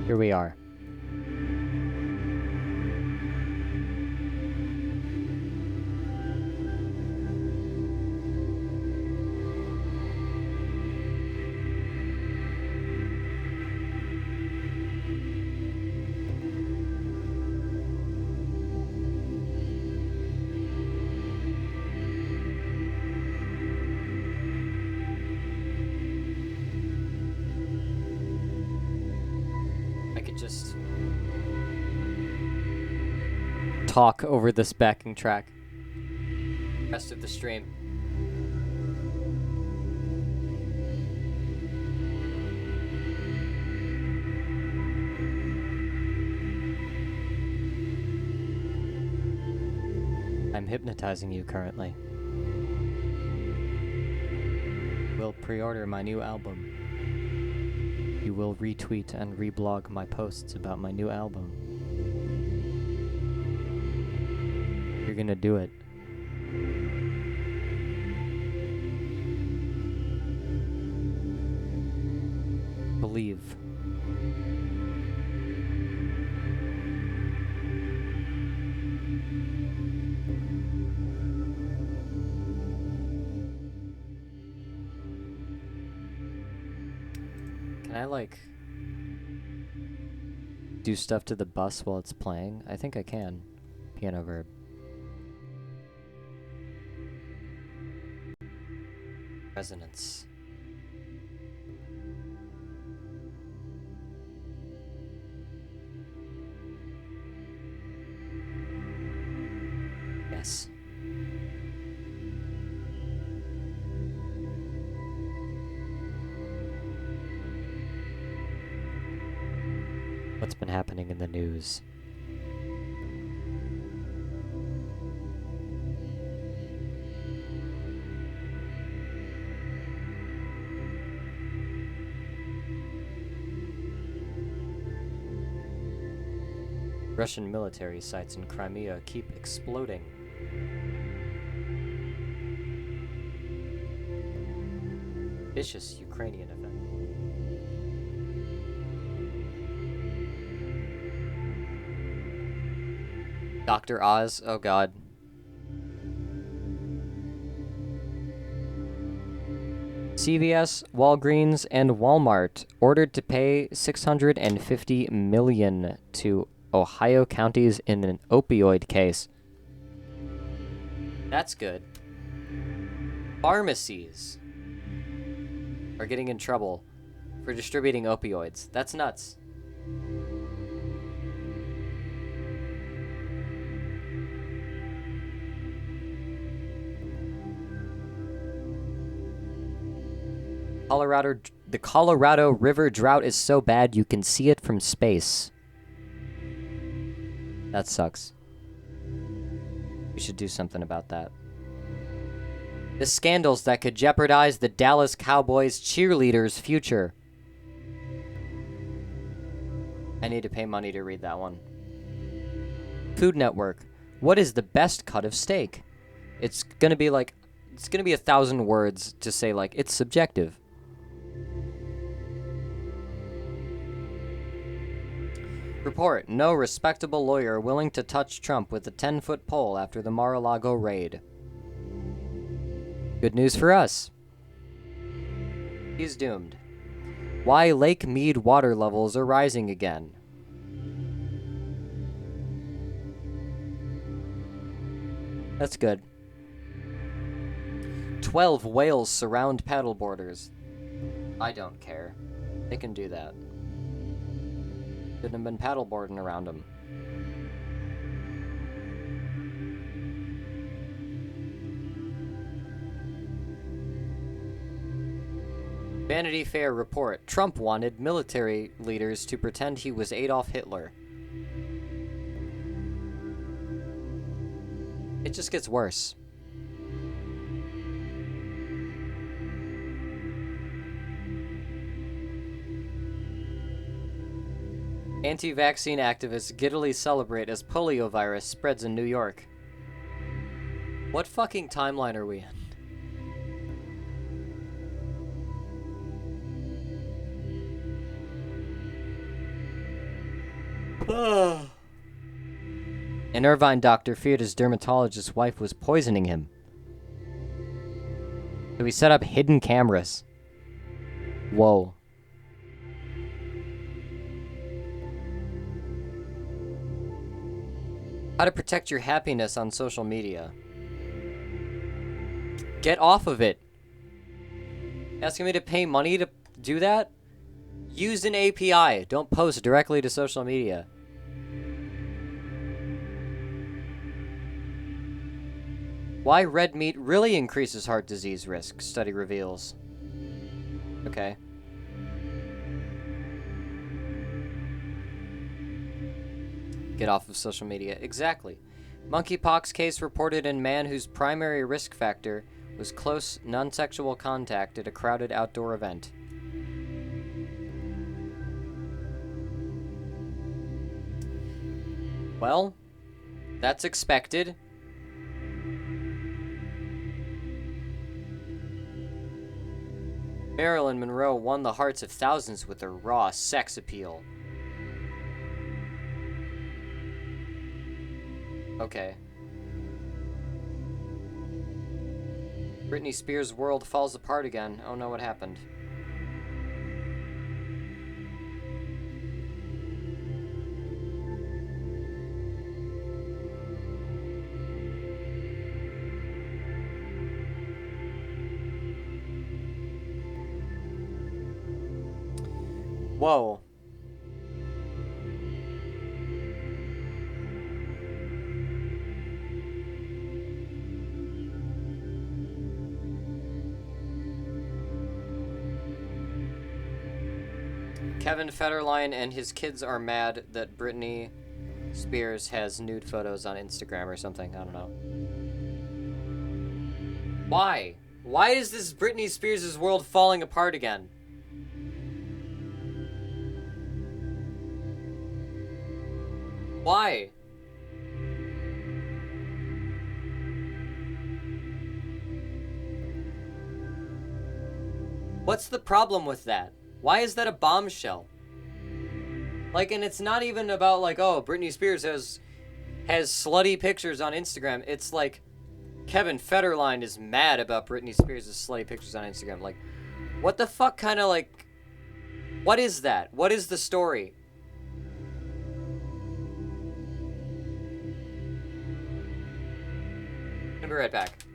Here we are. I could just talk over this backing track. Rest of the stream. I'm hypnotizing you currently. Will pre-order my new album. You will retweet and reblog my posts about my new album. You're gonna do it. Believe. Can I, like, do stuff to the bus while it's playing? I think I can. Piano verb. Resonance. Yes. What's been happening in the news? Russian military sites in Crimea keep exploding. Vicious Ukrainian event. Dr. Oz, oh god. CVS, Walgreens, and Walmart ordered to pay $650 million to Ohio counties in an opioid case. That's good. Pharmacies are getting in trouble for distributing opioids. That's nuts. The Colorado River drought is so bad you can see it from space. That sucks. We should do something about that. The scandals that could jeopardize the Dallas Cowboys cheerleaders' future. I need to pay money to read that one. Food Network. What is the best cut of steak? It's gonna be 1,000 words to say, like, it's subjective. Report, no respectable lawyer willing to touch Trump with a 10-foot pole after the Mar-a-Lago raid. Good news for us. He's doomed. Why Lake Mead water levels are rising again. That's good. 12 whales surround paddleboarders. I don't care. They can do that. Shouldn't have been paddleboarding around them. Vanity Fair report. Trump wanted military leaders to pretend he was Adolf Hitler. It just gets worse. Anti-vaccine activists giddily celebrate as poliovirus spreads in New York. What fucking timeline are we in? An Irvine doctor feared his dermatologist's wife was poisoning him. So he set up hidden cameras. Whoa. How to protect your happiness on social media. Get off of it. Asking me to pay money to do that? Use an API. Don't post directly to social media. Why red meat really increases heart disease risk, study reveals. Okay. Get off of social media. Exactly. Monkeypox case reported in man whose primary risk factor was close, non-sexual contact at a crowded outdoor event. Well, that's expected. Marilyn Monroe won the hearts of thousands with her raw sex appeal. Okay. Britney Spears' world falls apart again. Oh no, what happened? Whoa. Kevin Federline and his kids are mad that Britney Spears has nude photos on Instagram or something. I don't know. Why? Why is this Britney Spears' world falling apart again? Why? What's the problem with that? Why is that a bombshell? Like, and it's not even about like, oh, Britney Spears has slutty pictures on Instagram. It's like Kevin Federline is mad about Britney Spears' slutty pictures on Instagram. Like, what the fuck kind of like, what is that? What is the story? I'll be right back.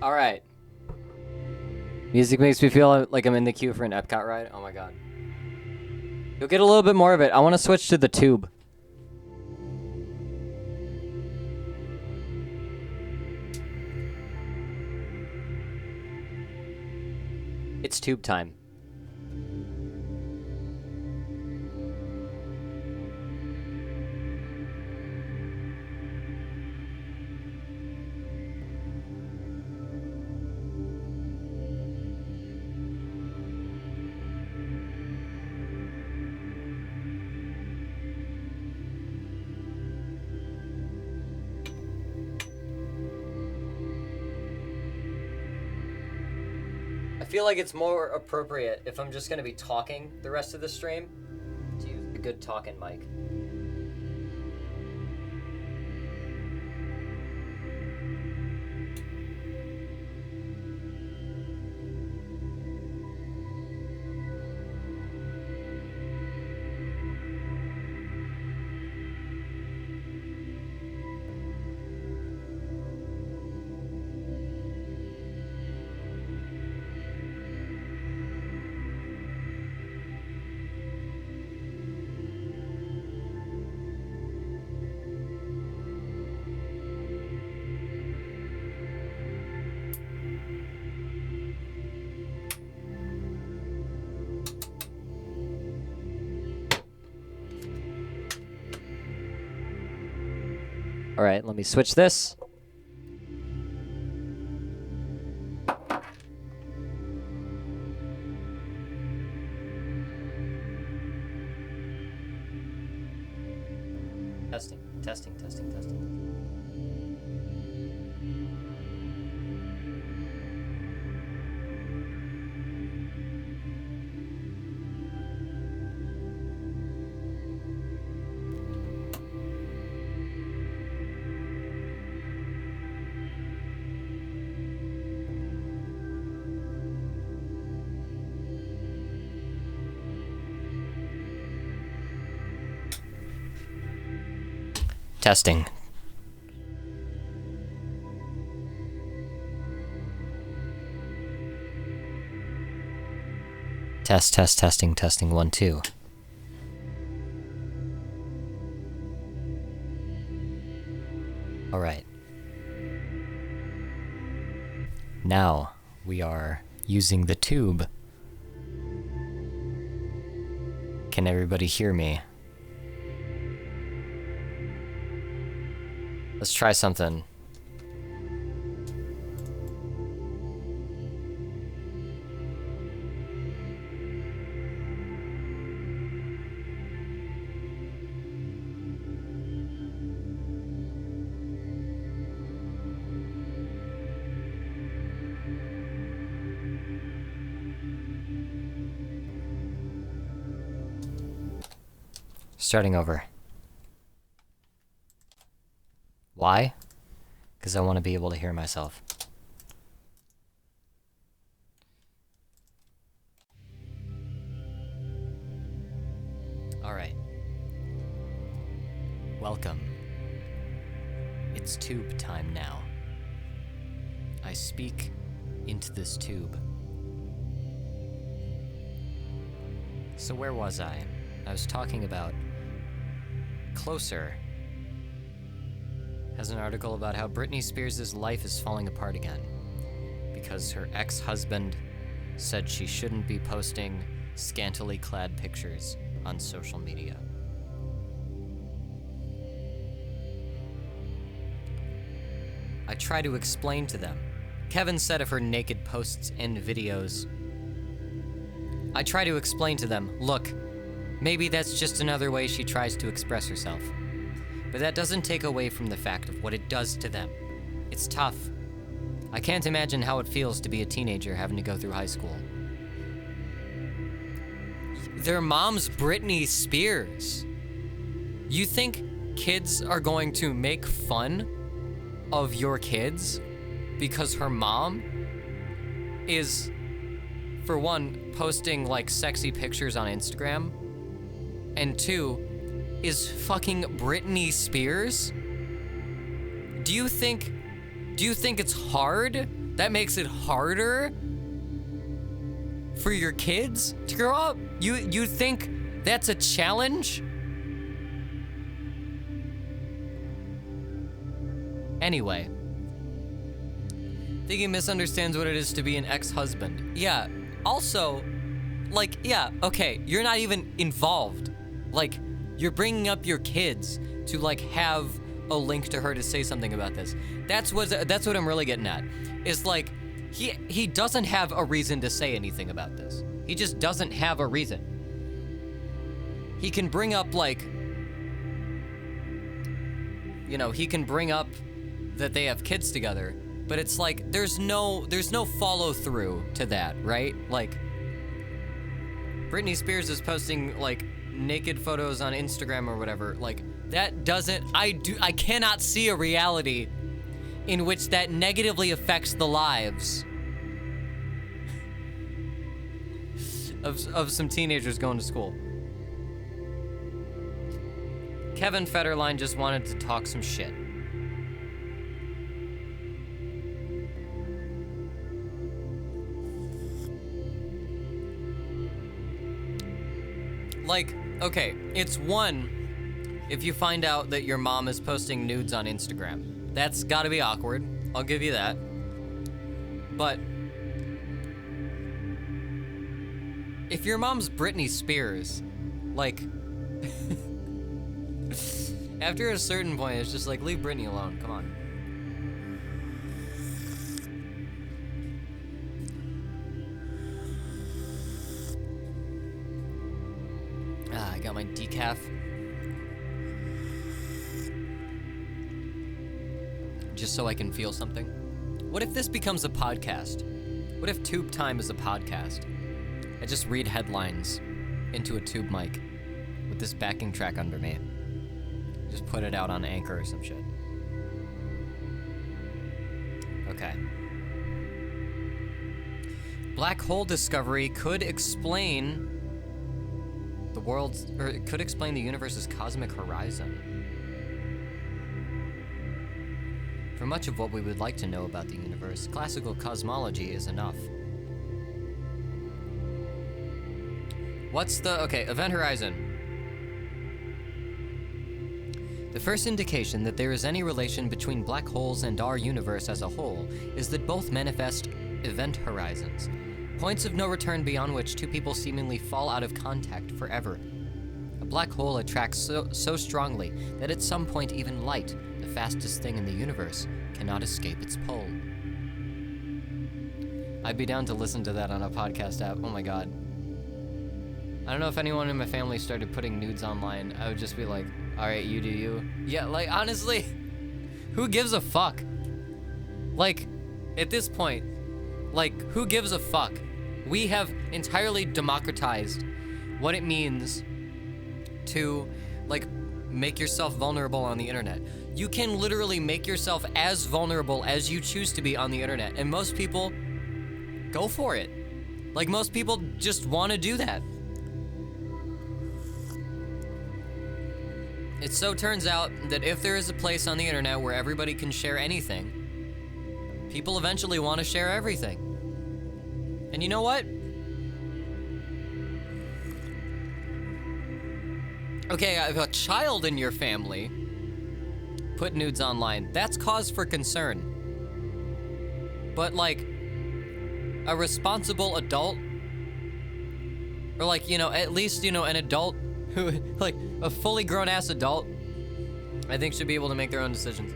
All right. Music makes me feel like I'm in the queue for an Epcot ride. Oh my god. You'll get a little bit more of it. I want to switch to the tube. It's tube time. I feel like it's more appropriate if I'm just going to be talking the rest of the stream to use a good talking mic. All right, let me switch this. Testing, testing, testing, testing. Testing. Testing, 1, 2. All right. Now we are using the tube. Can everybody hear me? Let's try something. Starting over. Why? Because I want to be able to hear myself. Alright. Welcome. It's tube time now. I speak into this tube. So where was I? I was talking about Closer has an article about how Britney Spears' life is falling apart again because her ex-husband said she shouldn't be posting scantily clad pictures on social media. I try to explain to them. Kevin said of her naked posts and videos. I try to explain to them, look, maybe that's just another way she tries to express herself. But that doesn't take away from the fact of what it does to them. It's tough. I can't imagine how it feels to be a teenager having to go through high school. Their mom's Britney Spears. You think kids are going to make fun of your kids because her mom is, for one, posting like sexy pictures on Instagram, and two, is fucking Britney Spears? Do you think it's hard that makes it harder for your kids to grow up? You think that's a challenge? Anyway, think he misunderstands what it is to be an ex-husband. Yeah, also, like, yeah, okay, you're not even involved. Like, you're bringing up your kids to, like, have a link to her to say something about this. That's what I'm really getting at. Is, like, he doesn't have a reason to say anything about this. He just doesn't have a reason. He can bring up, like, you know, he can bring up that they have kids together, but it's like there's no follow through to that, right? Like, Britney Spears is posting like naked photos on Instagram or whatever. Like, that doesn't, I cannot see a reality in which that negatively affects the lives of some teenagers going to school. Kevin Federline just wanted to talk some shit. Like, okay, it's one if you find out that your mom is posting nudes on Instagram. That's gotta be awkward. I'll give you that. But if your mom's Britney Spears, like, after a certain point, it's just like, leave Britney alone. Come on. I got my decaf. Just so I can feel something. What if this becomes a podcast? What if Tube Time is a podcast? I just read headlines into a tube mic with this backing track under me. Just put it out on Anchor or some shit. Okay. Black hole discovery could explain the world's, or it could explain the universe's cosmic horizon. For much of what we would like to know about the universe, classical cosmology is enough. What's the, okay, Event Horizon. The first indication that there is any relation between black holes and our universe as a whole is that both manifest event horizons, points of no return beyond which two people seemingly fall out of contact forever. A black hole attracts so strongly that at some point even light, the fastest thing in the universe, cannot escape its pull. I'd be down to listen to that on a podcast app. Oh my god. I don't know if anyone in my family started putting nudes online. I would just be like, alright, you do you. Yeah, like, honestly, who gives a fuck? Like, at this point, like, who gives a fuck? We have entirely democratized what it means to, like, make yourself vulnerable on the internet. You can literally make yourself as vulnerable as you choose to be on the internet, and most people go for it. Like, most people just want to do that. It so turns out that if there is a place on the internet where everybody can share anything, people eventually want to share everything. And you know what? Okay, if a child in your family put nudes online, that's cause for concern. But, like, a responsible adult, or, like, you know, at least, you know, an adult who, like, a fully grown-ass adult, I think should be able to make their own decisions.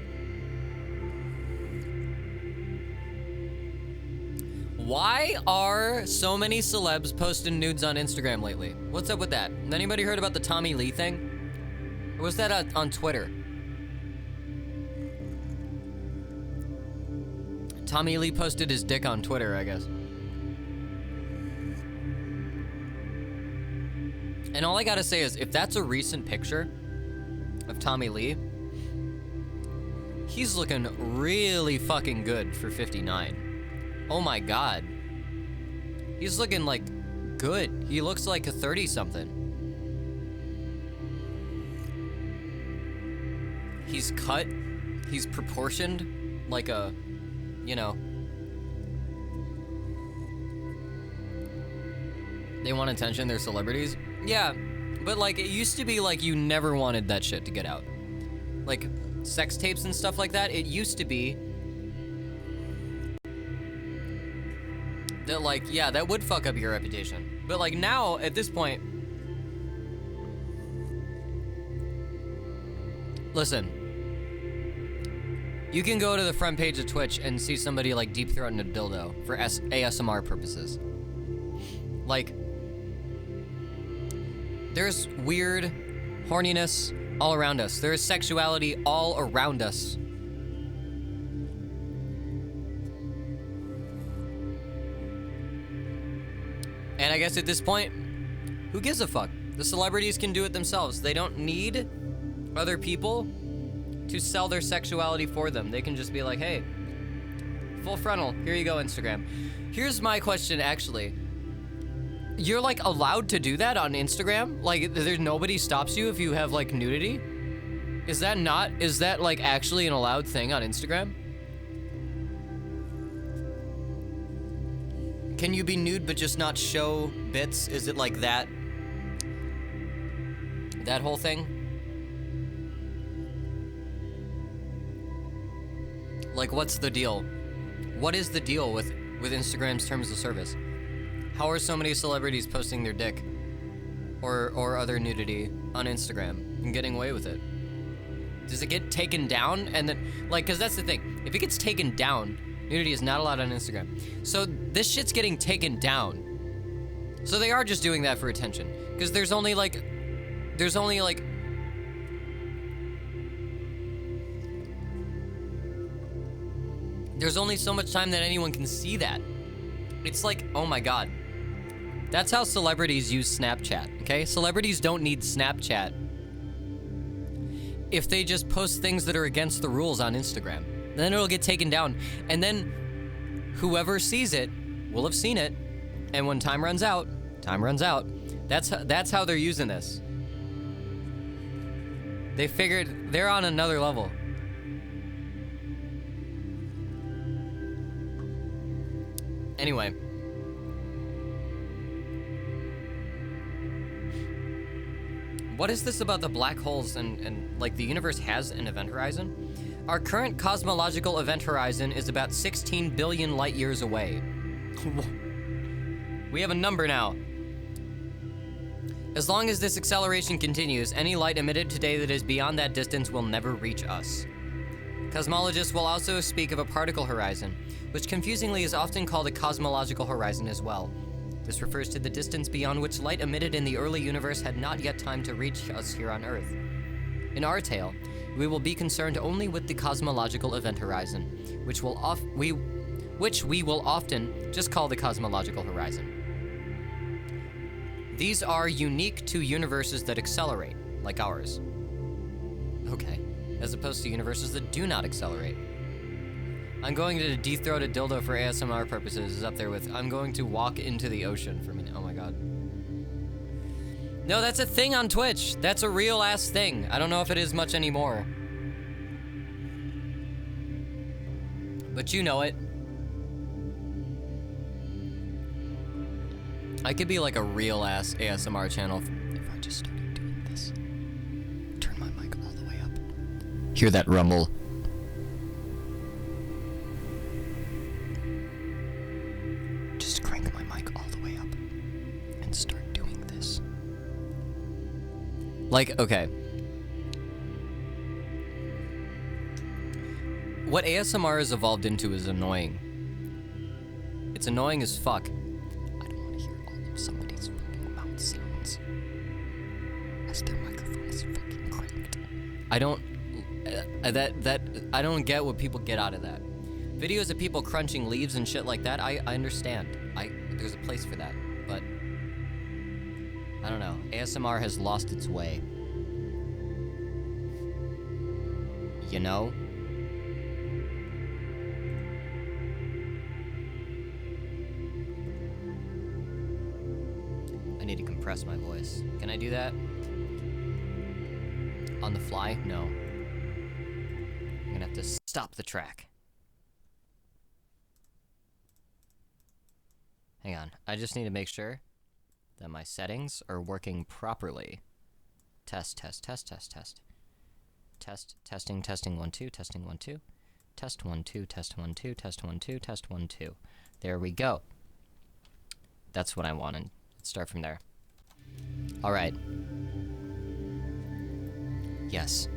Why are so many celebs posting nudes on Instagram lately? What's up with that? Anybody heard about the Tommy Lee thing? Or was that on Twitter? Tommy Lee posted his dick on Twitter, I guess. And all I gotta say is, if that's a recent picture of Tommy Lee, he's looking really fucking good for 59. Oh my god. He's looking, like, good. He looks like a 30-something. He's cut. He's proportioned like a, you know, They want attention, they're celebrities. Yeah, but like it used to be like you never wanted that shit to get out. Like sex tapes and stuff like that, it used to be that like, yeah, that would fuck up your reputation. But like now, at this point, listen, you can go to the front page of Twitch and see somebody like deep throating a dildo for ASMR purposes. Like, there's weird horniness all around us. There is sexuality all around us. And I guess at this point, who gives a fuck? The celebrities can do it themselves. They don't need other people to sell their sexuality for them. They can just be like, hey, full frontal, here you go, Instagram. Here's my question, actually. You're like allowed to do that on Instagram? Like there's nobody stops you if you have like nudity? Is that like actually an allowed thing on Instagram? Can you be nude but just not show bits? Is it like that? That whole thing? Like what's the deal? What is the deal with Instagram's terms of service? How are so many celebrities posting their dick or other nudity on Instagram and getting away with it? Does it get taken down? And then, like, because that's the thing. If it gets taken down, nudity is not allowed on Instagram. So this shit's getting taken down. So they are just doing that for attention. Because there's only so much time that anyone can see that. It's like, oh my god. That's how celebrities use Snapchat, okay? Celebrities don't need Snapchat if they just post things that are against the rules on Instagram. Then it'll get taken down. And then whoever sees it will have seen it. And when time runs out, time runs out. That's how they're using this. They figured they're on another level. Anyway. What is this about the black holes and like the universe has an event horizon? Our current cosmological event horizon is about 16 billion light years away. We have a number now. As long as this acceleration continues, any light emitted today that is beyond that distance will never reach us. Cosmologists will also speak of a particle horizon, which confusingly is often called a cosmological horizon as well. This refers to the distance beyond which light emitted in the early universe had not yet time to reach us here on Earth. In our tale, we will be concerned only with the cosmological event horizon, which we will often just call the cosmological horizon. These are unique to universes that accelerate, like ours. Okay, as opposed to universes that do not accelerate. I'm going to de-throat a dildo for ASMR purposes is up there with I'm going to walk into the ocean for a minute. Oh my god. No, that's a thing on Twitch. That's a real ass thing. I don't know if it is much anymore. But you know it. I could be like a real ass ASMR channel if I just started doing this. Turn my mic all the way up. Hear that rumble? Just crank my mic all the way up and start doing this. Like, okay. What ASMR has evolved into is annoying. It's annoying as fuck. I don't want to hear all of somebody's fucking mouth sounds as their microphone is fucking cranked. I don't get what people get out of that. Videos of people crunching leaves and shit like that, I understand. There's a place for that, but I don't know. ASMR has lost its way. You know? I need to compress my voice. Can I do that? On the fly? No. I'm gonna have to stop the track. Hang on. I just need to make sure that my settings are working properly. Test, test, test, test, test. Testing, testing, 1, 2, testing, 1, 2. Test 1, 2, test 1, 2, test 1, 2, test 1, 2. There we go. That's what I wanted. Let's start from there. Alright. Yes.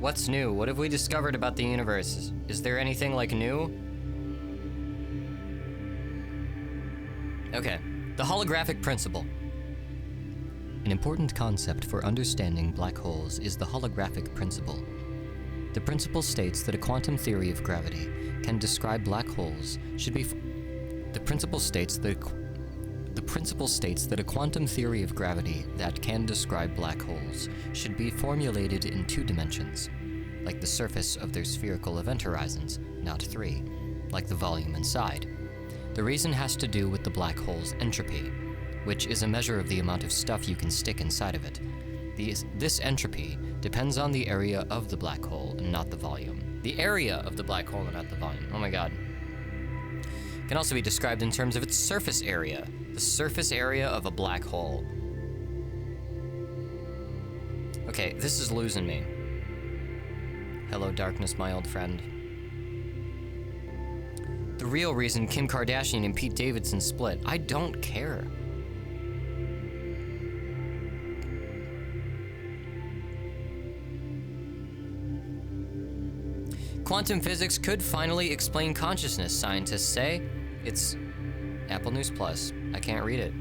What's new? What have we discovered about the universe? Is there anything, like, new? Okay. The holographic principle. An important concept for understanding black holes is the holographic principle. The principle states that a quantum theory of gravity can describe black holes should be... The principle states that a quantum theory of gravity that can describe black holes should be formulated in 2 dimensions, like the surface of their spherical event horizons, not 3, like the volume inside. The reason has to do with the black hole's entropy, which is a measure of the amount of stuff you can stick inside of it. This entropy depends on the area of the black hole and not the volume. The area of the black hole and not the volume. Oh my god. Can also be described in terms of its surface area. The surface area of a black hole. Okay, this is losing me. Hello, darkness, my old friend. The real reason Kim Kardashian and Pete Davidson split. I don't care. Quantum physics could finally explain consciousness, scientists say. It's Apple News Plus. I can't read it.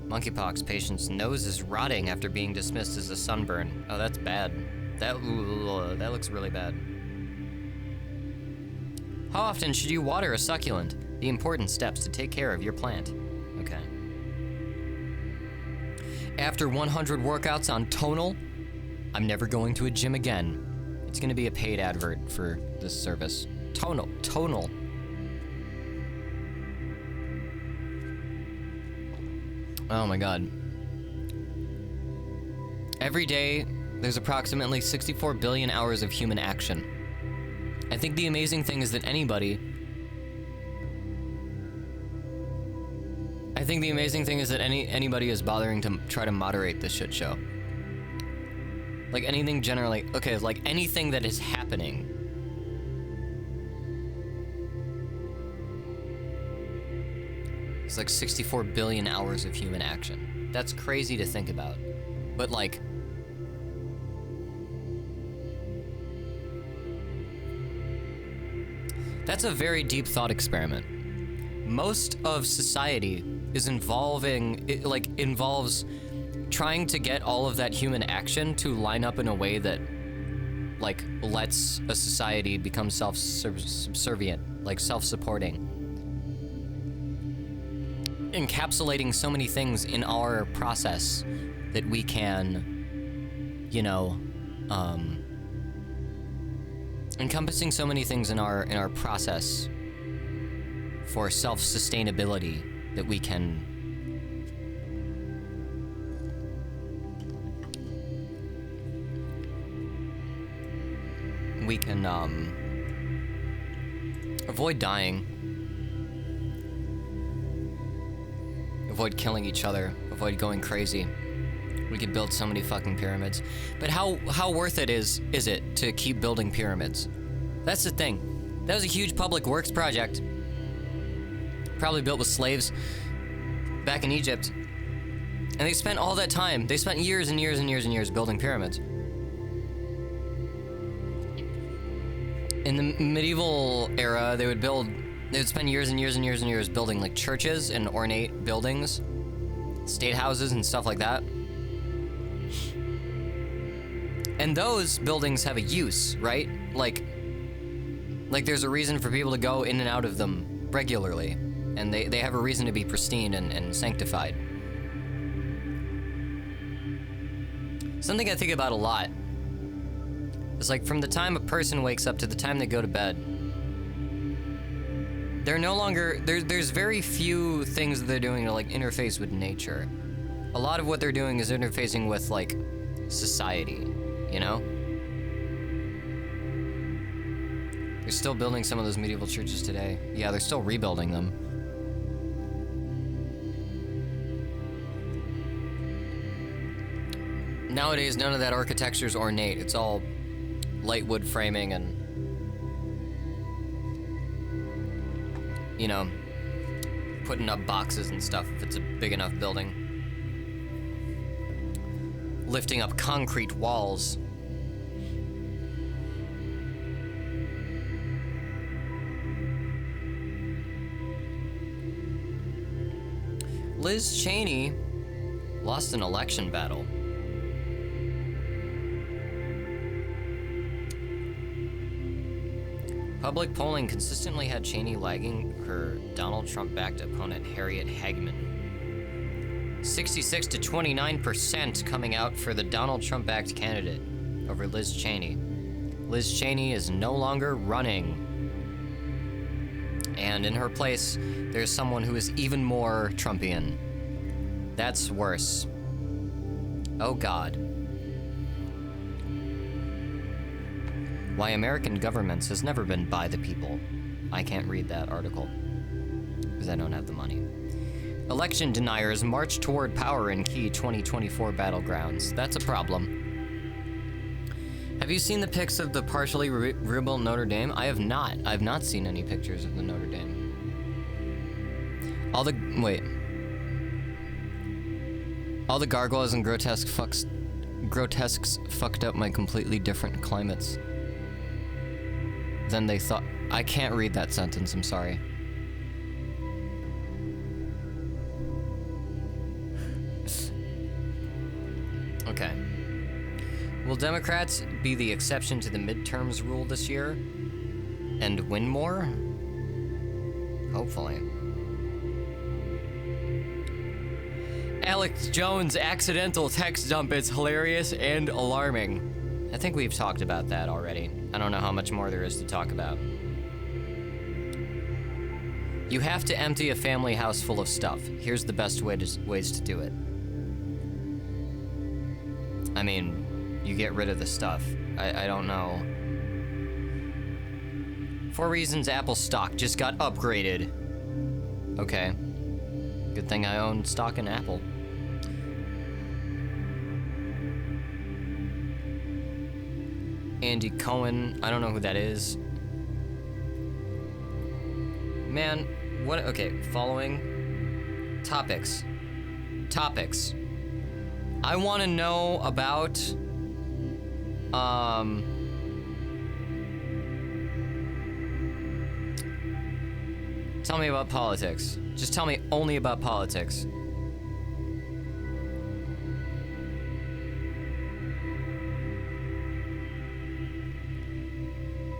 Monkeypox patient's nose is rotting after being dismissed as a sunburn. Oh, that's bad. That looks really bad. How often should you water a succulent? The important steps to take care of your plant. Okay. After 100 workouts on Tonal, I'm never going to a gym again. It's gonna be a paid advert for this service. Tonal. Oh my god. Every day, there's approximately 64 billion hours of human action. I think the amazing thing is that anybody is bothering to try to moderate this shit show. Like anything generally, okay, like anything that is happening. It's like 64 billion hours of human action. That's crazy to think about. But like, that's a very deep thought experiment. Most of society is involves trying to get all of that human action to line up in a way that, like, lets a society become self-subservient, like self-supporting. Encapsulating so many things in our process that we can, you know, encompassing so many things in our process for self-sustainability that we can avoid dying, avoid killing each other, avoid going crazy. We could build so many fucking pyramids. But how worth it is it to keep building pyramids? That's the thing. That was a huge public works project. Probably built with slaves back in Egypt. And they spent all that time. They spent years and years and years and years building pyramids. In the medieval era, they would spend years and years and years and years building like churches and ornate buildings, state houses and stuff like that. And those buildings have a use, right? Like there's a reason for people to go in and out of them regularly. And they have a reason to be pristine and sanctified. Something I think about a lot. It's like from the time a person wakes up to the time they go to bed, they're no longer, there's very few things that they're doing to like interface with nature. A lot of what they're doing is interfacing with like society, you know? They're still building some of those medieval churches today. Yeah, they're still rebuilding them. Nowadays, none of that architecture is ornate. It's all light wood framing and, you know, putting up boxes and stuff if it's a big enough building. Lifting up concrete walls. Liz Cheney lost an election battle. Public polling consistently had Cheney lagging her Donald Trump-backed opponent Harriet Hagman. 66 to 29% coming out for the Donald Trump-backed candidate over Liz Cheney. Liz Cheney is no longer running. And in her place, there's someone who is even more Trumpian. That's worse. Oh God. Why American governments has never been by the people. I can't read that article because I don't have the money. Election deniers march toward power in key 2024 battlegrounds. That's a problem. Have you seen the pics of the partially rebuilt Notre Dame? I have not. I've not seen any pictures of the Notre Dame. All the gargoyles and grotesques fucked up my completely different climates than they thought. I can't read that sentence, I'm sorry. Okay. Will Democrats be the exception to the midterms rule this year and win more? Hopefully. Alex Jones' accidental text dump is hilarious and alarming. I think we've talked about that already. I don't know how much more there is to talk about. You have to empty a family house full of stuff. Here's the best ways to do it. I mean, you get rid of the stuff. I don't know. 4 reasons Apple stock just got upgraded. Okay. Good thing I own stock in Apple. Andy Cohen, I don't know who that is. Man, what? Okay, following topics. I want to know about, tell me about politics. Just tell me only about politics.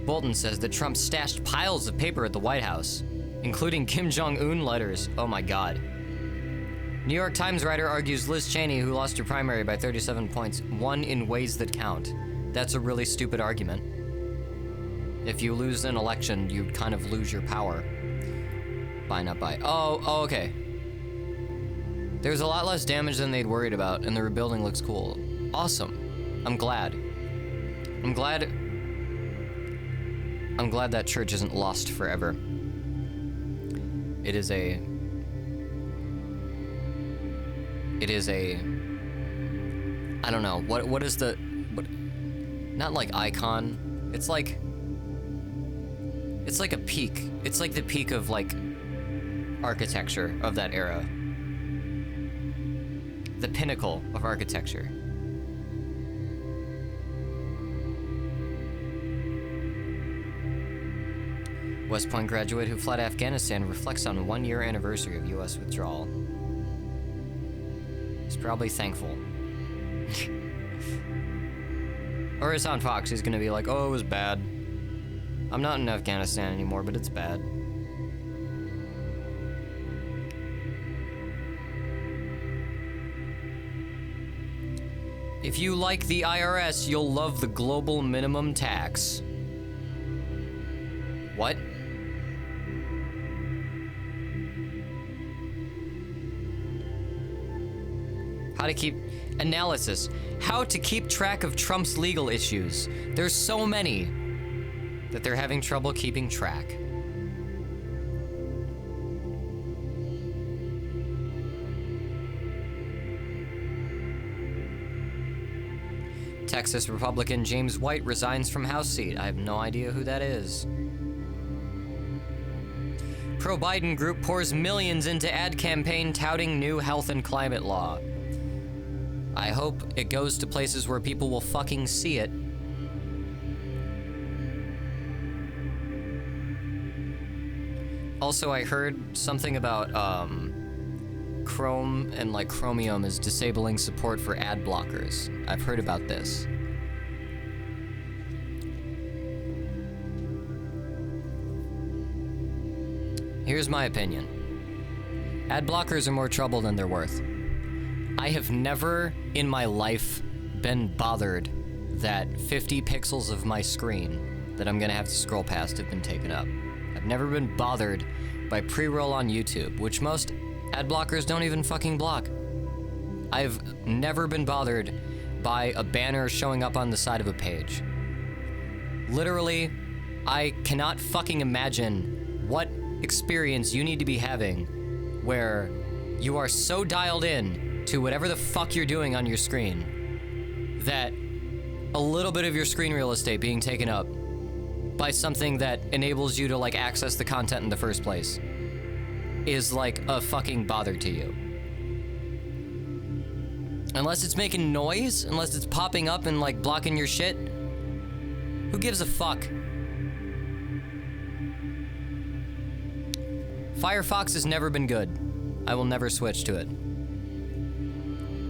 Bolton says that Trump stashed piles of paper at the White House, including Kim Jong-un letters. Oh my God. New York Times writer argues Liz Cheney, who lost her primary by 37 points, won in ways that count. That's a really stupid argument. If you lose an election, you kind of lose your power. Buy, not buy. Oh, okay. There's a lot less damage than they'd worried about, and the rebuilding looks cool. Awesome. I'm glad that church isn't lost forever. It is a I don't know, what is the, not like icon, it's like a peak. It's like the peak of like architecture of that era. The pinnacle of architecture. West Point graduate who fled Afghanistan reflects on 1-year anniversary of U.S. withdrawal. He's probably thankful. Or it's on Fox, he's gonna be like, oh, it was bad. I'm not in Afghanistan anymore, but it's bad. If you like the IRS, you'll love the global minimum tax. What? How to keep analysis. How to keep track of Trump's legal issues. There's so many. that they're having trouble keeping track. Texas Republican James White resigns from House seat. I have no idea who that is. Pro-Biden group pours millions into ad campaign touting new health and climate law. I hope it goes to places where people will fucking see it. Also, I heard something about Chrome and like Chromium is disabling support for ad blockers. I've heard about this. Here's my opinion. Ad blockers are more trouble than they're worth. I have never in my life been bothered that 50 pixels of my screen that I'm gonna have to scroll past have been taken up. I've never been bothered by pre-roll on YouTube, which most ad blockers don't even fucking block. I've never been bothered by a banner showing up on the side of a page. Literally, I cannot fucking imagine what experience you need to be having where you are so dialed in to whatever the fuck you're doing on your screen that a little bit of your screen real estate being taken up by something that enables you to like access the content in the first place is like a fucking bother to you. Unless it's making noise, unless it's popping up and like blocking your shit, who gives a fuck? Firefox has never been good. I will never switch to it.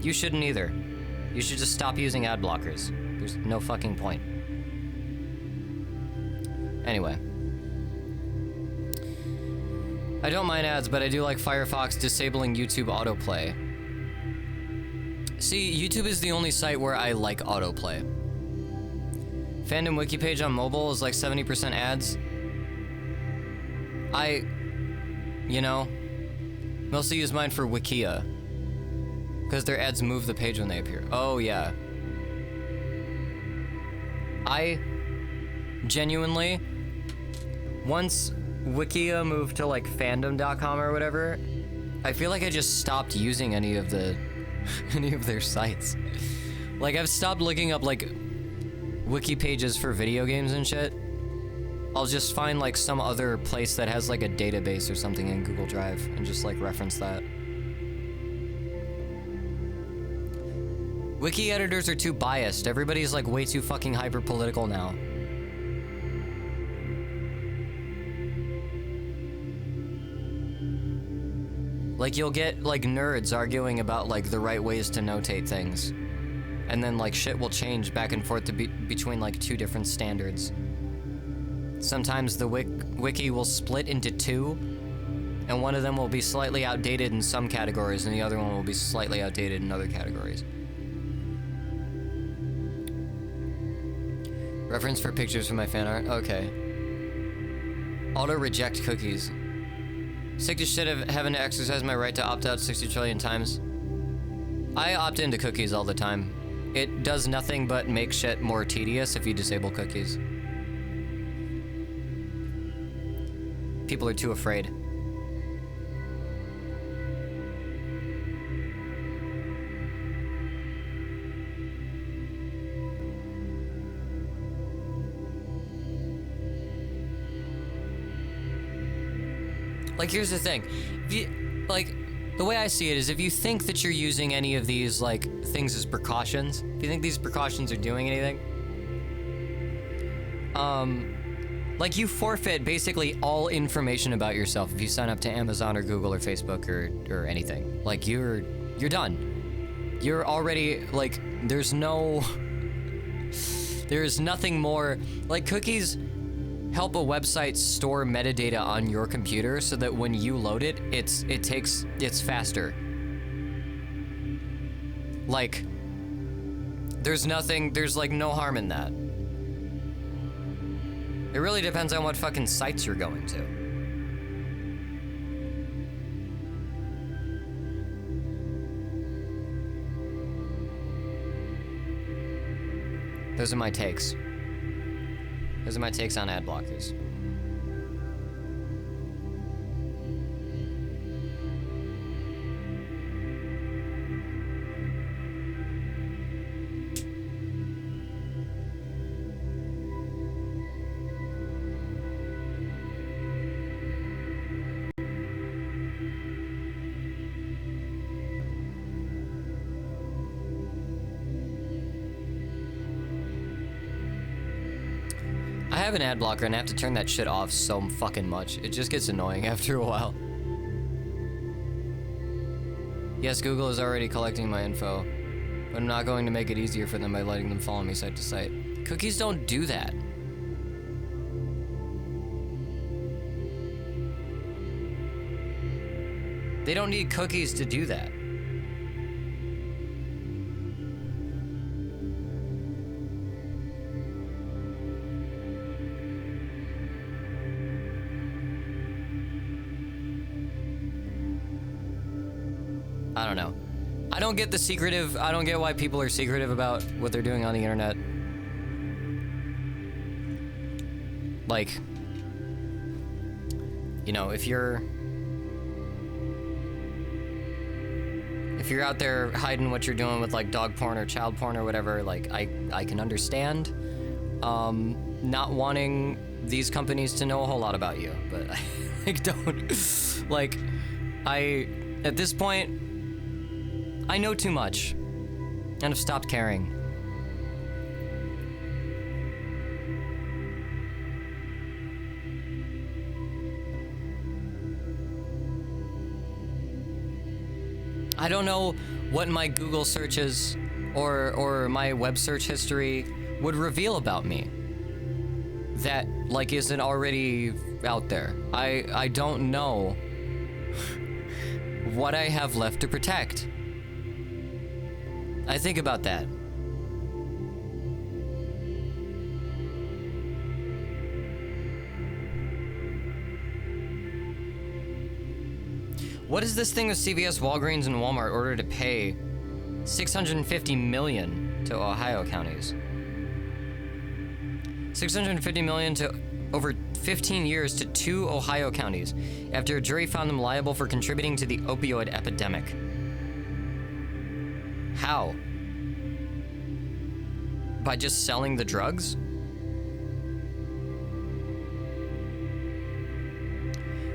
You shouldn't either. You should just stop using ad blockers. There's no fucking point. Anyway. I don't mind ads, but I do like Firefox disabling YouTube autoplay. See, YouTube is the only site where I like autoplay. Fandom wiki page on mobile is like 70% ads. You know, mostly use mine for Wikia. Because their ads move the page when they appear. Oh, yeah. I genuinely, once Wikia moved to like fandom.com or whatever, I feel like I just stopped using any of their sites. Like I've stopped looking up like wiki pages for video games and shit. I'll just find like some other place that has like a database or something in Google Drive and just like reference that. Wiki editors are too biased. Everybody's like way too fucking hyper political now. Like you'll get like nerds arguing about like the right ways to notate things. And then like shit will change back and forth to between like two different standards. Sometimes the wiki will split into two, and one of them will be slightly outdated in some categories, and the other one will be slightly outdated in other categories. Reference for pictures from my fan art? Okay. Auto-reject cookies. Sick to shit of having to exercise my right to opt out 60 trillion times. I opt into cookies all the time. It does nothing but make shit more tedious if you disable cookies. People are too afraid. Like, here's the thing. If you, like, the way I see it is if you think that you're using any of these, like, things as precautions, if you think these precautions are doing anything, like, you forfeit basically all information about yourself if you sign up to Amazon or Google or Facebook or anything. Like, you're done. You're already, like, there's nothing more. Like, cookies help a website store metadata on your computer so that when you load it, it's faster. Like, there's like no harm in that. It really depends on what fucking sites you're going to. Those are my takes. Those are my takes on ad blockers. I have an ad blocker and I have to turn that shit off so fucking much. It just gets annoying after a while. Yes, Google is already collecting my info, but I'm not going to make it easier for them by letting them follow me site to site. Cookies don't do that. They don't need cookies to do that. I don't know. I don't get the secretive. I don't get why people are secretive about what they're doing on the internet. Like, you know, if you're out there hiding what you're doing with like dog porn or child porn or whatever, like I can understand not wanting these companies to know a whole lot about you, but I like don't like at this point I know too much and have stopped caring. I don't know what my Google searches or my web search history would reveal about me that like isn't already out there. I don't know what I have left to protect. I think about that. What is this thing with CVS, Walgreens, and Walmart ordered to pay $650 million to Ohio counties? $650 million to over 15 years to 2 Ohio counties after a jury found them liable for contributing to the opioid epidemic. How? By just selling the drugs?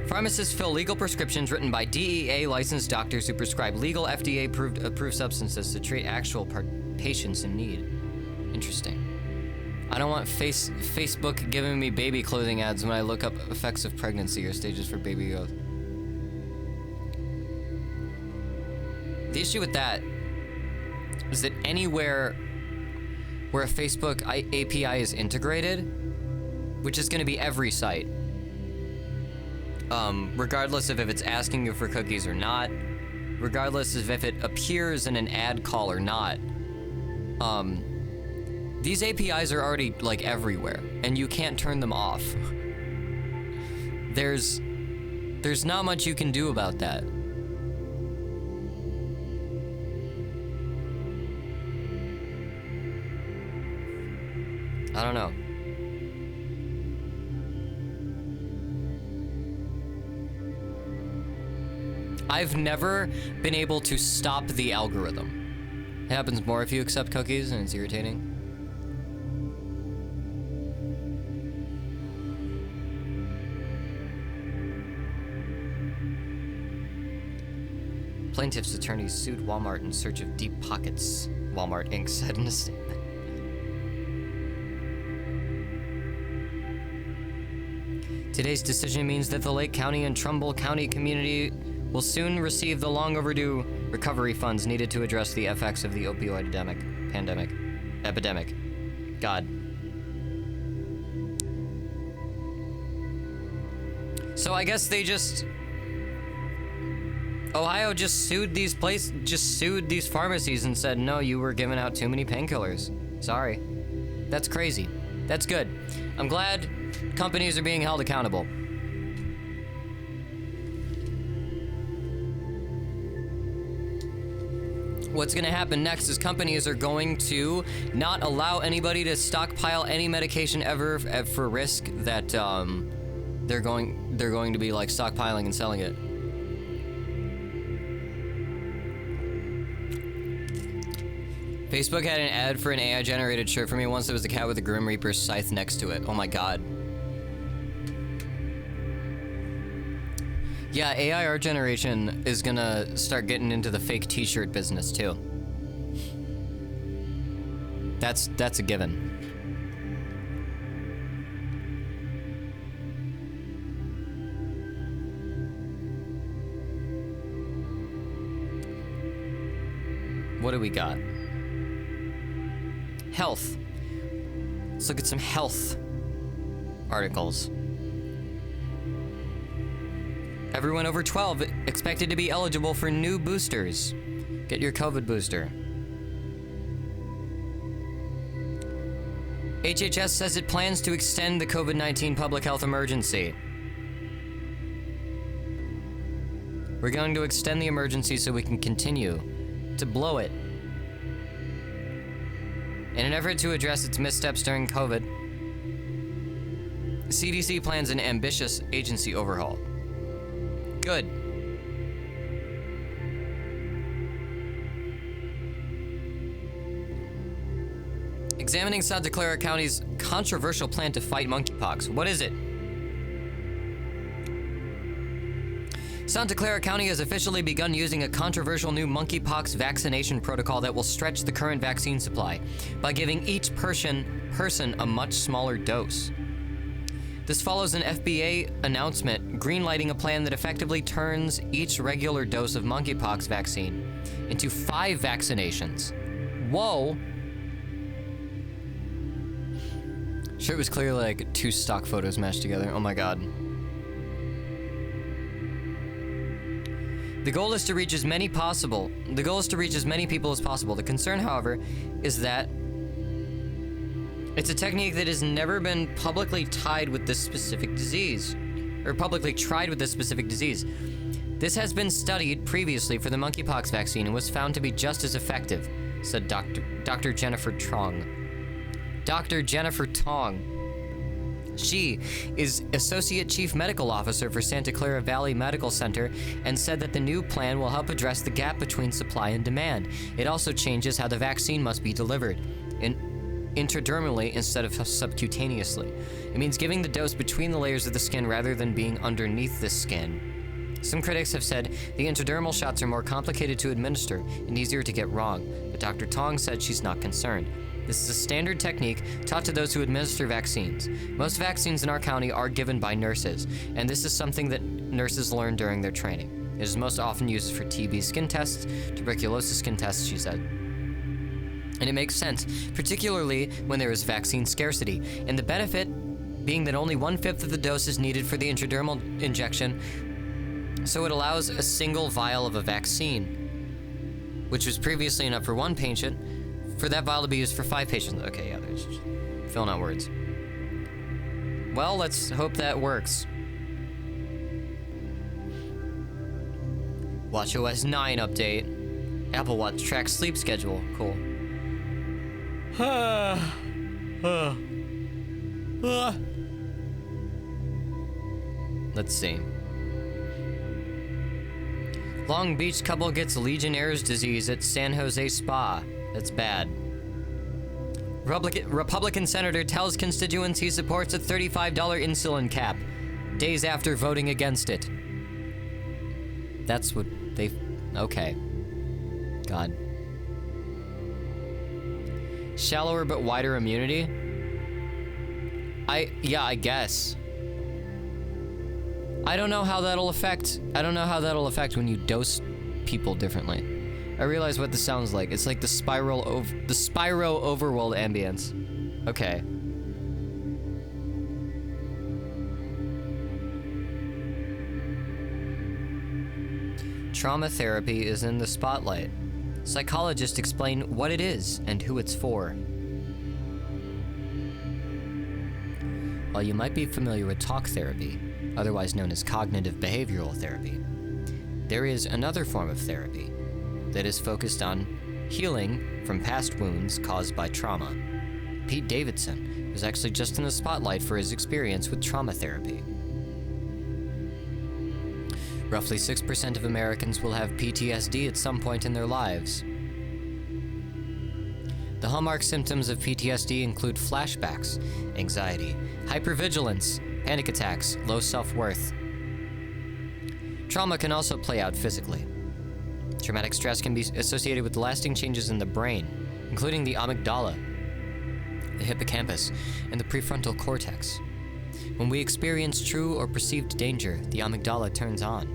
Pharmacists fill legal prescriptions written by DEA licensed doctors who prescribe legal FDA approved substances to treat actual patients in need. Interesting. I don't want Facebook giving me baby clothing ads when I look up effects of pregnancy or stages for baby growth. The issue with that is that anywhere where a Facebook API is integrated, which is going to be every site, regardless of if it's asking you for cookies or not, regardless of if it appears in an ad call or not, these APIs are already like everywhere, and you can't turn them off. There's not much you can do about that. I don't know. I've never been able to stop the algorithm. It happens more if you accept cookies, and it's irritating. Plaintiff's attorneys sued Walmart in search of deep pockets, Walmart Inc. said in a statement. Today's decision means that the Lake County and Trumbull County community will soon receive the long overdue recovery funds needed to address the effects of the opioid epidemic. God. So I guess they Ohio just sued these pharmacies and said, no, you were giving out too many painkillers. Sorry. That's crazy. That's good. I'm glad companies are being held accountable. What's going to happen next is companies are going to not allow anybody to stockpile any medication ever for risk that they're going to be like stockpiling and selling it. Facebook had an ad for an AI generated shirt for me once. There was a cat with a Grim Reaper scythe next to it. Oh my god. Yeah, AI art generation is gonna start getting into the fake t-shirt business too. That's a given. What do we got? Health. Let's look at some health articles. Everyone over 12 expected to be eligible for new boosters. Get your COVID booster. HHS says it plans to extend the COVID-19 public health emergency. We're going to extend the emergency so we can continue to blow it. In an effort to address its missteps during COVID, CDC plans an ambitious agency overhaul. Good. Examining Santa Clara County's controversial plan to fight monkeypox. What is it? Santa Clara County has officially begun using a controversial new monkeypox vaccination protocol that will stretch the current vaccine supply by giving each person a much smaller dose. This follows an FBA announcement greenlighting a plan that effectively turns each regular dose of monkeypox vaccine into 5 vaccinations. Whoa! Sure, it was clearly like 2 stock photos mashed together. Oh my god. The goal is to reach as many people as possible. The concern, however, is that it's a technique that has never been publicly tied with this specific disease, or publicly tried with this specific disease. This has been studied previously for the monkeypox vaccine and was found to be just as effective, said Dr. Jennifer Tong. Dr. Jennifer Tong. She is Associate Chief Medical Officer for Santa Clara Valley Medical Center and said that the new plan will help address the gap between supply and demand. It also changes how the vaccine must be delivered, intradermally instead of subcutaneously. It means giving the dose between the layers of the skin rather than being underneath the skin. Some critics have said the intradermal shots are more complicated to administer and easier to get wrong, but Dr. Tong said she's not concerned. This is a standard technique taught to those who administer vaccines. Most vaccines in our county are given by nurses, and this is something that nurses learn during their training. It is most often used for TB skin tests, tuberculosis skin tests, she said. And it makes sense, particularly when there is vaccine scarcity, and the benefit being that only 1/5 of the dose is needed for the intradermal injection, so it allows a single vial of a vaccine, which was previously enough for 1 patient, for that vial to be used for 5 patients. Okay, yeah, there's just filling out words. Well, let's hope that works. WatchOS 9 update. Apple Watch tracks sleep schedule. Cool. Let's see. Long Beach couple gets Legionnaire's disease at San Jose Spa. That's bad. Republican senator tells constituents he supports a $35 insulin cap, days after voting against it. That's what they... Okay. God. Shallower but wider immunity? Yeah, I guess. I don't know how that'll affect when you dose people differently. I realize what this sounds like. It's like the Spyro overworld ambience. Okay. Trauma therapy is in the spotlight. Psychologists explain what it is and who it's for. While you might be familiar with talk therapy, otherwise known as cognitive behavioral therapy, there is another form of therapy that is focused on healing from past wounds caused by trauma. Pete Davidson was actually just in the spotlight for his experience with trauma therapy. Roughly 6% of Americans will have PTSD at some point in their lives. The hallmark symptoms of PTSD include flashbacks, anxiety, hypervigilance, panic attacks, low self-worth. Trauma can also play out physically. Traumatic stress can be associated with lasting changes in the brain, including the amygdala, the hippocampus, and the prefrontal cortex. When we experience true or perceived danger, the amygdala turns on,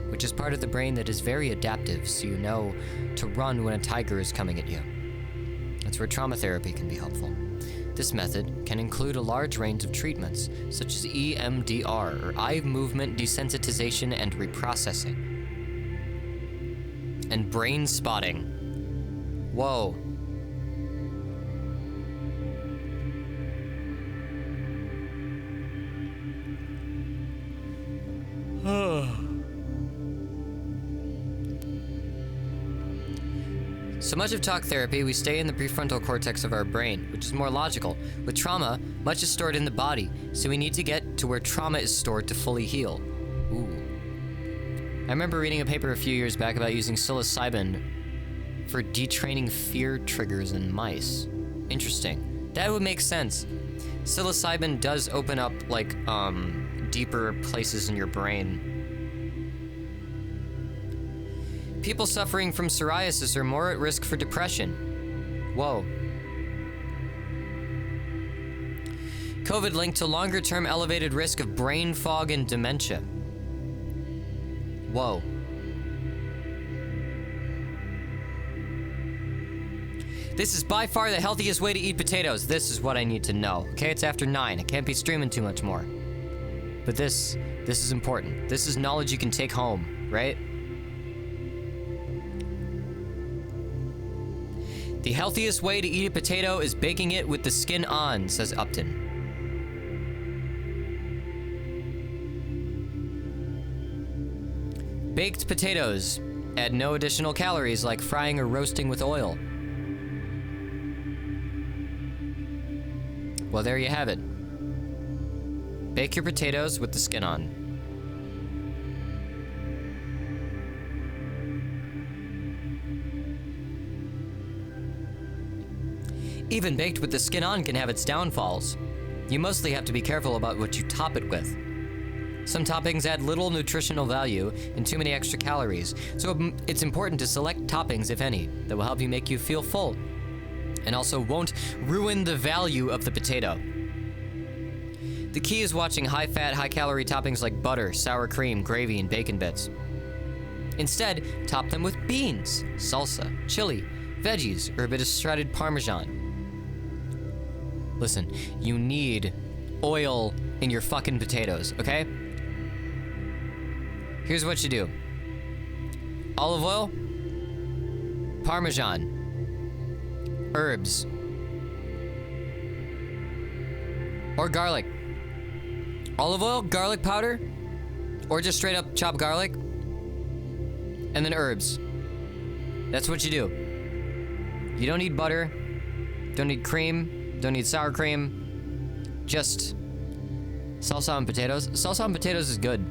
which is part of the brain that is very adaptive, so you know to run when a tiger is coming at you. That's where trauma therapy can be helpful. This method can include a large range of treatments, such as EMDR, or eye movement desensitization and reprocessing, and brain spotting. Whoa. So much of talk therapy, we stay in the prefrontal cortex of our brain, which is more logical. With trauma, much is stored in the body, so we need to get to where trauma is stored to fully heal. Ooh. I remember reading a paper a few years back about using psilocybin for detraining fear triggers in mice. Interesting. That would make sense. Psilocybin does open up, like, deeper places in your brain. People suffering from psoriasis are more at risk for depression. Whoa. COVID linked to longer-term elevated risk of brain fog and dementia. Whoa. This is by far the healthiest way to eat potatoes. This is what I need to know. Okay, it's after 9. I can't be streaming too much more. But this is important. This is knowledge you can take home, right? The healthiest way to eat a potato is baking it with the skin on, says Upton. Baked potatoes add no additional calories like frying or roasting with oil. Well, there you have it. Bake your potatoes with the skin on. Even baked with the skin on can have its downfalls. You mostly have to be careful about what you top it with. Some toppings add little nutritional value and too many extra calories, so it's important to select toppings, if any, that will help you make you feel full, and also won't ruin the value of the potato. The key is watching high-fat, high-calorie toppings like butter, sour cream, gravy, and bacon bits. Instead, top them with beans, salsa, chili, veggies, or a bit of shredded Parmesan. Listen, you need oil in your fucking potatoes, okay? Here's what you do. Olive oil, Parmesan, herbs, or garlic. Olive oil, garlic powder, or just straight up chopped garlic, and then herbs. That's what you do. You don't need butter, don't need cream, don't need sour cream, just salsa on potatoes. Salsa on potatoes is good.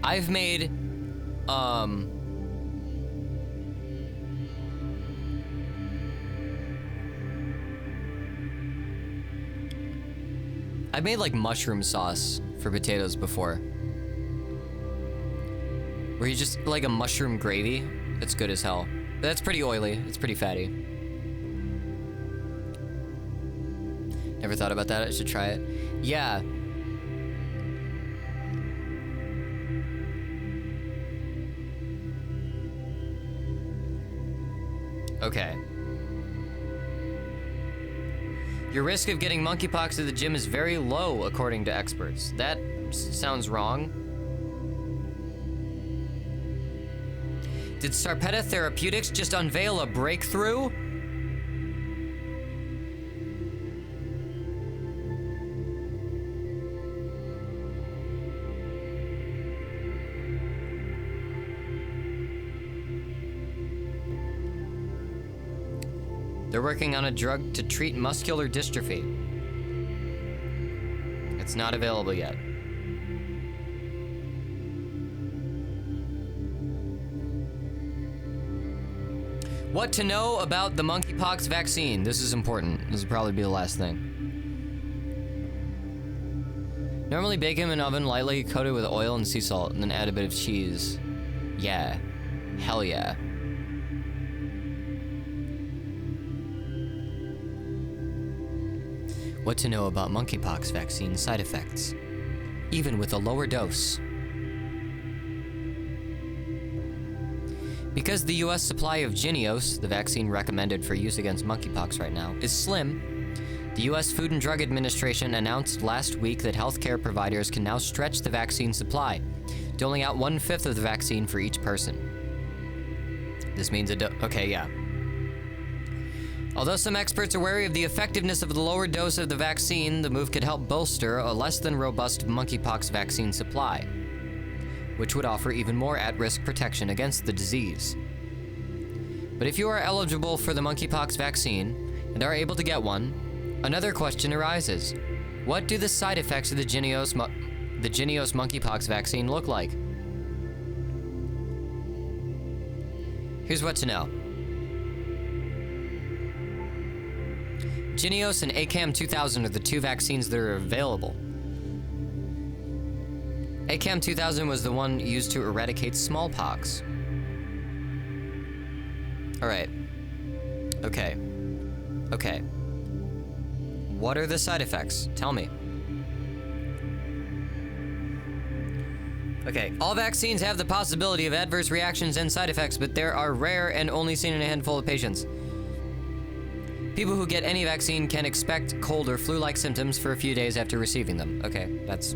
I've made, like mushroom sauce for potatoes before. Where you just, like a mushroom gravy. It's good as hell. But that's pretty oily. It's pretty fatty. Never thought about that. I should try it. Yeah. Okay. Your risk of getting monkeypox at the gym is very low, according to experts. That sounds wrong. Did Sarepta Therapeutics just unveil a breakthrough? They're working on a drug to treat muscular dystrophy. It's not available yet. What to know about the monkeypox vaccine? This is important. This will probably be the last thing. Normally bake them in an oven lightly coated with oil and sea salt, and then add a bit of cheese. Yeah. Hell yeah. What to know about monkeypox vaccine side effects, even with a lower dose. Because the US supply of Jynneos, the vaccine recommended for use against monkeypox right now, is slim, the US Food and Drug Administration announced last week that healthcare providers can now stretch the vaccine supply, doling out 1/5 of the vaccine for each person. This means okay, yeah. Although some experts are wary of the effectiveness of the lower dose of the vaccine, the move could help bolster a less than robust monkeypox vaccine supply, which would offer even more at-risk protection against the disease. But if you are eligible for the monkeypox vaccine and are able to get one, another question arises. What do the side effects of the Jynneos monkeypox vaccine look like? Here's what to know. Jynneos and ACAM 2000 are the two vaccines that are available. ACAM 2000 was the one used to eradicate smallpox. Alright. Okay. What are the side effects? Tell me. Okay, all vaccines have the possibility of adverse reactions and side effects, but they are rare and only seen in a handful of patients. People who get any vaccine can expect cold or flu-like symptoms for a few days after receiving them. Okay, that's...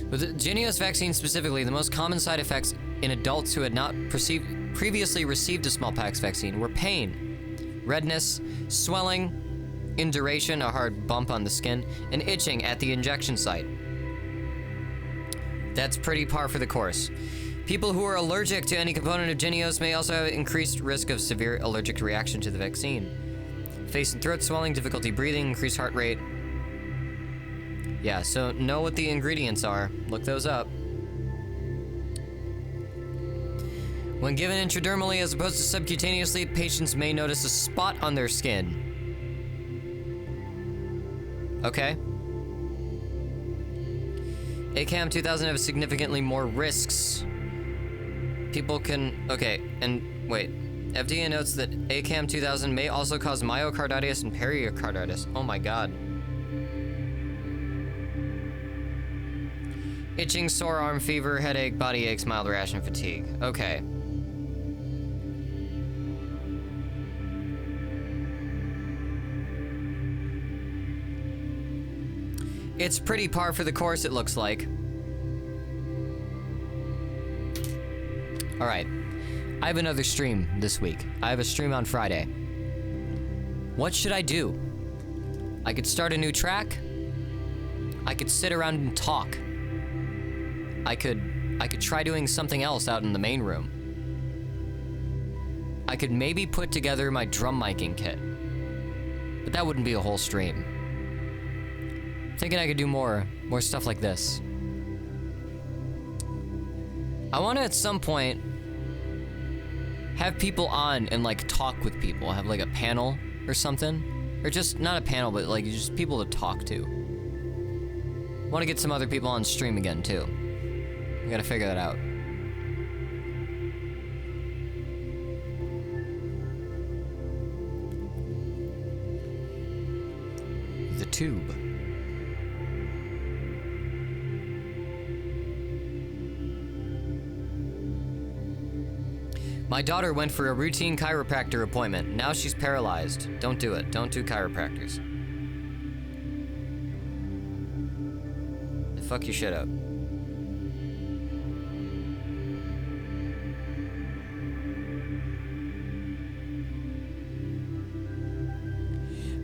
With the Jynneos vaccine specifically, the most common side effects in adults who had not previously received a smallpox vaccine were pain, redness, swelling, induration, a hard bump on the skin, and itching at the injection site. That's pretty par for the course. People who are allergic to any component of Jynneos may also have increased risk of severe allergic reaction to the vaccine. Face and throat swelling, difficulty breathing, increased heart rate. Yeah, so know what the ingredients are. Look those up. When given intradermally as opposed to subcutaneously, patients may notice a spot on their skin. Okay. ACAM 2000 have significantly more risks. People can... Okay, and wait. FDA notes that ACAM 2000 may also cause myocarditis and pericarditis. Oh my god. Itching, sore arm, fever, headache, body aches, mild rash, and fatigue. Okay. It's pretty par for the course, it looks like. Alright. I have another stream this week. I have a stream on Friday. What should I do? I could start a new track. I could sit around and talk. I could try doing something else out in the main room. I could maybe put together my drum miking kit. But that wouldn't be a whole stream. Thinking I could do more stuff like this. I want to at some point have people on and like talk with people, have like a panel or something, or just not a panel, but like just people to talk to. Want to get some other people on stream again too. We gotta figure that out. The tube. My daughter went for a routine chiropractor appointment. Now she's paralyzed. Don't do it. Don't do chiropractors. Fuck your shit up.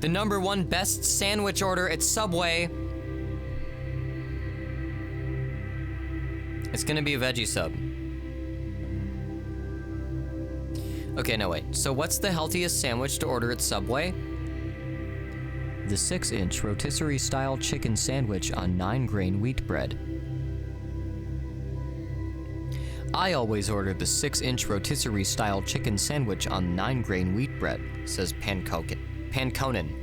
The #1 best sandwich order at Subway. It's gonna be a veggie sub. Okay, no, wait. So what's the healthiest sandwich to order at Subway? The 6-inch rotisserie-style chicken sandwich on 9-grain wheat bread. I always order the 6-inch rotisserie-style chicken sandwich on 9-grain wheat bread, says Panconen.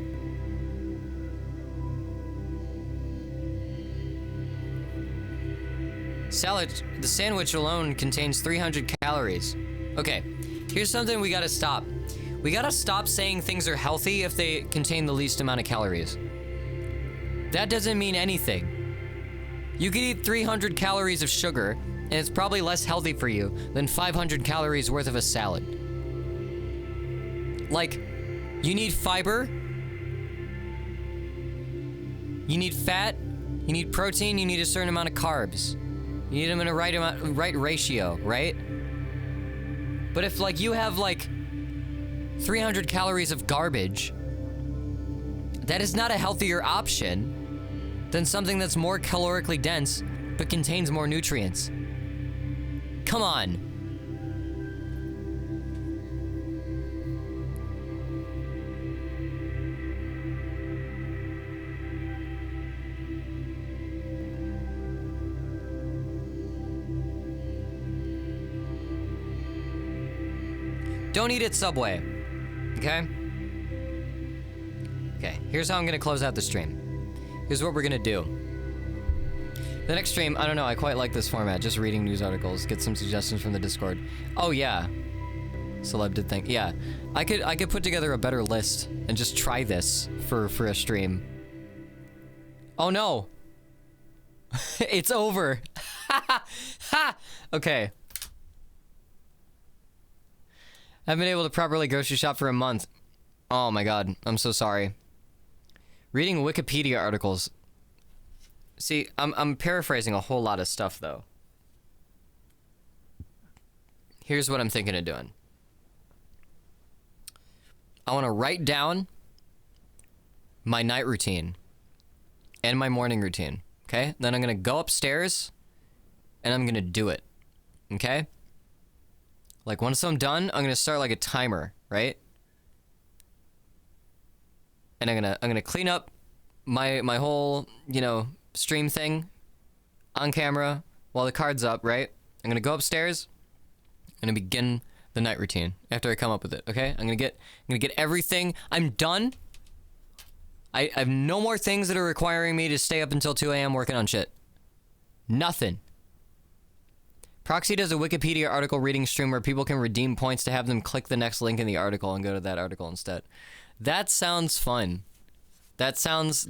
Salad, the sandwich alone contains 300 calories. Okay, here's something we gotta stop. We gotta stop saying things are healthy if they contain the least amount of calories. That doesn't mean anything. You could eat 300 calories of sugar, and it's probably less healthy for you than 500 calories worth of a salad. Like, you need fiber, you need fat, you need protein, you need a certain amount of carbs. You need them in a right ratio, right? But if like you have like 300 calories of garbage, that is not a healthier option than something that's more calorically dense but contains more nutrients. Come on. Don't eat at Subway, okay? Okay, here's how I'm gonna close out the stream. Here's what we're gonna do. The next stream, I don't know, I quite like this format, just reading news articles, get some suggestions from the Discord. Oh yeah, Celeb did think, yeah. I could put together a better list and just try this for a stream. Oh no! It's over! Ha! Okay. I haven't been able to properly grocery shop for a month. Oh my god, I'm so sorry. Reading Wikipedia articles. See, I'm paraphrasing a whole lot of stuff though. Here's what I'm thinking of doing. I want to write down my night routine and my morning routine, okay? Then I'm going to go upstairs and I'm going to do it, okay? Like, once I'm done, I'm gonna start like a timer, right? And I'm gonna clean up my whole, you know, stream thing on camera while the card's up, right? I'm gonna go upstairs. I'm gonna begin the night routine after I come up with it, okay? I'm gonna get everything. I'm done. I have no more things that are requiring me to stay up until 2 a.m. working on shit. Nothing. Proxy does a Wikipedia article reading stream where people can redeem points to have them click the next link in the article and go to that article instead. That sounds fun. That sounds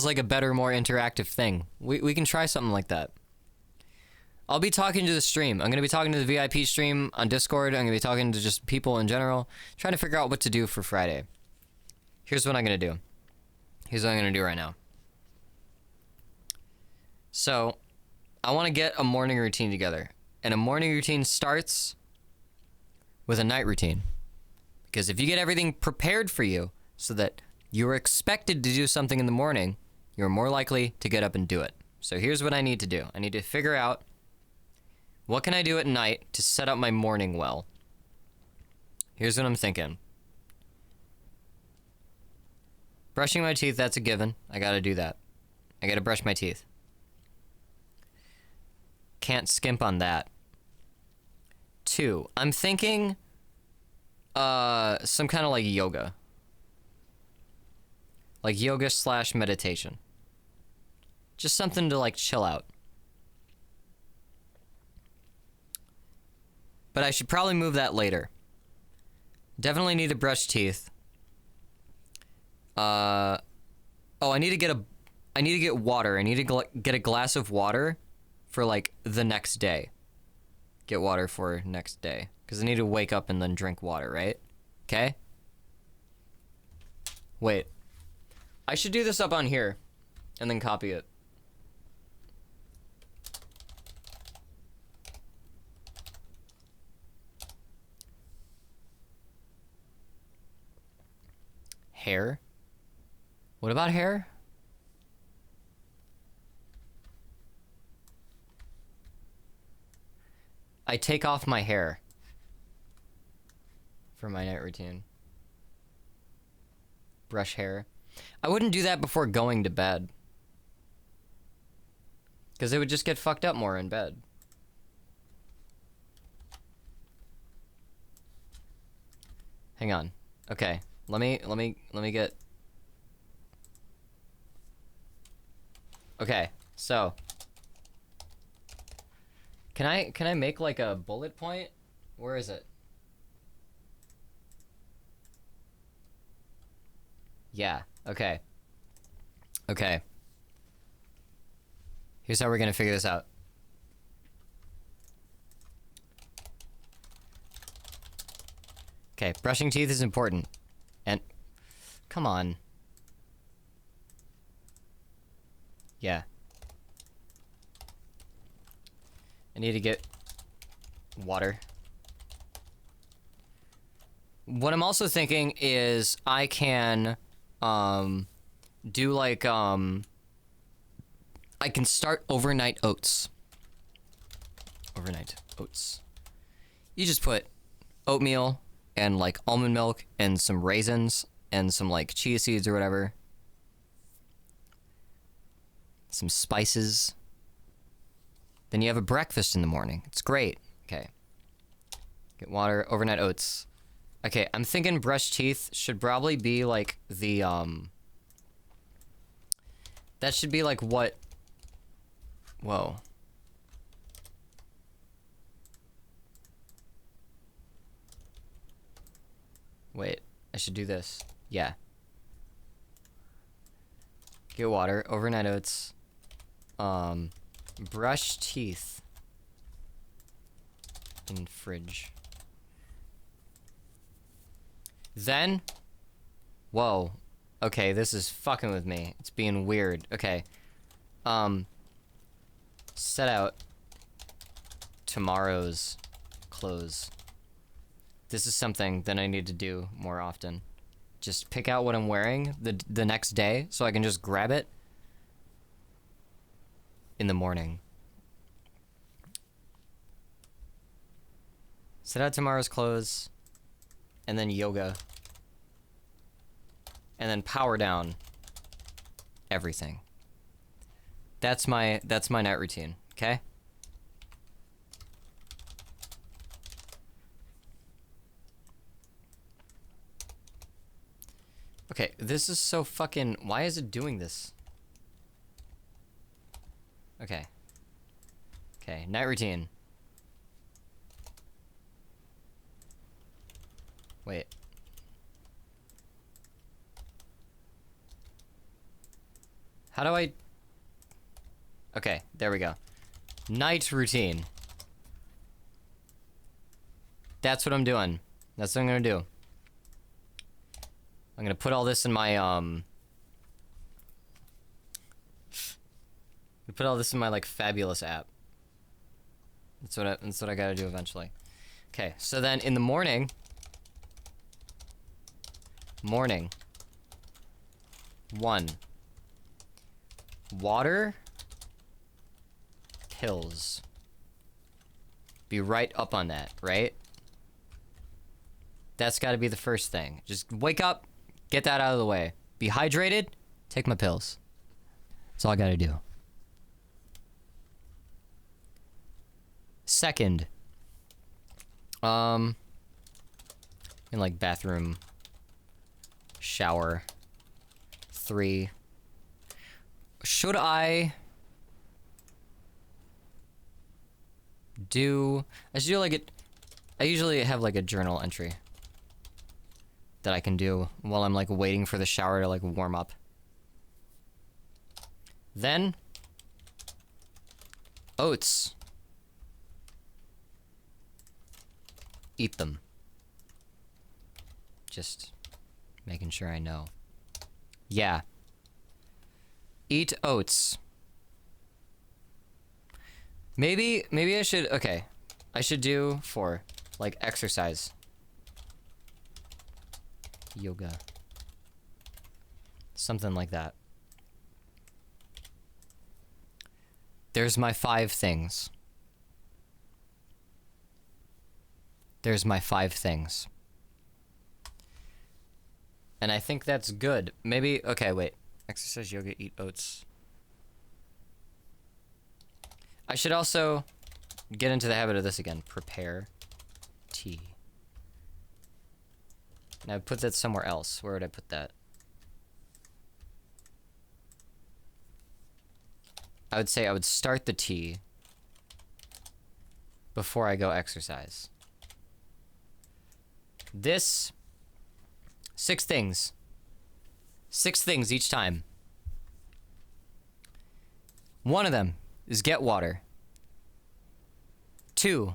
like a better, more interactive thing. We can try something like that. I'll be talking to the stream. I'm going to be talking to the VIP stream on Discord. I'm going to be talking to just people in general, trying to figure out what to do for Friday. Here's what I'm going to do. Here's what I'm going to do right now. So, I want to get a morning routine together. And a morning routine starts with a night routine. Because if you get everything prepared for you so that you're expected to do something in the morning, you're more likely to get up and do it. So here's what I need to do. I need to figure out what can I do at night to set up my morning well. Here's what I'm thinking. Brushing my teeth, that's a given. I gotta do that. I gotta brush my teeth. Can't skimp on that. 2, I'm thinking some kind of like yoga. Like yoga / meditation. Just something to like chill out. But I should probably move that later. Definitely need to brush teeth. Oh, I need to get water. I need to get a glass of water for like the next day. Get water for next day. Because I need to wake up and then drink water, right? Okay? Wait. I should do this up on here and then copy it. Hair? What about hair? I take off my hair. for my night routine. Brush hair. I wouldn't do that before going to bed. Because it would just get fucked up more in bed. Hang on. Okay. Let me get... Okay. So... Can I make like a bullet point? Where is it? Yeah. Okay. Okay. Here's how we're gonna figure this out. Okay, brushing teeth is important. And... Come on. Yeah. I need to get water. What I'm also thinking is I can do like I can start overnight oats. Overnight oats. You just put oatmeal and like almond milk and some raisins and some like chia seeds or whatever. Some spices. Then you have a breakfast in the morning. It's great. Okay. Get water, overnight oats. Okay, I'm thinking brush teeth should probably be like the that should be like what... Whoa. Wait, I should do this. Yeah. Get water, overnight oats. Brush teeth. In fridge. Then... Whoa. Okay, this is fucking with me. It's being weird. Okay. Set out tomorrow's clothes. This is something that I need to do more often. Just pick out what I'm wearing the next day so I can just grab it in the morning. Set out tomorrow's clothes, and then yoga, and then power down everything. That's my night routine, okay? Okay, this is so fucking... Why is it doing this? Okay. Okay, night routine. Wait. How do I... Okay, there we go. Night routine. That's what I'm doing. That's what I'm gonna do. I'm gonna put all this in my, put all this in my, like, Fabulous app. That's what I gotta do eventually. Okay, so then in the morning... Morning. 1. Water. Pills. Be right up on that, right? That's gotta be the first thing. Just wake up, get that out of the way. Be hydrated, take my pills. That's all I gotta do. Second. In like bathroom. Shower. 3. Should I do... I should do like it. I usually have like a journal entry that I can do while I'm like waiting for the shower to like warm up. Then oats. Eat them. Just making sure I know. Yeah. Eat oats. Maybe I should... Okay. I should do 4. Like, exercise. Yoga. Something like that. There's my 5 things. There's my 5 things. And I think that's good. Maybe, okay, wait. Exercise, yoga, eat oats. I should also get into the habit of this again. Prepare tea. Now put that somewhere else. Where would I put that? I would say I would start the tea before I go exercise. This, 6 things. 6 things each time. One of them is get water. 2,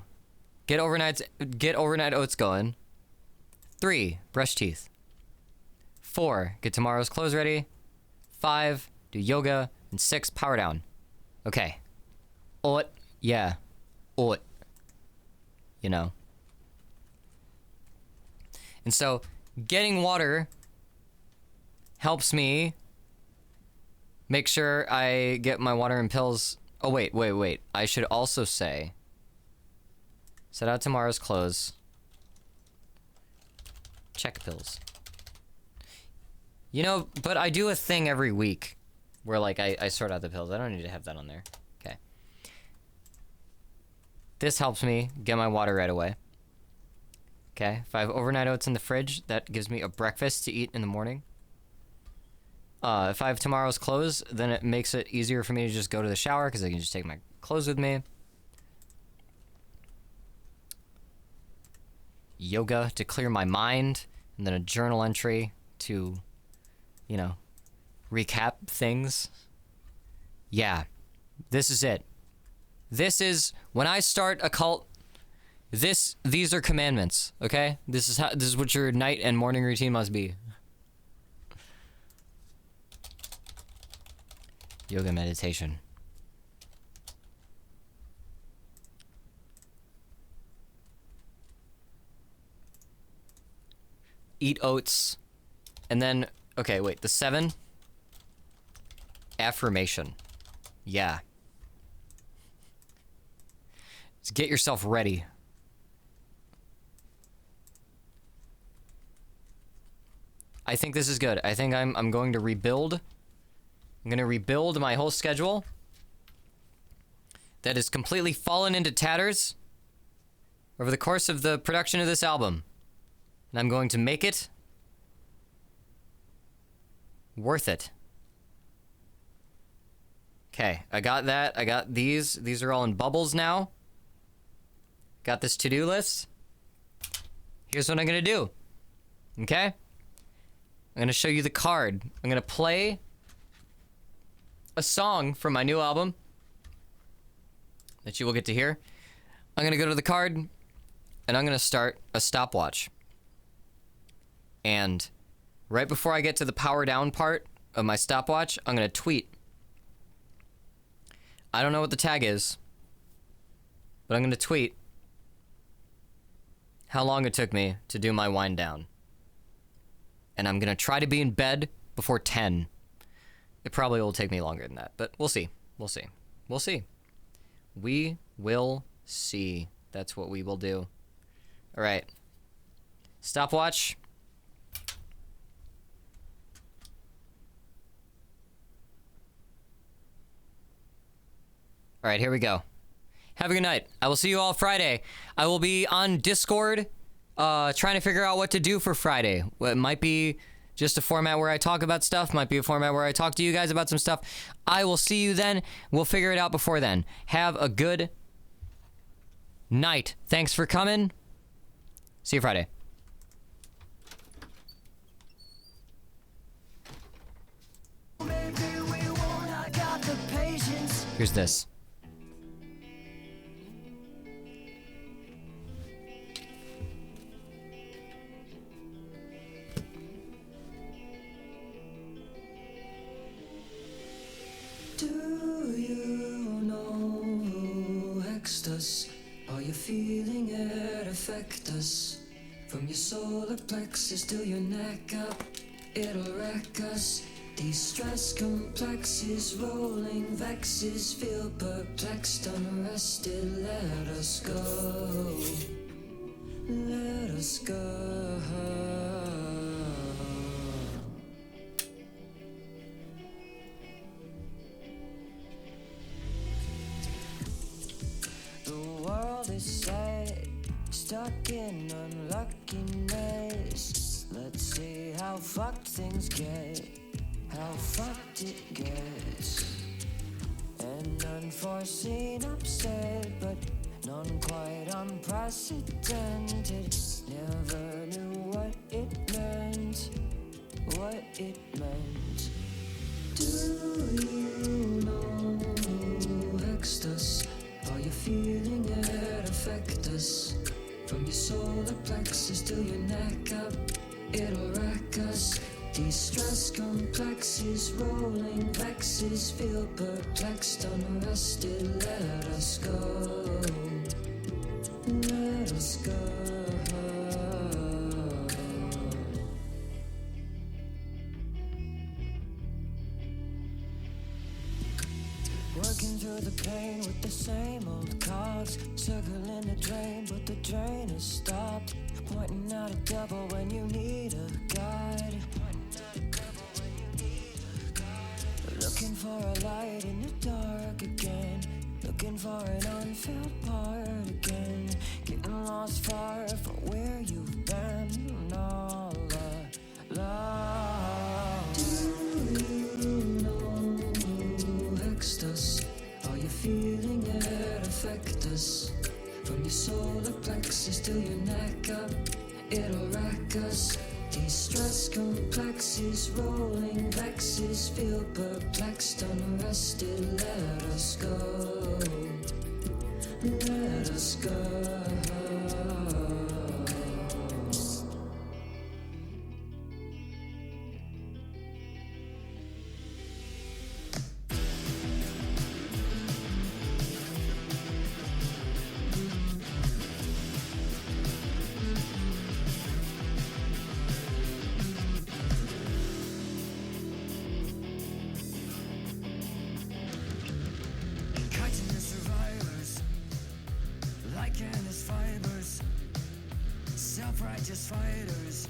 get overnight oats going. 3, brush teeth. 4, get tomorrow's clothes ready. 5, do yoga. And 6, power down. Okay. Oat, yeah. Oat. You know. And so, getting water helps me make sure I get my water and pills. Oh, wait. I should also say, set out tomorrow's clothes. Check pills. You know, but I do a thing every week where, like, I sort out the pills. I don't need to have that on there. Okay. This helps me get my water right away. Okay. If I have overnight oats in the fridge, that gives me a breakfast to eat in the morning. If I have tomorrow's clothes, then it makes it easier for me to just go to the shower because I can just take my clothes with me. Yoga to clear my mind, and then a journal entry to, you know, recap things. Yeah, this is it. This is when I start a cult. These are commandments. Okay, this is what your night and morning routine must be. Yoga meditation. Eat oats. And then, okay, wait, the 7. Affirmation. Yeah. Just get yourself ready. I think this is good. I think I'm going to rebuild. I'm going to rebuild my whole schedule that has completely fallen into tatters over the course of the production of this album. And I'm going to make it worth it. Okay, I got that. I got these. These are all in bubbles now. Got this to-do list. Here's what I'm going to do. Okay? I'm going to show you the card. I'm going to play a song from my new album that you will get to hear. I'm going to go to the card, and I'm going to start a stopwatch. And right before I get to the power down part of my stopwatch, I'm going to tweet. I don't know what the tag is, but I'm going to tweet how long it took me to do my wind down. And I'm going to try to be in bed before 10. It probably will take me longer than that, but we'll see. We'll see. We'll see. We will see. That's what we will do. All right. Stopwatch. All right, here we go. Have a good night. I will see you all Friday. I will be on Discord trying to figure out what to do for Friday. It might be just a format where I talk about stuff. Might be a format where I talk to you guys about some stuff. I will see you then. We'll figure it out before then. Have a good night. Thanks for coming. See you Friday. Here's this. Do you know ecstasy? Are you feeling it affect us? From your solar plexus to your neck up, it'll wreck us. These stress complexes, rolling vexes, feel perplexed, unrested. Let us go. Let us go. stuck in unluckiness. Let's see how fucked things get, how fucked it gets. An unforeseen upset, but none quite unprecedented. Never knew what it meant, what it meant. Do you know who hexed us? Are you feeling it affect us? From your solar plexus to your neck up, it'll wreck us. These stress complexes, rolling vexes, feel perplexed, unrested. Let us go, let us go. Working through the pain with the same old cogs, circling the drain, but the drain is stopped. Pointing out a double when you need a guide. Looking for a light in the dark again. Looking for an unfilled part again. Getting lost far from where you've been all along. Do you know who hexed us? Are you feeling it affect us? From your solar plexus to your neck up, it'll wreck us. These stress complexes, rolling vexes, feel perplexed, unrested. Let us go, let us go. Chitin as fibers, self-righteous fighters.